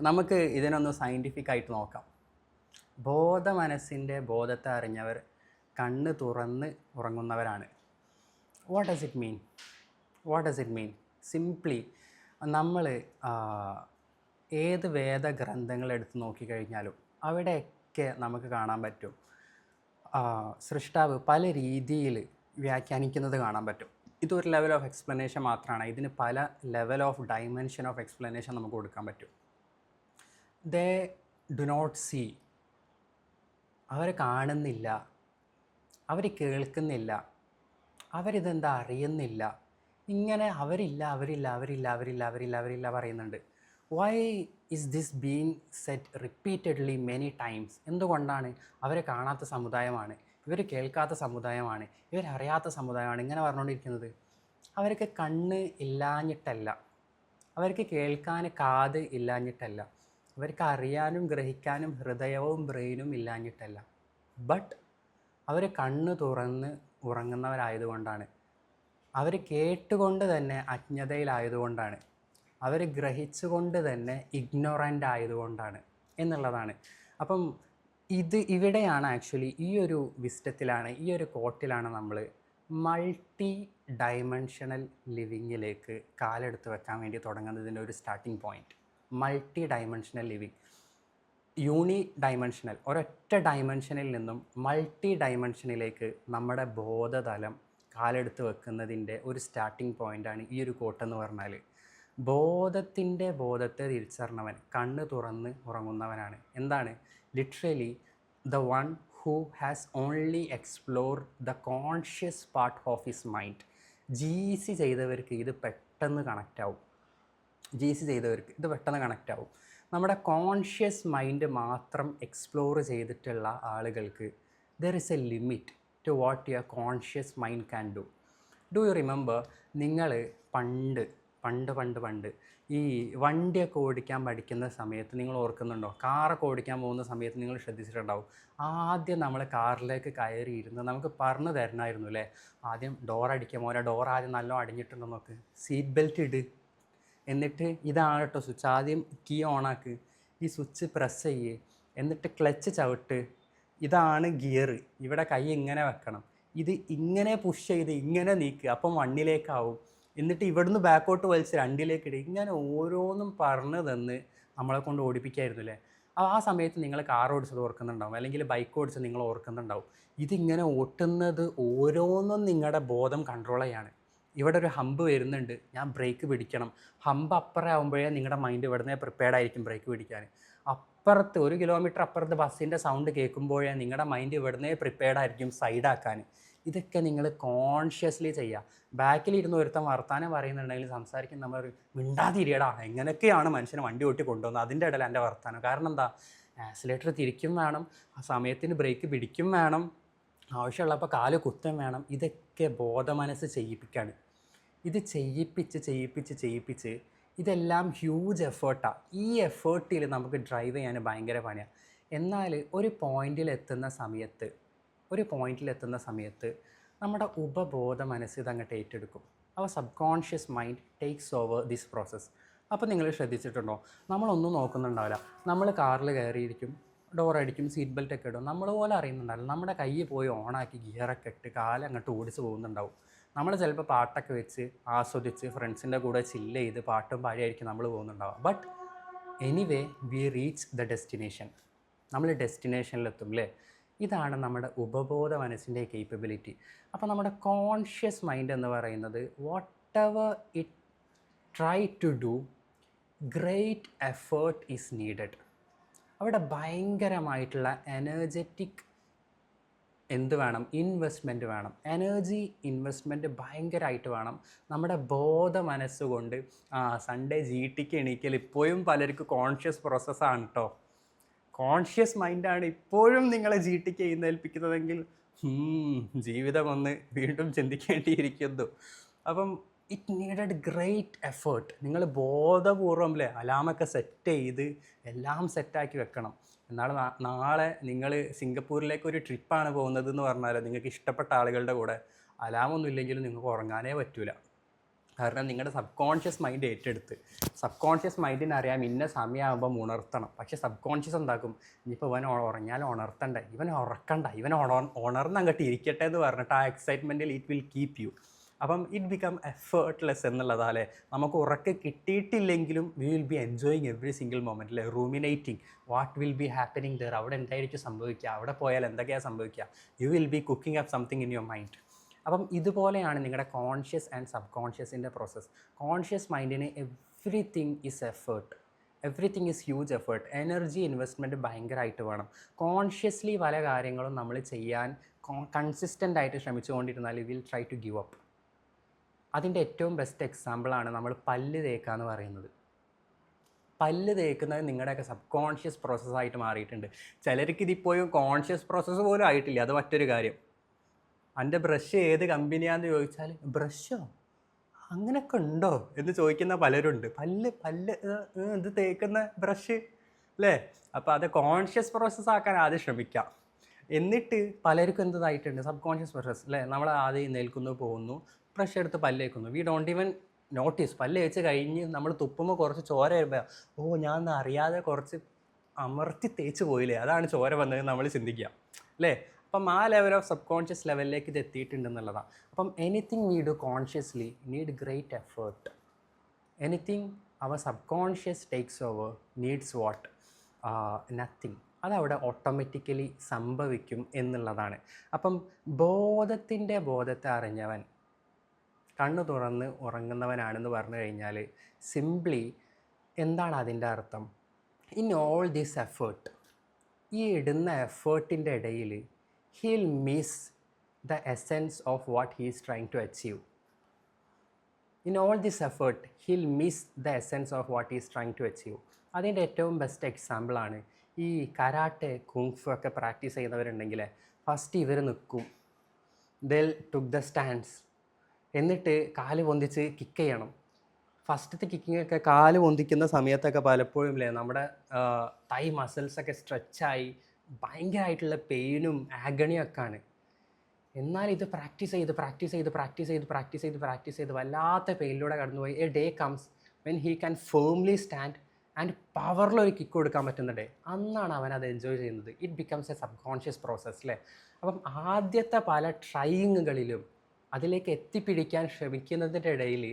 നമുക്ക് ഇതിനൊന്ന് സയൻറ്റിഫിക് ആയിട്ട് നോക്കാം. ബോധ മനസ്സിൻ്റെ ബോധത്തെ അറിഞ്ഞവർ കണ്ണ് തുറന്ന് ഉറങ്ങുന്നവരാണ്. What does it mean? What does it mean? Simply നമ്മൾ ഏത് വേദഗ്രന്ഥങ്ങൾ എടുത്ത് നോക്കിക്കഴിഞ്ഞാലും അവിടെയൊക്കെ നമുക്ക് കാണാൻ പറ്റും സൃഷ്ടാവ് പല രീതിയിൽ വ്യാഖ്യാനിക്കുന്നത് കാണാൻ പറ്റും. ഇതൊരു ലെവൽ ഓഫ് എക്സ്പ്ലനേഷൻ മാത്രമാണ്. ഇതിന് പല level of dimension of explanation നമുക്ക് കൊടുക്കാൻ പറ്റും. ദേ ഡു നോട്ട് സീ, അവർ കാണുന്നില്ല, അവർ കേൾക്കുന്നില്ല, അവരിതെന്താ അറിയുന്നില്ല, ഇങ്ങനെ അവരില്ല അവരില്ല അവരില്ല അവരില്ല അവരില്ല അവരില്ല പറയുന്നുണ്ട്. Why is this being said repeatedly many times? എന്തുകൊണ്ടാണ്? അവരെ കാണാത്ത സമുദായമാണ്, ഇവർ കേൾക്കാത്ത സമുദായമാണ്, ഇവരറിയാത്ത സമുദായമാണ് ഇങ്ങനെ പറഞ്ഞുകൊണ്ടിരിക്കുന്നത്. അവർക്ക് കണ്ണ് ഇല്ലാഞ്ഞിട്ടല്ല, അവർക്ക് കേൾക്കാൻ കാത് ഇല്ലാഞ്ഞിട്ടല്ല, അവർക്ക് അറിയാനും ഗ്രഹിക്കാനും ഹൃദയവും ബ്രെയിനും ഇല്ലാഞ്ഞിട്ടല്ല. ബട്ട് അവർ കണ്ണ് തുറന്ന് ഉറങ്ങുന്നവരായതുകൊണ്ടാണ്, അവർ കേട്ടുകൊണ്ട് തന്നെ അജ്ഞതയിലായതുകൊണ്ടാണ്, അവർ ഗ്രഹിച്ചുകൊണ്ട് തന്നെ ഇഗ്നോറൻ്റ് ആയതുകൊണ്ടാണ് എന്നുള്ളതാണ്. അപ്പം ഇവിടെയാണ് ആക്ച്വലി ഈ ഒരു വിസ്റ്റത്തിലാണ്, ഈ ഒരു കോട്ടിലാണ് നമ്മൾ മൾട്ടി ഡൈമെൻഷണൽ ലിവിങ്ങിലേക്ക് കാലെടുത്ത് വെക്കാൻ വേണ്ടി തുടങ്ങുന്നതിൻ്റെ ഒരു starting point. Multidimensional living, unidimensional, ഒരൊറ്റ ഡൈമെൻഷനിൽ നിന്നും മൾട്ടി ഡൈമെൻഷനിലേക്ക് നമ്മുടെ ബോധതലം കാലെടുത്ത് വെക്കുന്നതിൻ്റെ ഒരു സ്റ്റാർട്ടിംഗ് പോയിൻ്റാണ് ഈ ഒരു കോട്ടെന്ന് പറഞ്ഞാൽ. ബോധത്തിൻ്റെ ബോധത്തെ തിരിച്ചറിഞ്ഞവൻ കണ്ണ് തുറന്ന് ഉറങ്ങുന്നവനാണ്. എന്താണ്? Literally the one who has only explored the conscious part of his mind. GC ചെയ്തവർക്ക് ഇത് പെട്ടെന്ന് കണക്റ്റാവും. നമ്മുടെ കോൺഷ്യസ് മൈൻഡ് മാത്രം എക്സ്പ്ലോർ ചെയ്തിട്ടുള്ള ആളുകൾക്ക് there is a limit to what your conscious mind can do. Do you remember? നിങ്ങൾ പണ്ട് ഈ വണ്ടിയൊക്കെ ഓടിക്കാൻ പഠിക്കുന്ന സമയത്ത് നിങ്ങൾ ഓർക്കുന്നുണ്ടോ? കാറൊക്കെ ഓടിക്കാൻ പോകുന്ന സമയത്ത് നിങ്ങൾ ശ്രദ്ധിച്ചിട്ടുണ്ടാവും, ആദ്യം നമ്മൾ കാറിലേക്ക് കയറിയിരുന്ന് നമുക്ക് പറഞ്ഞു തരണമായിരുന്നു അല്ലേ, ആദ്യം ഡോറടിക്കുക മോനെ, ഡോർ ആദ്യം നല്ല അടിഞ്ഞിട്ടുണ്ടോ നോക്ക്, സീറ്റ് ബെൽറ്റ് ഇട്, എന്നിട്ട് ഇതാണ് കേട്ടോ സ്വിച്ച്, ആദ്യം കീ ഓണാക്ക്, ഈ സ്വിച്ച് പ്രസ് ചെയ്യ്, എന്നിട്ട് ക്ലച്ച് ചവിട്ട്, ഇതാണ് ഗിയർ, ഇവിടെ കൈ ഇങ്ങനെ വെക്കണം, ഇത് ഇങ്ങനെ പുഷ് ചെയ്ത് ഇങ്ങനെ നീക്കുക, അപ്പം 1ലേക്കാവും, എന്നിട്ട് ഇവിടുന്ന് ബാക്കോട്ട് വലിച്ച് 2ലേക്ക് ഇടുക. ഇങ്ങനെ ഓരോന്നും പറഞ്ഞു തന്ന് നമ്മളെ കൊണ്ട് ഓടിപ്പിക്കായിരുന്നു അല്ലേ. ആ സമയത്ത് നിങ്ങൾ കാർ ഓടിച്ചത് ഓർക്കുന്നുണ്ടാവും, അല്ലെങ്കിൽ ബൈക്ക് ഓടിച്ചത് നിങ്ങൾ ഓർക്കുന്നുണ്ടാവും. ഇതിങ്ങനെ ഓട്ടുന്നത് ഓരോന്നും നിങ്ങളുടെ ബോധം കൺട്രോൾ ചെയ്യാണ്. ഇവിടെ ഒരു ഹമ്പ് വരുന്നുണ്ട്, ഞാൻ ബ്രേക്ക് പിടിക്കണം. ഹമ്പ് അപ്പുറം ആകുമ്പോഴേ നിങ്ങളുടെ മൈൻഡ് ഇവിടുന്ന് പ്രിപ്പയർഡ് ആയിരിക്കും ബ്രേക്ക് പിടിക്കാൻ. അപ്പുറത്ത് 1 കിലോമീറ്റർ അപ്പുറത്ത് ബസ്സിൻ്റെ സൗണ്ട് കേൾക്കുമ്പോഴേ നിങ്ങളുടെ മൈൻഡ് ഇവിടുന്ന് പ്രിപ്പയർഡ് ആയിരിക്കും സൈഡാക്കാൻ. ഇതൊക്കെ നിങ്ങൾ കോൺഷ്യസ്ലി ചെയ്യുക. ബാക്കിലിരുന്ന് ഒരുത്തൻ വർത്താനം പറയുന്നുണ്ടെങ്കിൽ സംസാരിക്കുന്ന നമ്മൾ മിണ്ടാതിരിയടാ, എങ്ങനെയൊക്കെയാണ് മനുഷ്യനെ വണ്ടി ഓട്ടി കൊണ്ടുവന്നത്, അതിൻ്റെ ഇടയിൽ എൻ്റെ വർത്താനം. കാരണം എന്താ? ആക്സിലേറ്റർ തിരിക്കും വേണം, ആ സമയത്തിന് ബ്രേക്ക് പിടിക്കും വേണം, ആവശ്യമുള്ളപ്പോൾ കാല് കുത്തം വേണം. ഇതൊക്കെ ബോധമനസ്സ് ചെയ്യിപ്പിക്കുകയാണ്. ഇത് ചെയ്യിപ്പിച്ച് ഇതെല്ലാം ഹ്യൂജ് എഫേർട്ടാണ്. ഈ എഫേർട്ടിൽ നമുക്ക് ഡ്രൈവ് ചെയ്യാൻ ഭയങ്കര പണിയാണ്. എന്നാൽ ഒരു പോയിന്റിലെത്തുന്ന സമയത്ത് നമ്മുടെ ഉപബോധ മനസ്സ് ഇതങ്ങോട്ട് ഏറ്റെടുക്കും. Our subconscious mind takes over this process. അപ്പോൾ നിങ്ങൾ ശ്രദ്ധിച്ചിട്ടുണ്ടോ, നമ്മളൊന്നും നോക്കുന്നുണ്ടാവില്ല, നമ്മൾ കാറിൽ കയറിയിരിക്കും, ഡോർ അടിക്കും, സീറ്റ് ബെൽറ്റ് ഒക്കെ ഇടും. നമ്മൾ പോലും അറിയുന്നുണ്ടാവില്ല. നമ്മുടെ കൈ പോയി ഓണാക്കി ഗിയറൊക്കെ ഇട്ട് കാലം അങ്ങോട്ട് ഓടിച്ച് പോകുന്നുണ്ടാവും. നമ്മൾ ചിലപ്പോൾ പാട്ടൊക്കെ വെച്ച് ആസ്വദിച്ച് ഫ്രണ്ട്സിൻ്റെ കൂടെ ചില്ല് ചെയ്ത് പാട്ടും പാടിയായിരിക്കും നമ്മൾ പോകുന്നുണ്ടാവുക. But anyway we reach the destination. നമ്മൾ ഡെസ്റ്റിനേഷനിലെത്തും അല്ലേ? ഇതാണ് നമ്മുടെ ഉപബോധ മനസ്സിൻ്റെ കേപ്പബിലിറ്റി. അപ്പോൾ നമ്മുടെ കോൺഷ്യസ് മൈൻഡ് എന്ന് പറയുന്നത് whatever it try to do, great effort is needed. അവിടെ ഭയങ്കരമായിട്ടുള്ള എനർജറ്റിക് എന്ത് വേണം? ഇൻവെസ്റ്റ്മെൻറ്റ് വേണം. എനർജി ഇൻവെസ്റ്റ്മെൻറ്റ് ഭയങ്കരമായിട്ട് വേണം. നമ്മുടെ ബോധ മനസ്സുകൊണ്ട് സൺഡേ GTക്ക് എണീക്കൽ ഇപ്പോഴും പലർക്കും കോൺഷ്യസ് പ്രോസസ്സാണ് കേട്ടോ. കോൺഷ്യസ് മൈൻഡാണ് ഇപ്പോഴും നിങ്ങളെ GTക്ക് എഴുന്നേൽപ്പിക്കുന്നതെങ്കിൽ ജീവിതം ഒന്ന് വീണ്ടും ചിന്തിക്കേണ്ടിയിരിക്കുന്നു. അപ്പം ഇറ്റ് നീഡഡ് ഗ്രേറ്റ് എഫേർട്ട്. നിങ്ങൾ ബോധപൂർവം അല്ലേ അലാമൊക്കെ സെറ്റ് ചെയ്ത് എല്ലാം സെറ്റാക്കി വെക്കണം. എന്നാലും നാളെ നിങ്ങൾ സിംഗപ്പൂരിലേക്ക് ഒരു ട്രിപ്പാണ് പോകുന്നത് എന്ന് പറഞ്ഞാൽ നിങ്ങൾക്ക് ഇഷ്ടപ്പെട്ട ആളുകളുടെ കൂടെ അലാമൊന്നും ഇല്ലെങ്കിലും നിങ്ങൾക്ക് ഉറങ്ങാനേ പറ്റില്ല. കാരണം നിങ്ങളുടെ സബ് കോൺഷ്യസ് മൈൻഡ് ഏറ്റെടുത്ത്. സബ് കോൺഷ്യസ് മൈൻഡിന് അറിയാം ഇന്ന സമയമാകുമ്പോൾ ഉണർത്തണം. പക്ഷേ സബ് കോൺഷ്യസ് എന്താക്കും? ഇനിയിപ്പോൾ ഇവൻ ഉറങ്ങിയാൽ ഉണർത്തണ്ടേ, ഇവൻ ഉറക്കണ്ട, ഇവൻ ഉണർന്ന് അങ്ങോട്ട് ഇരിക്കട്ടെ എന്ന് പറഞ്ഞിട്ട് ആ എക്സൈറ്റ്മെൻറ്റിൽ ഇറ്റ് വിൽ കീപ്പ് യു. അപ്പം ഇറ്റ് ബിക്കം എഫേർട്ട്ലെസ് എന്നുള്ളതാലേ. നമുക്ക് ഉറക്കം കിട്ടിയിട്ടില്ലെങ്കിലും we will be enjoying every single moment അല്ലേ? Ruminating what will be happening there. അവിടെ എന്തായിരിക്കും സംഭവിക്കുക, അവിടെ പോയാൽ എന്തൊക്കെയാണ് സംഭവിക്കുക. You will be cooking up something in your mind. അപ്പം ഇതുപോലെയാണ് നിങ്ങളുടെ കോൺഷ്യസ് ആൻഡ് സബ് കോൺഷ്യസിൻ്റെ പ്രോസസ്സ്. കോൺഷ്യസ് മൈൻഡിന് everything is effort, everything is huge effort. Energy investment ഭയങ്കരമായിട്ട് വേണം. കോൺഷ്യസ്ലി പല കാര്യങ്ങളും നമ്മൾ ചെയ്യാൻ കൺസിസ്റ്റൻ്റ് ആയിട്ട് ശ്രമിച്ചുകൊണ്ടിരുന്നാൽ will try to give up. അതിൻ്റെ ഏറ്റവും ബെസ്റ്റ് എക്സാമ്പിളാണ് നമ്മൾ പല്ല് തേക്കുക എന്ന് പറയുന്നത്. പല്ല് തേക്കുന്നത് നിങ്ങളുടെയൊക്കെ സബ് കോൺഷ്യസ് പ്രോസസ്സായിട്ട് മാറിയിട്ടുണ്ട്. ചിലർക്ക് ഇതിപ്പോഴും കോൺഷ്യസ് പ്രോസസ്സ് പോലും ആയിട്ടില്ല. അത് മറ്റൊരു കാര്യം. എൻ്റെ ബ്രഷ് ഏത് കമ്പനിയാണെന്ന് ചോദിച്ചാൽ ബ്രഷോ അങ്ങനെയൊക്കെ ഉണ്ടോ എന്ന് ചോദിക്കുന്ന പലരുണ്ട്. പല്ല് ഇത് തേക്കുന്ന ബ്രഷ് അല്ലേ? അപ്പോൾ അത് കോൺഷ്യസ് പ്രോസസ്സാക്കാൻ ആദ്യം ശ്രമിക്കാം. എന്നിട്ട് പലർക്കും എന്തതായിട്ടുണ്ട് സബ് കോൺഷ്യസ് പ്രോസസ്സ് അല്ലേ? നമ്മൾ ആദ്യം നിൽക്കുന്നു, പോകുന്നു, ബ്രഷ് എടുത്ത് പല്ല് തേക്കുന്നു. We don't even notice. പല്ല് തേച്ച് കഴിഞ്ഞ് നമ്മൾ തുപ്പുമ്പോൾ കുറച്ച് ചോര വരുമ്പോൾ ഞാൻ അറിയാതെ കുറച്ച് അമർത്തി തേച്ച് പോയില്ലേ, അതാണ് ചോര വന്നത് നമ്മൾ ചിന്തിക്കുക അല്ലേ? അപ്പം ആ ലെവൽ ഓഫ് സബ് കോൺഷ്യസ് ലെവലിലേക്ക് ഇത് എത്തിയിട്ടുണ്ടെന്നുള്ളതാണ്. അപ്പം anything we do consciously need great effort. Anything our subconscious takes over needs what? Nothing. അതവിടെ ഓട്ടോമാറ്റിക്കലി സംഭവിക്കും എന്നുള്ളതാണ്. അപ്പം ബോധത്തിൻ്റെ ബോധത്തെ അറിഞ്ഞവൻ കണ്ണു തുറന്ന് ഉറങ്ങുന്നവനാണെന്ന് പറഞ്ഞു കഴിഞ്ഞാൽ സിംപ്ലി എന്താണ് അതിൻ്റെ അർത്ഥം? ഇൻ ഓൾ ദിസ് എഫേർട്ട്, ഈ ഇടുന്ന എഫേർട്ടിൻ്റെ ഇടയിൽ he'll miss the essence of what he is trying to achieve. In all this effort, he'll miss the essence of what he is trying to achieve. അതിൻ്റെ ഏറ്റവും best എക്സാമ്പിളാണ് ഈ karate, kung fu ഒക്കെ practice ചെയ്യുന്നവരുണ്ടെങ്കിൽ first ഇവർ നിൽക്കും, they'll took the stance, എന്നിട്ട് കാല് പൊന്തിച്ച് കിക്ക് ചെയ്യണം. ഫസ്റ്റത്തെ കിക്കിങ്ങൊക്കെ കാല് പൊന്തിക്കുന്ന സമയത്തൊക്കെ പലപ്പോഴും അല്ലേ നമ്മുടെ തൈ മസിൽസൊക്കെ സ്ട്രെച്ചായി ഭയങ്കരമായിട്ടുള്ള പെയിനും ആഗണിയും ഒക്കെയാണ്. എന്നാൽ ഇത് പ്രാക്ടീസ് ചെയ്ത് വല്ലാത്ത പെയിനിലൂടെ കടന്നുപോയി a day comes when he can firmly stand and പവറിലൊരു കിക്ക് കൊടുക്കാൻ പറ്റുന്ന ഡേ. അന്നാണ് അവൻ അത് എൻജോയ് ചെയ്യുന്നത്. It becomes a subconscious process അല്ലേ? അപ്പം ആദ്യത്തെ പല ട്രൈയിങ്ങുകളിലും അതിലേക്ക് എത്തിപ്പിടിക്കാൻ ശ്രമിക്കുന്നതിൻ്റെ ഇടയിൽ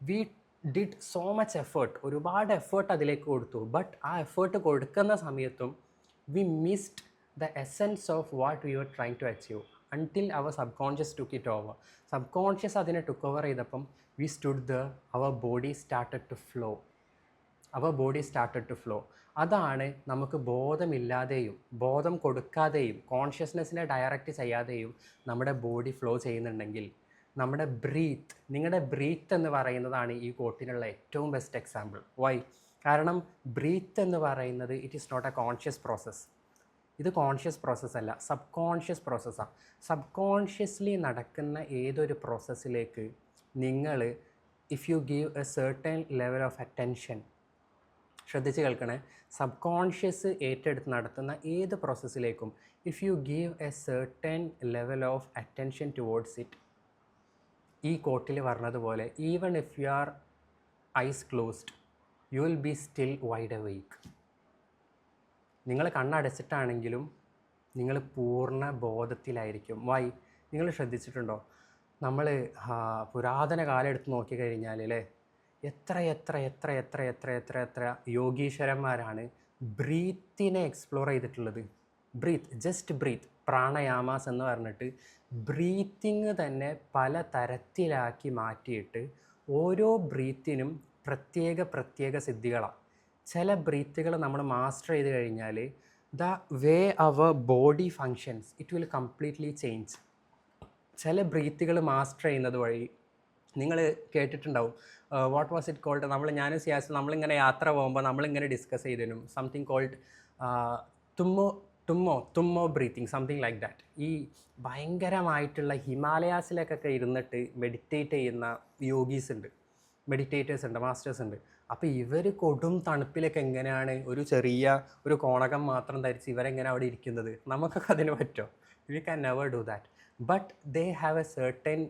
we did so much effort, ഒരുപാട് എഫേർട്ട് അതിലേക്ക് കൊടുത്തു. ബട്ട് ആ എഫേർട്ട് കൊടുക്കുന്ന സമയത്തും we missed the essence of what we were trying to achieve until our subconscious took it over. Subconscious അതിനെ took over ചെയ്തപ്പം we stood there, our body started to flow. അതാണ് നമുക്ക് ബോധമില്ലാതെയും ബോധം കൊടുക്കാതെയും കോൺഷ്യസ്നെസ്സിനെ ഡയറക്റ്റ് ചെയ്യാതെയും നമ്മുടെ body flow ചെയ്യുന്നുണ്ടെങ്കിൽ നമ്മുടെ നിങ്ങളുടെ breath എന്ന് പറയുന്നതാണ് ഈ കോട്ടിനുള്ള ഏറ്റവും ബെസ്റ്റ് എക്സാമ്പിൾ. വൈ? കാരണം ബ്രീത്ത് എന്ന് പറയുന്നത് it is not a conscious process. ഇത് കോൺഷ്യസ് പ്രോസസ്സല്ല, സബ് കോൺഷ്യസ് പ്രോസസ്സാണ്. സബ് കോൺഷ്യസ്ലി നടക്കുന്ന ഏതൊരു പ്രോസസ്സിലേക്ക് നിങ്ങൾ if you give a certain level of attention, ശ്രദ്ധിച്ച് കേൾക്കണേ, സബ് കോൺഷ്യസ് ഏറ്റെടുത്ത് നടത്തുന്ന ഏത് പ്രോസസ്സിലേക്കും if you give a certain level of attention towards it, ഈ കോട്ടിൽ പറഞ്ഞതുപോലെ even if you are eyes closed you will be still wide awake. നിങ്ങൾ കണ്ണടച്ചിട്ടാണെങ്കിലും നിങ്ങൾ പൂർണ്ണ ബോധത്തിലായിരിക്കും. വൈ? നിങ്ങൾ ശ്രദ്ധിച്ചിട്ടുണ്ടോ? നമ്മൾ പുരാതന കാലം എടുത്ത് നോക്കിക്കഴിഞ്ഞാൽ അല്ലേ, എത്ര എത്ര എത്ര എത്ര എത്ര എത്ര എത്ര യോഗീശ്വരന്മാരാണ് ബ്രീത്തിനെ എക്സ്പ്ലോർ ചെയ്തിട്ടുള്ളത്. ജസ്റ്റ് ബ്രീത്ത്, പ്രാണയാമാസ് എന്ന് പറഞ്ഞിട്ട് ബ്രീത്തിങ് തന്നെ പല തരത്തിലാക്കി മാറ്റിയിട്ട് ഓരോ ബ്രീത്തിനും പ്രത്യേക പ്രത്യേക സിദ്ധികളാണ്. ചില ബ്രീത്തുകൾ നമ്മൾ മാസ്റ്റർ ചെയ്ത് കഴിഞ്ഞാൽ the way our body functions it will completely change. ചില ബ്രീത്തുകൾ മാസ്റ്റർ ചെയ്യുന്നത് വഴി നിങ്ങൾ കേട്ടിട്ടുണ്ടാവും, വാട്ട് വാസ് ഇറ്റ് കോൾഡ്, ഞാനും സിയാസ് നമ്മളിങ്ങനെ യാത്ര പോകുമ്പോൾ നമ്മളിങ്ങനെ ഡിസ്കസ് ചെയ്തിരുന്നു സംതിങ് കോൾഡ് തുമ്മോ ബ്രീത്തിങ്, സംതിങ് ലൈക്ക് ദാറ്റ്. ഈ ഭയങ്കരമായിട്ടുള്ള ഹിമാലയാസിലേക്കൊക്കെ ഇരുന്നിട്ട് മെഡിറ്റേറ്റ് ചെയ്യുന്ന യോഗീസ് ഉണ്ട്, മെഡിറ്റേറ്റേഴ്സ് ഉണ്ട്, മാസ്റ്റേഴ്സ് ഉണ്ട്. അപ്പോൾ ഇവർ കൊടും തണുപ്പിലൊക്കെ എങ്ങനെയാണ് ഒരു കോണകം മാത്രം ധരിച്ച് ഇവരെങ്ങനെ അവിടെ ഇരിക്കുന്നത്? നമുക്കൊക്കെ അതിന് പറ്റുമോ? We can never do that. But they have a certain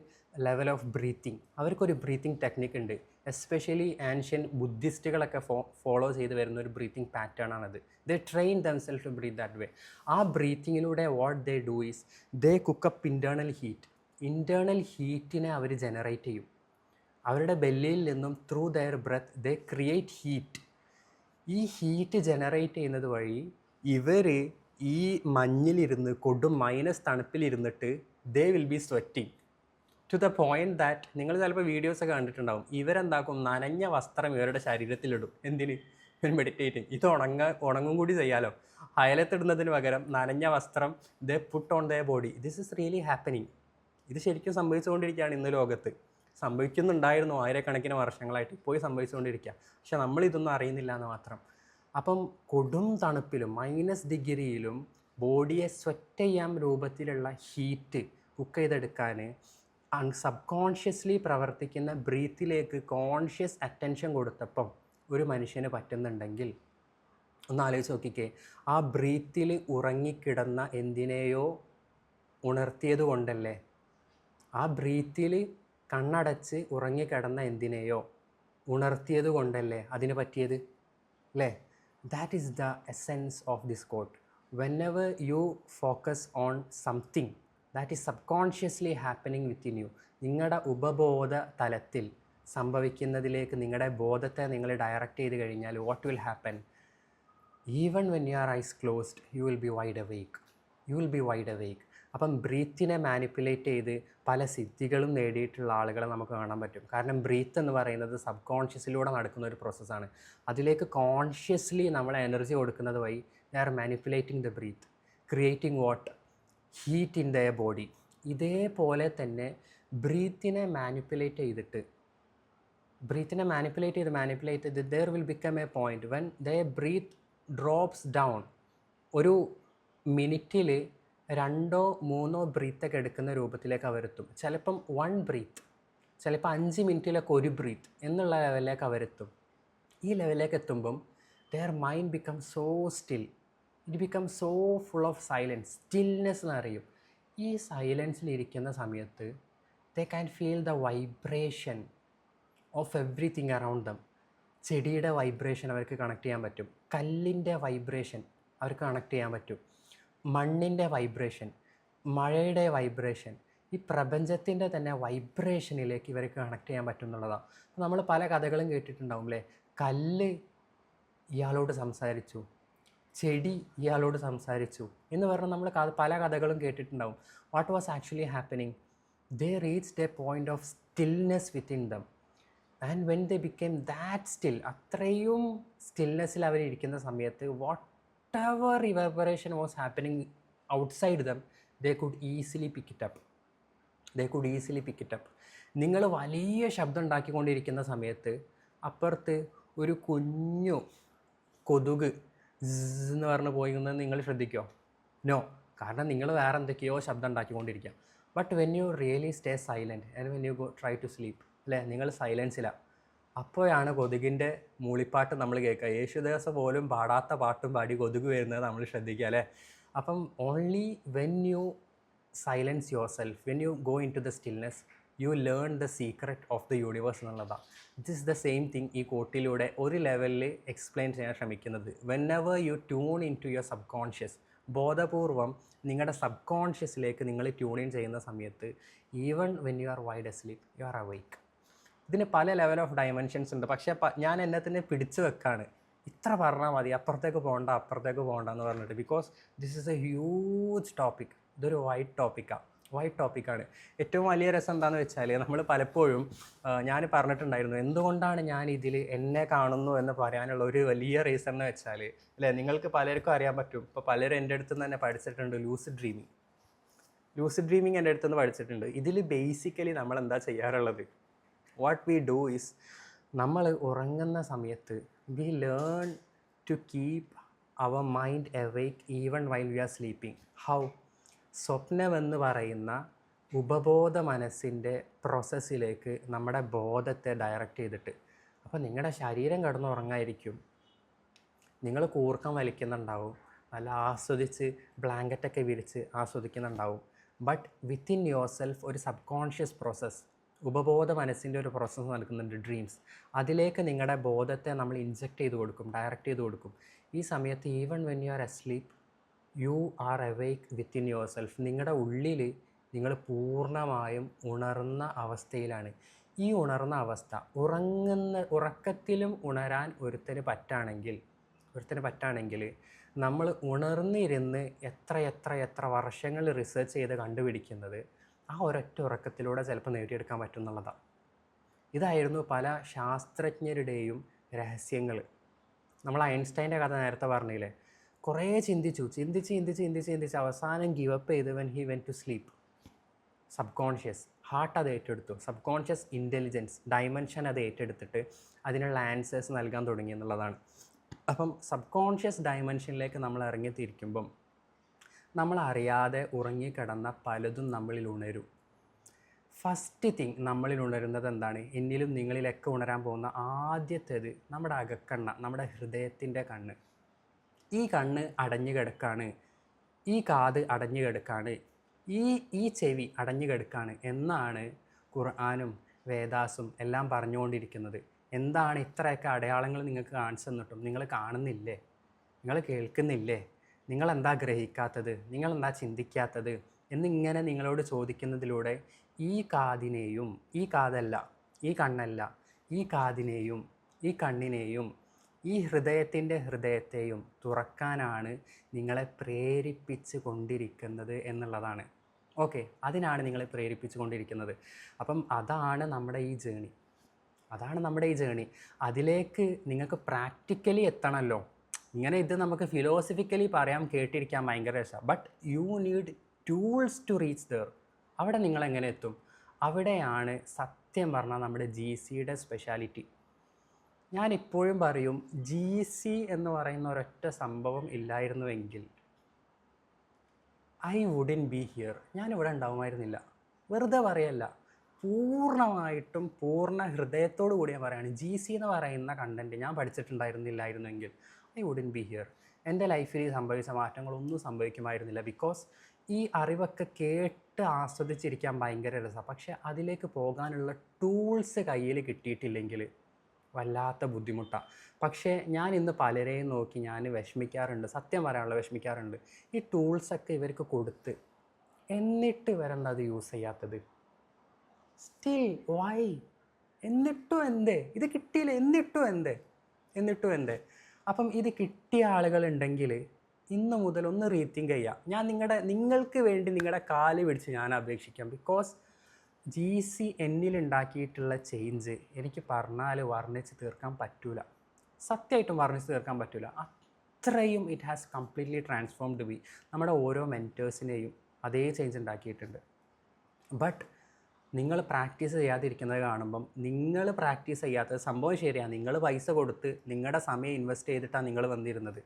level of breathing. അവർക്കൊരു ബ്രീത്തിങ് ടെക്നിക്ക് ഉണ്ട്. എസ്പെഷ്യലി ആൻഷ്യൻ ബുദ്ധിസ്റ്റുകളൊക്കെ ഫോളോ ചെയ്ത് വരുന്ന ഒരു ബ്രീത്തിങ് പാറ്റേൺ ആണത്. They train themselves to breathe that way. ആ ബ്രീത്തിങ്ങിലൂടെ what they do is they cook up internal heat. Internal ഹീറ്റിനെ അവർ ജനറേറ്റ് ചെയ്യും. അവരുടെ ബെല്ലിയിൽ നിന്നും through their breath they create heat. ഈ ഹീറ്റ് ജനറേറ്റ് ചെയ്യുന്നത് വഴി ഇവർ ഈ മഞ്ഞിലിരുന്ന് കൊടും മൈനസ് തണുപ്പിലിരുന്നിട്ട് they will be sweating to the point that നിങ്ങൾ ചിലപ്പോൾ വീഡിയോസൊക്കെ കണ്ടിട്ടുണ്ടാവും, ഇവരെന്താക്കും, നനഞ്ഞ വസ്ത്രം ഇവരുടെ ശരീരത്തിലിടും. എന്തിന്? മെഡിറ്റേറ്റിങ്. ഇത് ഉണങ്ങും കൂടി ചെയ്യാലോ. അയലത്തിടുന്നതിന് പകരം നനഞ്ഞ വസ്ത്രം they put on the body. This is really happening. ഇത് ശരിക്കും സംഭവിച്ചുകൊണ്ടിരിക്കുകയാണ് ഇന്ന് ലോകത്ത്. സംഭവിക്കുന്നുണ്ടായിരുന്നു ആയിരക്കണക്കിന് വർഷങ്ങളായിട്ട്, പോയി സംഭവിച്ചുകൊണ്ടിരിക്കുക. പക്ഷെ നമ്മളിതൊന്നും അറിയുന്നില്ല എന്ന് മാത്രം. അപ്പം കൊടും തണുപ്പിലും -ഡിഗ്രിയിലും ബോഡിയെ സ്വെറ്റ് ചെയ്യാൻ രൂപത്തിലുള്ള ഹീറ്റ് കുക്ക് ചെയ്തെടുക്കാൻ സബ്കോൺഷ്യസ്ലി പ്രവർത്തിക്കുന്ന ബ്രീത്തിലേക്ക് കോൺഷ്യസ് അറ്റൻഷൻ കൊടുത്തപ്പം ഒരു മനുഷ്യന് പറ്റുന്നുണ്ടെങ്കിൽ ഒന്ന് ആലോചിച്ച് നോക്കിക്കേ. ആ ബ്രീത്തിൽ ഉറങ്ങിക്കിടന്ന എന്തിനെയോ ഉണർത്തിയത് കൊണ്ടല്ലേ, ആ ബ്രീത്തിൽ കണ്ണടച്ച് ഉറങ്ങിക്കിടന്ന എന്തിനെയോ ഉണർത്തിയത് കൊണ്ടല്ലേ അതിന് പറ്റിയത്, അല്ലേ? That is the essence of this quote. Whenever you focus on something that is subconsciously happening within you, നിങ്ങളുടെ ഉപബോധ തലത്തിൽ സംഭവിക്കുന്നതിലേക്ക് നിങ്ങളുടെ ബോധത്തെ നിങ്ങൾ ഡയറക്റ്റ് ചെയ്ത് കഴിഞ്ഞാൽ what will happen? Even when your eyes closed you will be wide awake. അപ്പം ബ്രീത്തിനെ മാനിപ്പുലേറ്റ് ചെയ്ത് പല സിദ്ധികളും നേടിയിട്ടുള്ള ആളുകളെ നമുക്ക് കാണാൻ പറ്റും. കാരണം ബ്രീത്ത് എന്ന് പറയുന്നത് സബ്കോൺഷ്യസിലൂടെ നടക്കുന്ന ഒരു പ്രോസസ്സാണ്. അതിലേക്ക് കോൺഷ്യസ്ലി നമ്മൾ എനർജി കൊടുക്കുന്നത് വഴി they are manipulating the breath, creating what heat in their body. ഇതേപോലെ തന്നെ ബ്രീത്തിനെ മാനിപ്പുലേറ്റ് ചെയ്ത് there will become a point when their breath drops down. ഒരു മിനിറ്റിൽ 2-3 ബ്രീത്തൊക്കെ എടുക്കുന്ന രൂപത്തിലേക്ക് അവരെത്തും. ചിലപ്പം 1 ബ്രീത്ത്, ചിലപ്പോൾ 5 മിനിറ്റിലൊക്കെ 1 ബ്രീത്ത് എന്നുള്ള ലെവലിലേക്ക് അവരെത്തും. ഈ ലെവലിലേക്ക് എത്തുമ്പം their mind becomes so still, it becomes so full of silence, stillness എന്ന് അറിയും. ഈ സൈലൻസിലിരിക്കുന്ന സമയത്ത് they can feel the vibration of everything around them. ചെടിയുടെ വൈബ്രേഷൻ അവർക്ക് കണക്ട് ചെയ്യാൻ പറ്റും, കല്ലിൻ്റെ വൈബ്രേഷൻ അവർക്ക് കണക്ട് ചെയ്യാൻ പറ്റും, മണ്ണിൻ്റെ വൈബ്രേഷൻ, മഴയുടെ വൈബ്രേഷൻ, ഈ പ്രപഞ്ചത്തിൻ്റെ തന്നെ വൈബ്രേഷനിലേക്ക് ഇവർക്ക് കണക്ട് ചെയ്യാൻ പറ്റും എന്നുള്ളതാണ്. നമ്മൾ പല കഥകളും കേട്ടിട്ടുണ്ടാവും അല്ലേ, കല്ല് ഇയാളോട് സംസാരിച്ചു, ചെടി ഇയാളോട് സംസാരിച്ചു എന്ന് പറഞ്ഞാൽ നമ്മൾ പല കഥകളും കേട്ടിട്ടുണ്ടാവും. What was actually happening? They reached a point of stillness within them, and when they became that still, അത്രയും സ്റ്റിൽനെസ്സിൽ അവരിയ്ക്കുന്ന സമയത്ത് whatever evaporation was happening outside them, they could easily pick it up. നിങ്ങൾ വലിയ ശബ്ദം ഉണ്ടാക്കിക്കൊണ്ടിരിക്കുന്ന സമയത്ത് അപ്പുറത്ത് ഒരു കുഞ്ഞു കൊതുക് എന്ന് പറഞ്ഞ് പോയിരുന്നത് നിങ്ങൾ ശ്രദ്ധിക്കുമോ? നോ, കാരണം നിങ്ങൾ വേറെ എന്തൊക്കെയോ ശബ്ദം ഉണ്ടാക്കിക്കൊണ്ടിരിക്കുക. But when you really stay silent and when you go try to sleep, അല്ലേ, നിങ്ങൾ സൈലൻസിലാണ്. അപ്പോഴാണ് കൊതുകിൻ്റെ മൂളിപ്പാട്ട് നമ്മൾ കേൾക്കുക. യേശുദാസ് പോലും പാടാത്ത പാട്ടും പാടി കൊതുക് വരുന്നത് നമ്മൾ ശ്രദ്ധിക്കുക, അല്ലേ? അപ്പം only when you silence yourself, when you go into the stillness, you learn the secret of the universe എന്നുള്ളതാണ്. This is the same thing ഈ കോട്ടിലൂടെ ഒരു ലെവലിൽ എക്സ്പ്ലെയിൻ ചെയ്യാൻ ശ്രമിക്കുന്നത്. Whenever you tune in to your subconscious, ബോധപൂർവം നിങ്ങളുടെ സബ് കോൺഷ്യസിലേക്ക് നിങ്ങൾ ട്യൂൺ ഇൻ ചെയ്യുന്ന സമയത്ത്, even when you are wide asleep you are awake. ഇതിന് പല ലെവൽ ഓഫ് ഡയമെൻഷൻസ് ഉണ്ട്. പക്ഷേ ഞാൻ എന്നെ തന്നെ പിടിച്ചു വെക്കാണ്, ഇത്ര പറഞ്ഞാൽ മതി, അപ്പുറത്തേക്ക് പോകണ്ട എന്ന് പറഞ്ഞിട്ട്. Because this is A huge topic. ഇതൊരു വൈഡ് ടോപ്പിക്കാണ്. ഏറ്റവും വലിയ രസം എന്താണെന്ന് വെച്ചാൽ, നമ്മൾ പലപ്പോഴും ഞാൻ പറഞ്ഞിട്ടുണ്ടായിരുന്നു എന്തുകൊണ്ടാണ് ഞാൻ ഇതിൽ എന്നെ കാണുന്നു എന്ന് പറയാനുള്ള ഒരു വലിയ റീസൺ എന്ന് വെച്ചാൽ, അല്ലേ, നിങ്ങൾക്ക് പലർക്കും അറിയാൻ പറ്റും. ഇപ്പോൾ പലരും എൻ്റെ അടുത്ത് നിന്ന് തന്നെ പഠിച്ചിട്ടുണ്ട് ലൂസിഡ് ഡ്രീമിങ് എൻ്റെ അടുത്ത് നിന്ന് പഠിച്ചിട്ടുണ്ട്. ഇതിൽ ബേസിക്കലി നമ്മൾ എന്താ ചെയ്യാറുള്ളത്, വാട്ട് വി ഡു ഈസ്, നമ്മൾ ഉറങ്ങുന്ന സമയത്ത് we learn to keep our mind awake even while we are sleeping. How? സ്വപ്നമെന്ന് പറയുന്ന ഉപബോധ മനസ്സിൻ്റെ പ്രോസസ്സിലേക്ക് നമ്മുടെ ബോധത്തെ ഡയറക്റ്റ് ചെയ്തിട്ട്. അപ്പോൾ നിങ്ങളുടെ ശരീരം കിടന്നുറങ്ങായിരിക്കും, നിങ്ങൾ കൂർക്കം വലിക്കുന്നുണ്ടാവും, നല്ല ആസ്വദിച്ച് ബ്ലാങ്കറ്റൊക്കെ വിരിച്ച് ആസ്വദിക്കുന്നുണ്ടാവും. ബട്ട് വിത്തിൻ യുവർ സെൽഫ് ഒരു സബ് കോൺഷ്യസ് പ്രോസസ്സ്, ഉപബോധ മനസ്സിൻ്റെ ഒരു പ്രോസസ്സ് നടക്കുന്നുണ്ട്, ഡ്രീംസ്. അതിലേക്ക് നിങ്ങളുടെ ബോധത്തെ നമ്മൾ ഇൻജെക്റ്റ് ചെയ്ത് കൊടുക്കും, ഡയറക്റ്റ് ചെയ്ത് കൊടുക്കും. ഈ സമയത്ത് even when you R asleep you are അവേക്ക് within your self. നിങ്ങളുടെ ഉള്ളിൽ നിങ്ങൾ പൂർണ്ണമായും ഉണർന്ന അവസ്ഥയിലാണ്. ഈ ഉണർന്ന അവസ്ഥ, ഉറക്കത്തിലും ഉണരാൻ ഒരുത്തന് പറ്റാണെങ്കിൽ നമ്മൾ ഉണർന്നിരുന്ന് എത്ര വർഷങ്ങൾ റിസർച്ച് ചെയ്ത് കണ്ടുപിടിക്കുന്നത് ആ ഒരൊറ്റ ഉറക്കത്തിലൂടെ ചിലപ്പോൾ നേടിയെടുക്കാൻ പറ്റും എന്നുള്ളതാണ്. ഇതായിരുന്നു പല ശാസ്ത്രജ്ഞരുടെയും രഹസ്യങ്ങൾ. നമ്മൾ ഐൻസ്റ്റൈൻ്റെ കഥ നേരത്തെ പറഞ്ഞില്ലേ, കുറേ ചിന്തിച്ച് അവസാനം ഗിവപ്പ് ചെയ്ത് when he went to sleep. Subconscious heart അത് ഏറ്റെടുത്തു, സബ് കോൺഷ്യസ് ഇൻ്റലിജൻസ് ഡയമെൻഷൻ അത് ഏറ്റെടുത്തിട്ട് അതിനുള്ള ആൻസേഴ്സ് നൽകാൻ തുടങ്ങി എന്നുള്ളതാണ്. അപ്പം സബ് കോൺഷ്യസ് ഡയമെൻഷനിലേക്ക് നമ്മൾ ഇറങ്ങിത്തിരിക്കുമ്പം നമ്മളറിയാതെ ഉറങ്ങിക്കിടന്ന പലതും നമ്മളിൽ ഉണരും. ഫസ്റ്റ് തിങ് നമ്മളിൽ ഉണരുന്നത് എന്താണ്? എന്നിലും നിങ്ങളിലൊക്കെ ഉണരാൻ പോകുന്ന ആദ്യത്തേത് നമ്മുടെ അകക്കണ്ണ, നമ്മുടെ ഹൃദയത്തിൻ്റെ കണ്ണ്. ഈ കണ്ണ് അടഞ്ഞു കിടക്കാണ്, ഈ കാത് അടഞ്ഞു കിടക്കാണ്, ഈ ചെവി അടഞ്ഞു കിടക്കാണ് എന്നാണ് ഖുർആനും വേദാസും എല്ലാം പറഞ്ഞുകൊണ്ടിരിക്കുന്നത്. എന്താണ് ഇത്രയൊക്കെ അടയാളങ്ങൾ നിങ്ങൾക്ക് കാണിച്ചു തന്നിട്ടും നിങ്ങൾ കാണുന്നില്ലേ, നിങ്ങൾ കേൾക്കുന്നില്ലേ, നിങ്ങളെന്താ ഗ്രഹിക്കാത്തത്, നിങ്ങളെന്താ ചിന്തിക്കാത്തത് എന്നിങ്ങനെ നിങ്ങളോട് ചോദിക്കുന്നതിലൂടെ ഈ കാതിനെയും, ഈ കണ്ണല്ല, ഈ കാതിനെയും ഈ കണ്ണിനെയും ഈ ഹൃദയത്തെയും തുറക്കാനാണ് നിങ്ങളെ പ്രേരിപ്പിച്ചു കൊണ്ടിരിക്കുന്നത് എന്നുള്ളതാണ്. ഓക്കെ, അതിനാണ് നിങ്ങളെ പ്രേരിപ്പിച്ചു കൊണ്ടിരിക്കുന്നത്. അപ്പം അതാണ് നമ്മുടെ ഈ ജേണി. അതിലേക്ക് നിങ്ങൾക്ക് പ്രാക്ടിക്കലി എത്തണമല്ലോ. ഇങ്ങനെ ഇത് നമുക്ക് ഫിലോസഫിക്കലി പറയാം, കേട്ടിരിക്കാൻ ഭയങ്കര രസമാണ്. But you need tools to reach there. അവിടെ നിങ്ങളെങ്ങനെ എത്തും? അവിടെയാണ് സത്യം പറഞ്ഞാൽ നമ്മുടെ GCയുടെ സ്പെഷ്യാലിറ്റി. ഞാനിപ്പോഴും പറയും, GC എന്ന് പറയുന്ന ഒരൊറ്റ സംഭവം ഇല്ലായിരുന്നുവെങ്കിൽ ഐ വുഡൻ ബി ഹിയർ, ഞാനിവിടെ ഉണ്ടാവുമായിരുന്നില്ല. വെറുതെ പറയല്ല, പൂർണ്ണമായിട്ടും പൂർണ്ണ ഹൃദയത്തോടു കൂടി ഞാൻ പറയുകയാണ്. GC എന്ന് പറയുന്ന കണ്ടൻറ്റ് ഞാൻ പഠിച്ചിട്ടുണ്ടായിരുന്നില്ലായിരുന്നെങ്കിൽ ഐ വുഡൻ ബി ഹിയർ. എൻ്റെ ലൈഫിൽ സംഭവിച്ച മാറ്റങ്ങളൊന്നും സംഭവിക്കുമായിരുന്നില്ല. ബിക്കോസ് ഈ അറിവൊക്കെ കേട്ട് ആസ്വദിച്ചിരിക്കാൻ ഭയങ്കര രസമാണ്. പക്ഷേ അതിലേക്ക് പോകാനുള്ള ടൂൾസ് കയ്യിൽ കിട്ടിയിട്ടില്ലെങ്കിൽ വല്ലാത്ത ബുദ്ധിമുട്ടാണ്. പക്ഷേ ഞാൻ ഇന്ന് പലരെയും നോക്കി ഞാൻ വിഷമിക്കാറുണ്ട്, സത്യം പറയാനുള്ള വിഷമിക്കാറുണ്ട്. ഈ ടൂൾസൊക്കെ ഇവർക്ക് കൊടുത്ത് എന്നിട്ട് ഇവരെന്താ അത് യൂസ് ചെയ്യാത്തത്? Still why? എന്നിട്ടും എന്തേ? ഇത് കിട്ടിയില്ല, എന്നിട്ടും എന്തേ? അപ്പം ഇത് കിട്ടിയ ആളുകളുണ്ടെങ്കിൽ ഇന്ന് മുതൽ ഒന്ന് റീതിങ്ക് ചെയ്യാം. ഞാൻ നിങ്ങൾക്ക് വേണ്ടി നിങ്ങളുടെ കാല് പിടിച്ച് ഞാൻ അപേക്ഷിക്കാം. ബിക്കോസ് GC എന്നിലുണ്ടാക്കിയിട്ടുള്ള ചേഞ്ച് എനിക്ക് പറഞ്ഞാൽ വർണ്ണിച്ച് തീർക്കാൻ പറ്റൂല, സത്യമായിട്ടും വർണ്ണിച്ച് തീർക്കാൻ പറ്റൂല. അത്രയും it has completely transformed B. നമ്മുടെ ഓരോ മെൻറ്റേഴ്സിനെയും അതേ ചേഞ്ച് ഉണ്ടാക്കിയിട്ടുണ്ട്. ബട്ട് നിങ്ങൾ പ്രാക്ടീസ് ചെയ്യാതിരിക്കുന്നത് കാണുമ്പം, നിങ്ങൾ പ്രാക്ടീസ് ചെയ്യാത്തത് സംഭവം ശരിയാണ്, നിങ്ങൾ പൈസ കൊടുത്ത് നിങ്ങളുടെ സമയം ഇൻവെസ്റ്റ് ചെയ്തിട്ടാണ് നിങ്ങൾ വന്നിരുന്നത്.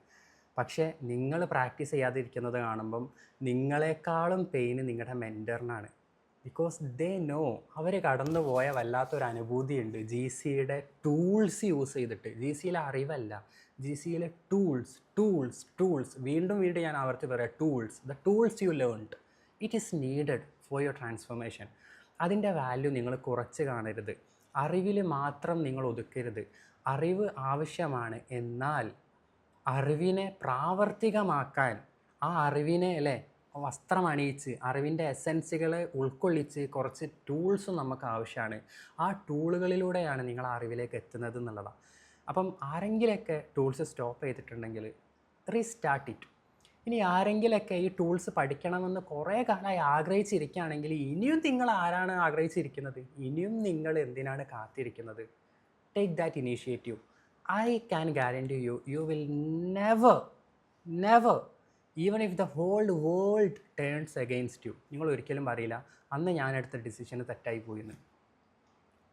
പക്ഷേ നിങ്ങൾ പ്രാക്ടീസ് ചെയ്യാതിരിക്കുന്നത് കാണുമ്പം നിങ്ങളെക്കാളും പെയിന് നിങ്ങളുടെ മെൻറ്ററിനാണ്. ബിക്കോസ് ദേ നോ, അവർ കടന്നു പോയ വല്ലാത്തൊരു അനുഭൂതിയുണ്ട് GCയുടെ ടൂൾസ് യൂസ് ചെയ്തിട്ട്. GCയിലെ അറിവല്ല, GCയിലെ ടൂൾസ്. വീണ്ടും ഞാൻ ആവർത്തി പറയാം, the tools you learned, it is needed for your transformation. അതിൻ്റെ വാല്യൂ നിങ്ങൾ കുറച്ച് കാണരുത്. അറിവിൽ മാത്രം നിങ്ങൾ ഒതുക്കരുത്. അറിവ് ആവശ്യമാണ്, എന്നാൽ അറിവിനെ പ്രാവർത്തികമാക്കാൻ, ആ അറിവിനെ അല്ലേ വസ്ത്രം അണിയിച്ച് അറിവിൻ്റെ എസെൻസുകളെ ഉൾക്കൊള്ളിച്ച് കുറച്ച് ടൂൾസും നമുക്ക് ആവശ്യമാണ്. ആ ടൂളുകളിലൂടെയാണ് നിങ്ങൾ ആ അറിവിലേക്ക് എത്തുന്നത് എന്നുള്ളതാണ്. അപ്പം ആരെങ്കിലൊക്കെ ടൂൾസ് സ്റ്റോപ്പ് ചെയ്തിട്ടുണ്ടെങ്കിൽ റീസ്റ്റാർട്ട് ഇറ്റ്. ഇനി ആരെങ്കിലൊക്കെ ഈ ടൂൾസ് പഠിക്കണമെന്ന് കുറേ കാലമായി ആഗ്രഹിച്ചിരിക്കുകയാണെങ്കിൽ ഇനിയും നിങ്ങൾ ആരാണ് ആഗ്രഹിച്ചിരിക്കുന്നത്? ഇനിയും നിങ്ങൾ എന്തിനാണ് കാത്തിരിക്കുന്നത്? Take that initiative. I can guarantee you, you will never even if the whole world turns against you, നിങ്ങൾ ഒരിക്കലും പറയില്ല അന്ന് ഞാനെടുത്ത ഡിസിഷന് തെറ്റായി പോയിന്ന്.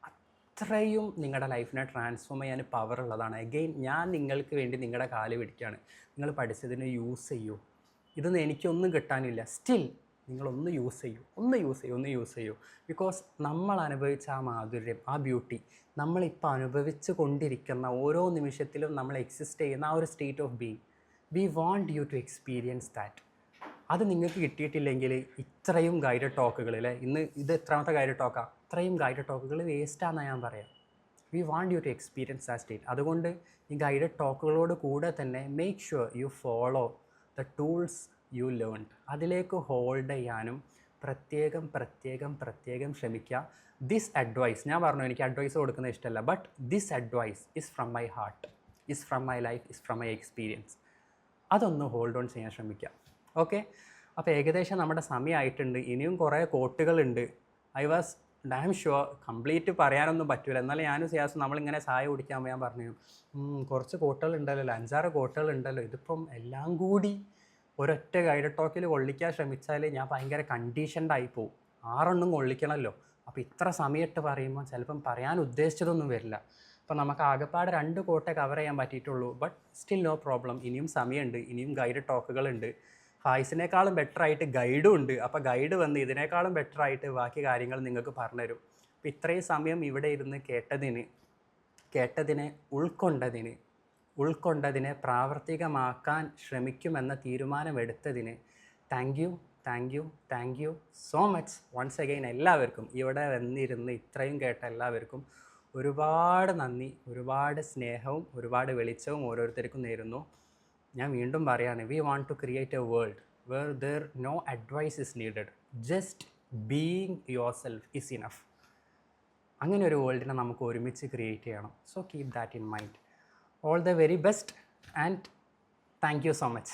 അത്രയും നിങ്ങളുടെ ലൈഫിനെ ട്രാൻസ്ഫോം ചെയ്യാൻ പവർ ഉള്ളതാണ്. അഗെയിൻ ഞാൻ നിങ്ങൾക്ക് വേണ്ടി നിങ്ങളുടെ കാല് പിടിക്കുകയാണ്. നിങ്ങൾ പഠിച്ചതിന് യൂസ് ചെയ്യൂ. ഇതൊന്നും എനിക്കൊന്നും കിട്ടാനില്ല, സ്റ്റിൽ നിങ്ങളൊന്ന് യൂസ് ചെയ്യൂ. ബിക്കോസ് നമ്മൾ അനുഭവിച്ച ആ മാധുര്യം, ആ ബ്യൂട്ടി, നമ്മളിപ്പോൾ അനുഭവിച്ചു കൊണ്ടിരിക്കുന്ന ഓരോ നിമിഷത്തിലും നമ്മൾ എക്സിസ്റ്റ് ചെയ്യുന്ന ആ ഒരു state of being, we want you to experience that. അത് നിങ്ങൾക്ക് കിട്ടിയിട്ടില്ലെങ്കിൽ ഇത്രയും ഗൈഡഡ് ടോക്കുകൾ അല്ലേ, ഇന്ന് ഇത് എത്രാമത്തെ ഗൈഡഡ് ടോക്കാണ്, ഇത്രയും ഗൈഡഡ് ടോക്കുകൾ വേസ്റ്റാണെന്ന് ഞാൻ പറയാം. We want you to experience ആ സ്റ്റേറ്റ്. അതുകൊണ്ട് ഈ ഗൈഡഡ് ടോക്കുകളോട് കൂടെ തന്നെ make sure you follow the tools you learned. അതിലേക്ക് ഹോൾഡ് ചെയ്യാനും പ്രത്യേകം ശ്രമിക്കുക. ദിസ് അഡ്വൈസ്, ഞാൻ പറഞ്ഞു എനിക്ക് അഡ്വൈസ് കൊടുക്കുന്നത് ഇഷ്ടമല്ല, but this advice is from my heart, is from my life, is from my experience. അതൊന്ന് ഹോൾഡ് ഓൺ ചെയ്യാൻ ശ്രമിക്കുക. ഓക്കെ, അപ്പോൾ ഏകദേശം നമ്മുടെ സമയമായിട്ടുണ്ട്. ഇനിയും കുറേ കോട്ടുകളുണ്ട്. I was damn sure complete പറയാനൊന്നും പറ്റില്ല. എന്നാലും ഞാനും സിയാസും നമ്മളിങ്ങനെ ചായ കുടിക്കാൻ ഞാൻ പറഞ്ഞു കുറച്ച് കോട്ടുകളുണ്ടല്ലോ, 5-6 കോട്ടുകളുണ്ടല്ലോ, ഇതിപ്പം എല്ലാം കൂടി ഒരൊറ്റ ഗൈഡഡ് ടോക്കിൽ കൊള്ളിക്കാൻ ശ്രമിച്ചാൽ ഞാൻ ഭയങ്കര കണ്ടീഷൻഡായി പോവും. 6 കൊള്ളിക്കണമല്ലോ. അപ്പോൾ ഇത്ര സമയത്ത് പറയുമ്പോൾ ചിലപ്പം പറയാൻ ഉദ്ദേശിച്ചതൊന്നും വരില്ല. അപ്പോൾ നമുക്ക് ആകെപ്പാടെ 2 കോട്ടേ കവർ ചെയ്യാൻ പറ്റിയിട്ടുള്ളൂ. But still no problem. ഇനിയും സമയമുണ്ട്, ഇനിയും ഗൈഡഡ് ടോക്കുകളുണ്ട്. ഫായ്സിനേക്കാളും ബെറ്ററായിട്ട് ഗൈഡും ഉണ്ട്. അപ്പോൾ ഗൈഡ് വന്ന് ഇതിനേക്കാളും ബെറ്ററായിട്ട് ബാക്കി കാര്യങ്ങൾ നിങ്ങൾക്ക് പറഞ്ഞുതരും. അപ്പോൾ ഇത്രയും സമയം ഇവിടെ ഇരുന്ന് കേട്ടതിനെ ഉൾക്കൊണ്ടതിനെ പ്രാവർത്തികമാക്കാൻ ശ്രമിക്കുമെന്ന തീരുമാനമെടുത്തതിന് thank you so much once again. എല്ലാവർക്കും ഇവിടെ വന്നിരുന്ന് ഇത്രയും കേട്ട എല്ലാവർക്കും ഒരുപാട് നന്ദി, ഒരുപാട് സ്നേഹവും ഒരുപാട് വെളിച്ചവും ഓരോരുത്തർക്കും നേരുന്നു. ഞാൻ വീണ്ടും പറയാണ്, we want to create a world where there no advice is needed, just being yourself is enough. അങ്ങനെ ഒരു വേൾഡിനെ നമുക്ക് ഒരുമിച്ച് ക്രിയേറ്റ് ചെയ്യണം. So keep that in mind. All the very best and thank you so much.